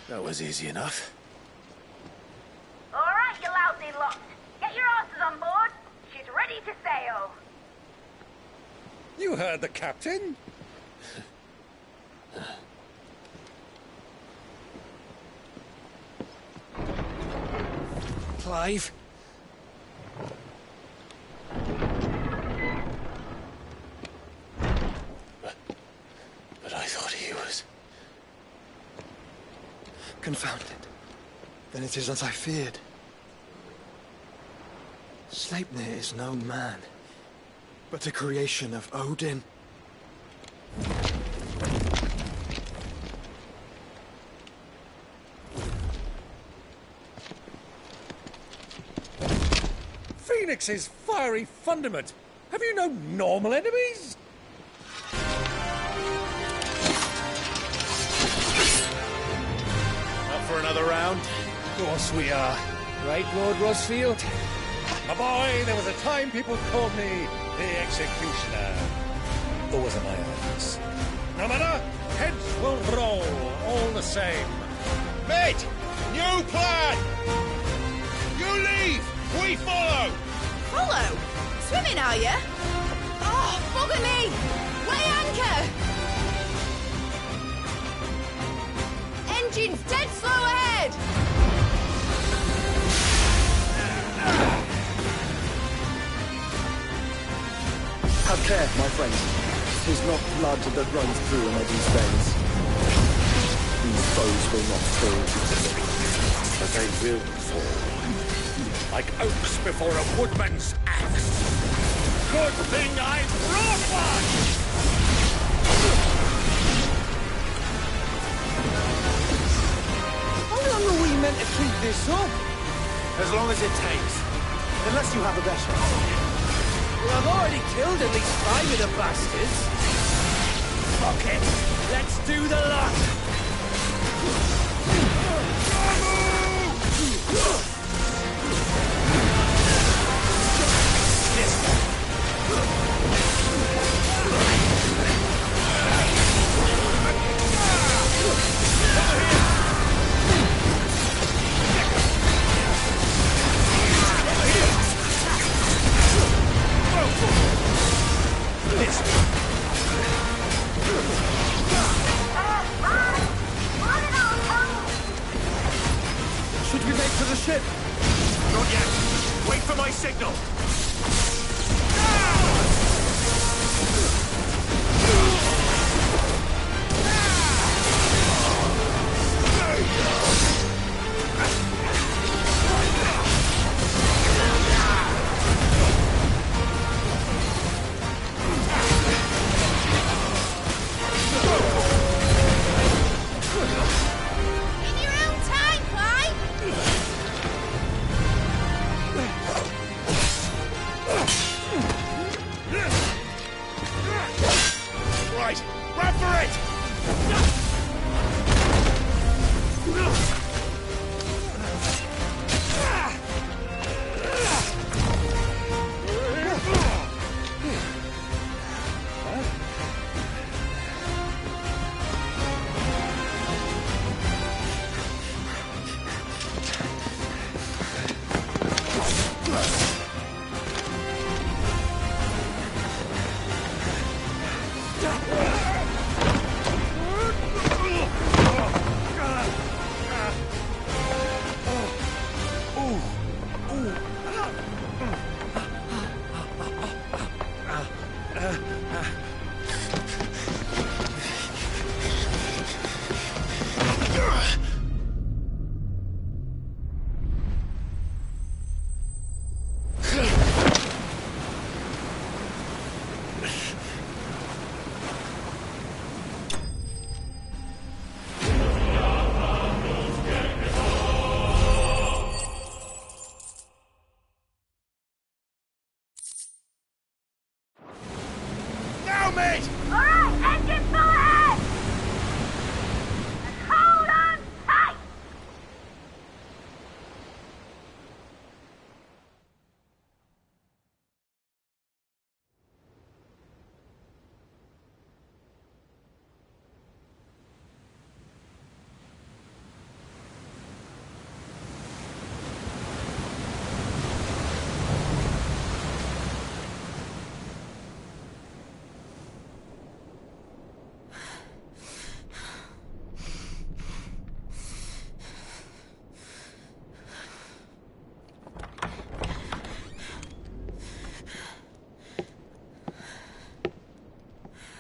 That was easy enough. All right, you lousy lot. Get your asses on board. She's ready to sail. You heard the captain. Clive? But I thought he was... Confounded. Then it is as I feared. Sleipnir is no man, but a creation of Odin. Phoenix's fiery fundament. Have you no normal enemies? Up for another round? Of course we are. Right, Lord Rosfield? My boy, there was a time people called me the Executioner. Or was it my eyes? No matter, heads will roll, all the same. Mate! New plan! You leave! We follow! Follow? Swimming, are you? Oh, bugger me! Weigh anchor! Engine's dead slow ahead! Have care, my friends. 'Tis not blood that runs through an Eddie's veins. These foes will not fall easily. But they will fall. Like oaks before a woodman's axe. Good thing I brought one! How long are we meant to keep this up? As long as it takes. Unless you have a better. Well, I've already killed at least 5 of the bastards. Fuck it. Let's do the lot. Should we make for the ship? Not yet. Wait for my signal. In your own time, Clive!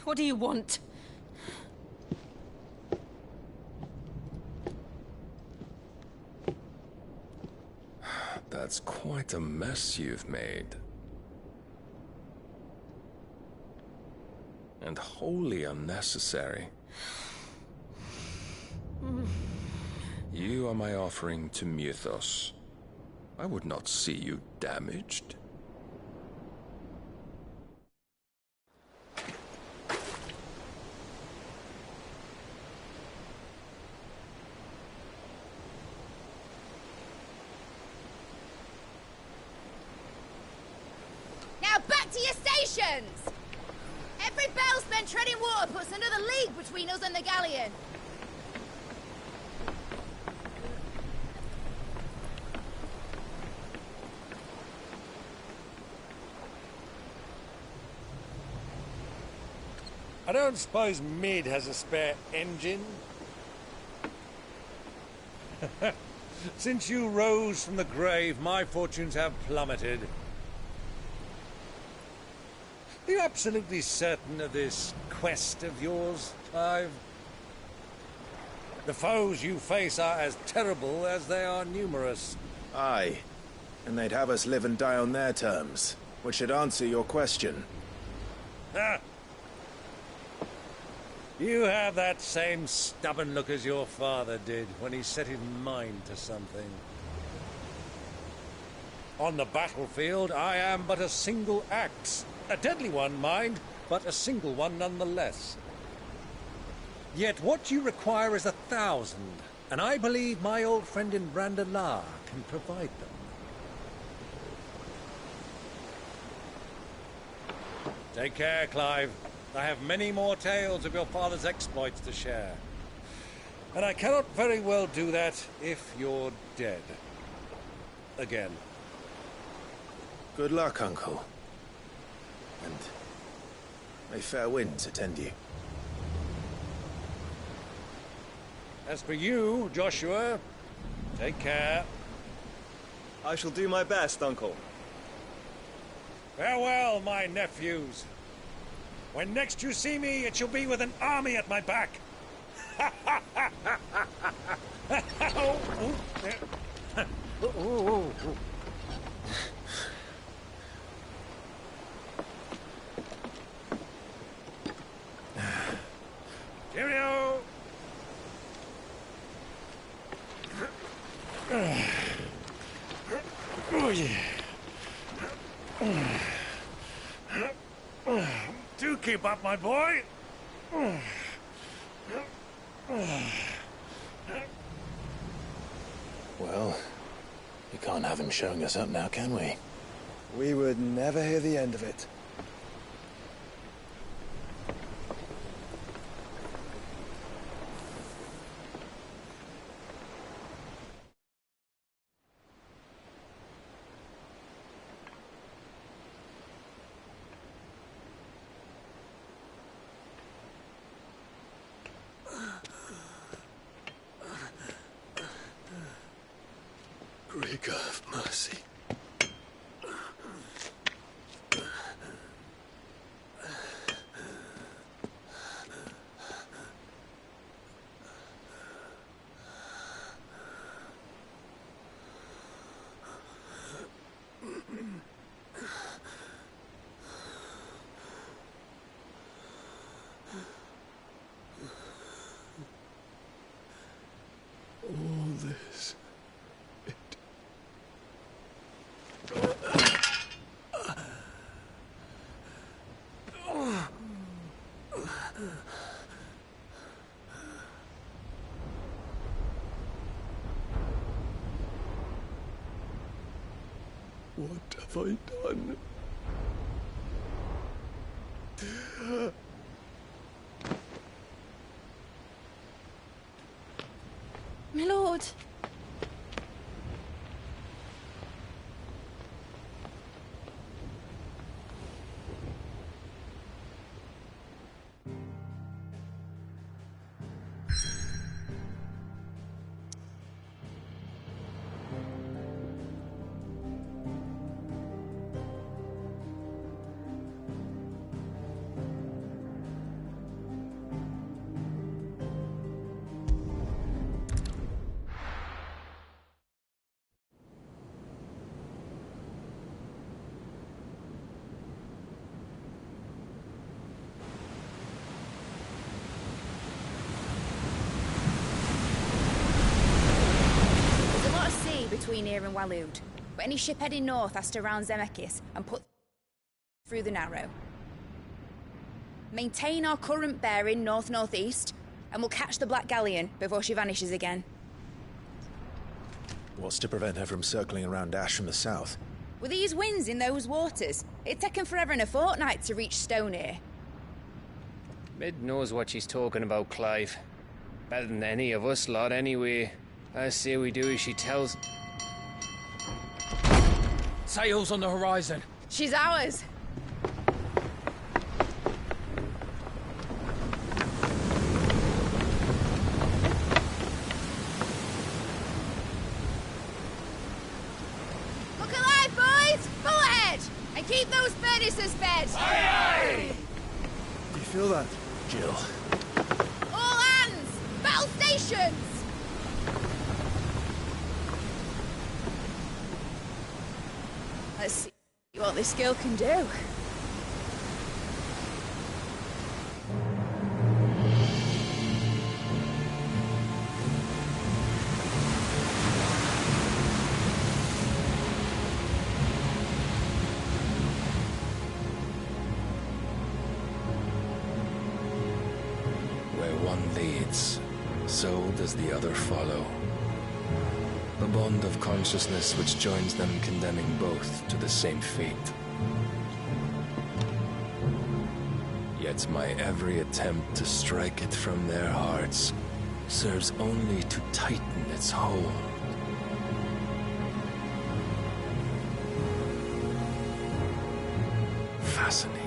What do you want? That's quite a mess you've made. And wholly unnecessary. You are my offering to Mythos. I would not see you damaged. Now back to your stations! Every bell spent treading water puts another league between us and the galleon. I don't suppose Mid has a spare engine? Since you rose from the grave, my fortunes have plummeted. Are you absolutely certain of this quest of yours, Clive? The foes you face are as terrible as they are numerous. Aye. And they'd have us live and die on their terms, which should answer your question. Ha! You have that same stubborn look as your father did when he set his mind to something. On the battlefield, I am but a single axe. A deadly one, mind, but a single one nonetheless. Yet what you require is 1,000, and I believe my old friend in Brandalar can provide them. Take care, Clive. I have many more tales of your father's exploits to share. And I cannot very well do that if you're dead. Again. Good luck, Uncle. And may fair winds attend you. As for you, Joshua, take care. I shall do my best, Uncle. Farewell, my nephews. When next you see me, it shall be with an army at my back. Cheerio! Oh, yeah. Do keep up, my boy. Well, we can't have him showing us up now, can we? We would never hear the end of it. Great God of mercy. All this. What have I done? My lord. here in Waloed. But any ship heading north has to round Zemeckis and put through the Narrow. Maintain our current bearing north-northeast, and we'll catch the Black Galleon before she vanishes again. What's to prevent her from circling around Ash from the south? With these winds in those waters, it'd taken forever and a fortnight to reach Stonehere. Mid knows what she's talking about, Clive. Better than any of us lot, anyway. I say we do as she tells. Sails on the horizon. She's ours. Look alive, boys! Full ahead! And keep those furnaces fed! Aye, aye! Do you feel that? Jill. All hands! Battle stations! Let's see what this girl can do. Where one leads, so does the other follow. A bond of consciousness which joins them, condemning both to the same fate. Yet my every attempt to strike it from their hearts serves only to tighten its hold. Fascinating.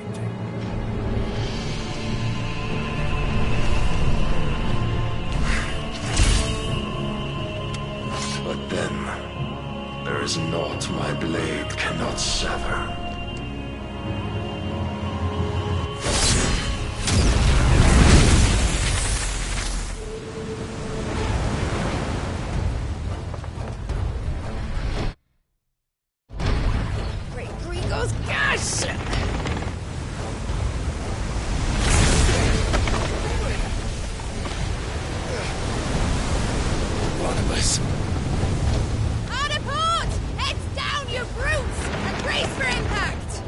But then, there is naught my blade cannot sever. Great Gregor's gas! Barnabas. Hard a port! Heads down, you brutes! And brace for impact!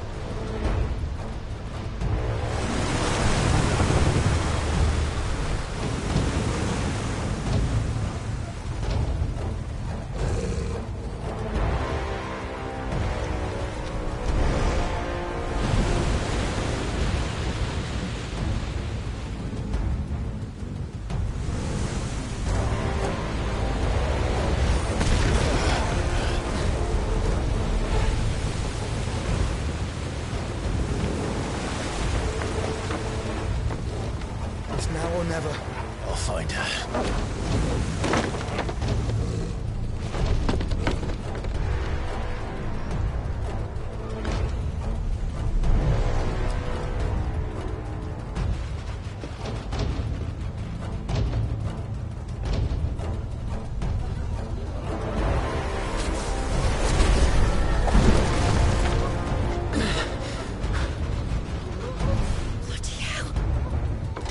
It's now or never. I'll find her.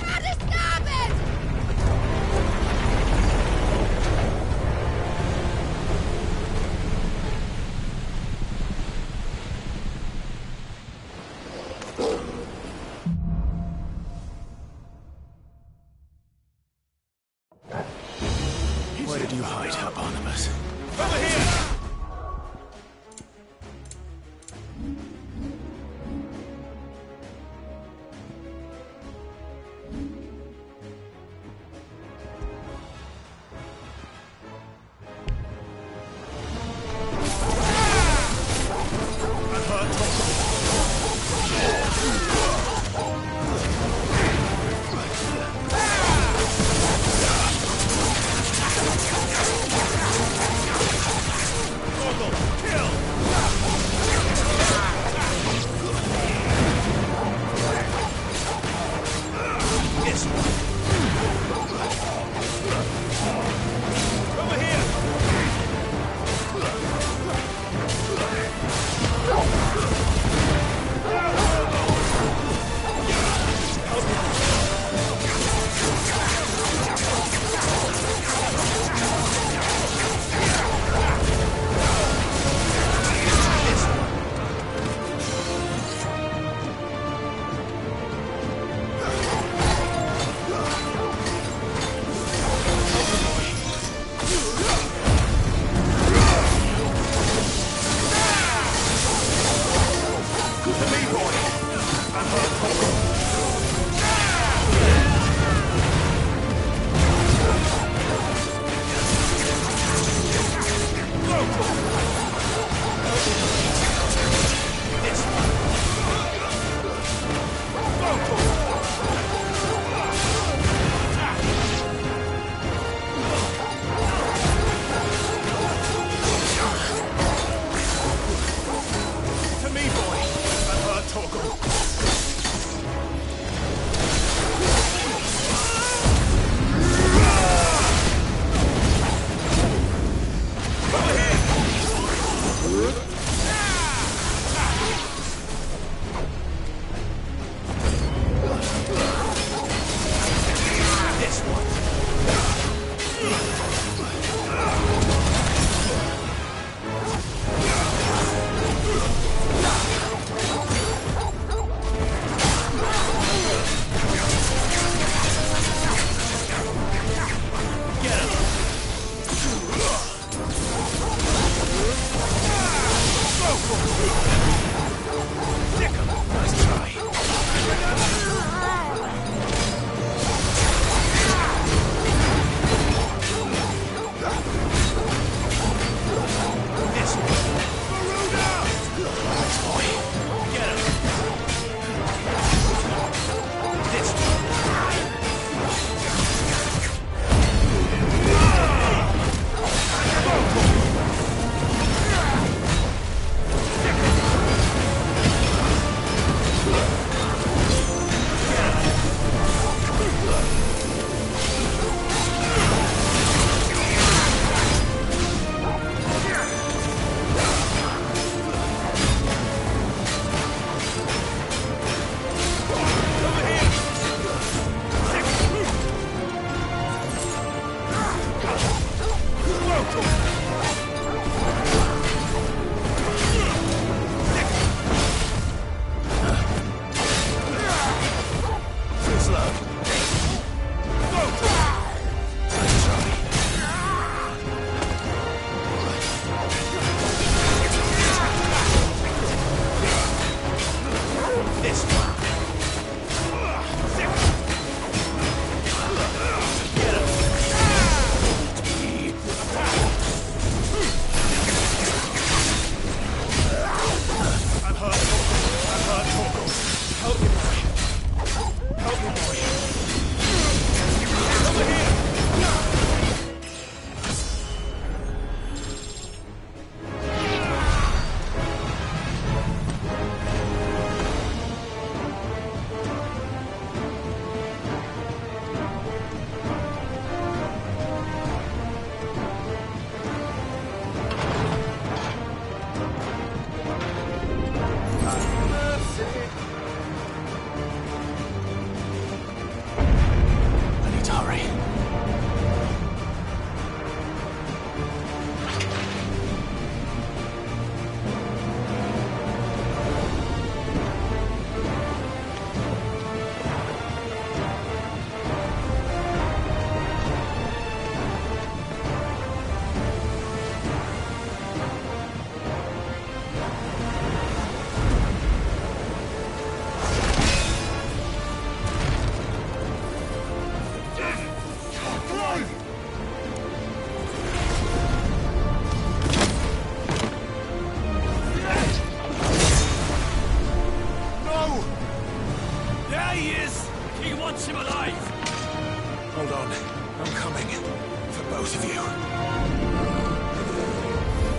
At a starboard! Where did you hide her, Barnabas? Over here!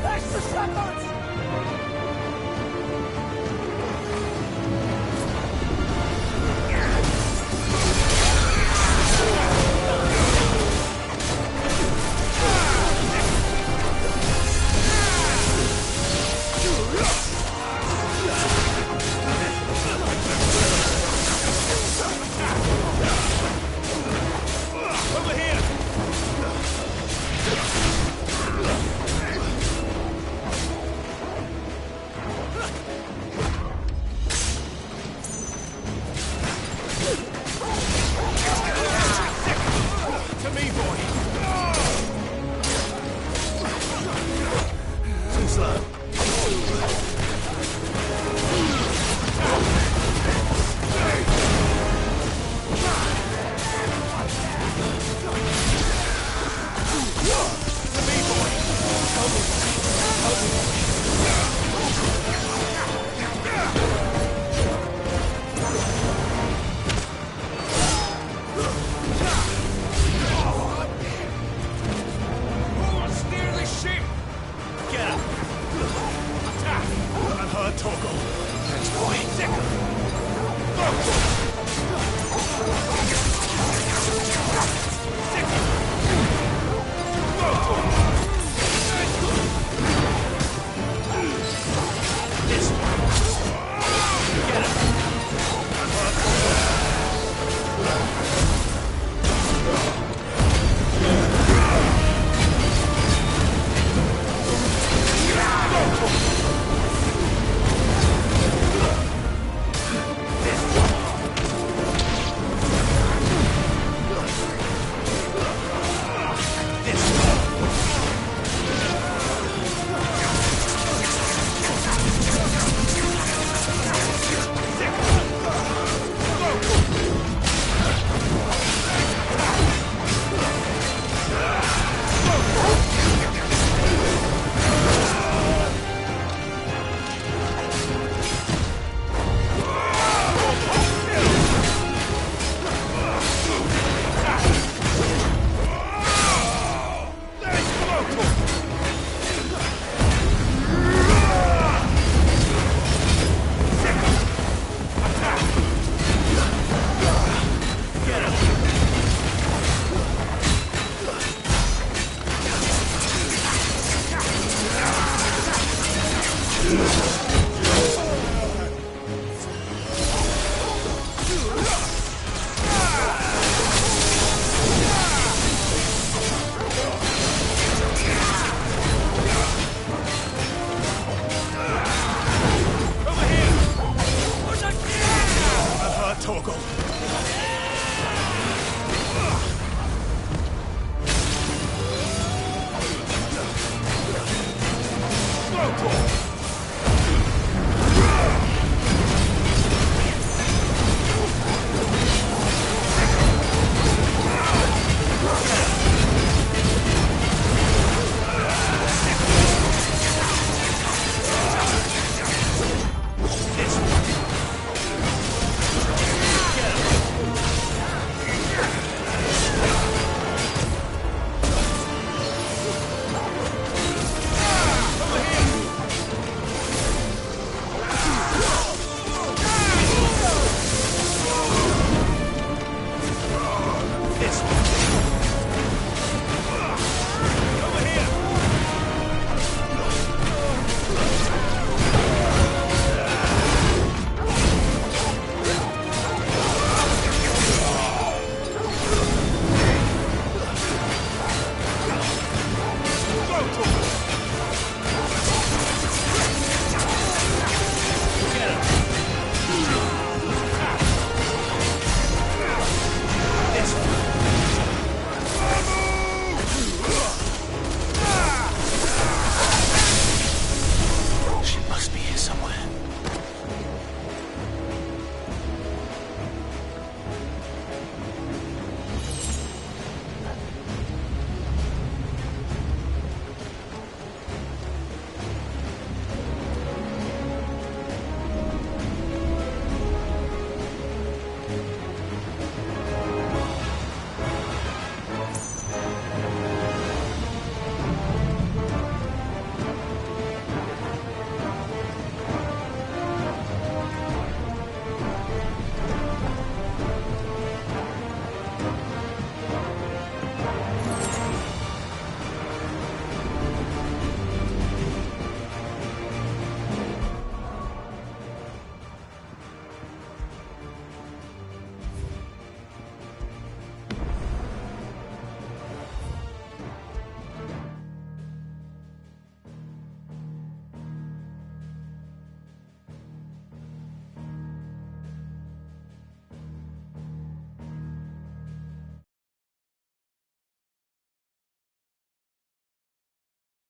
That's the shepherds!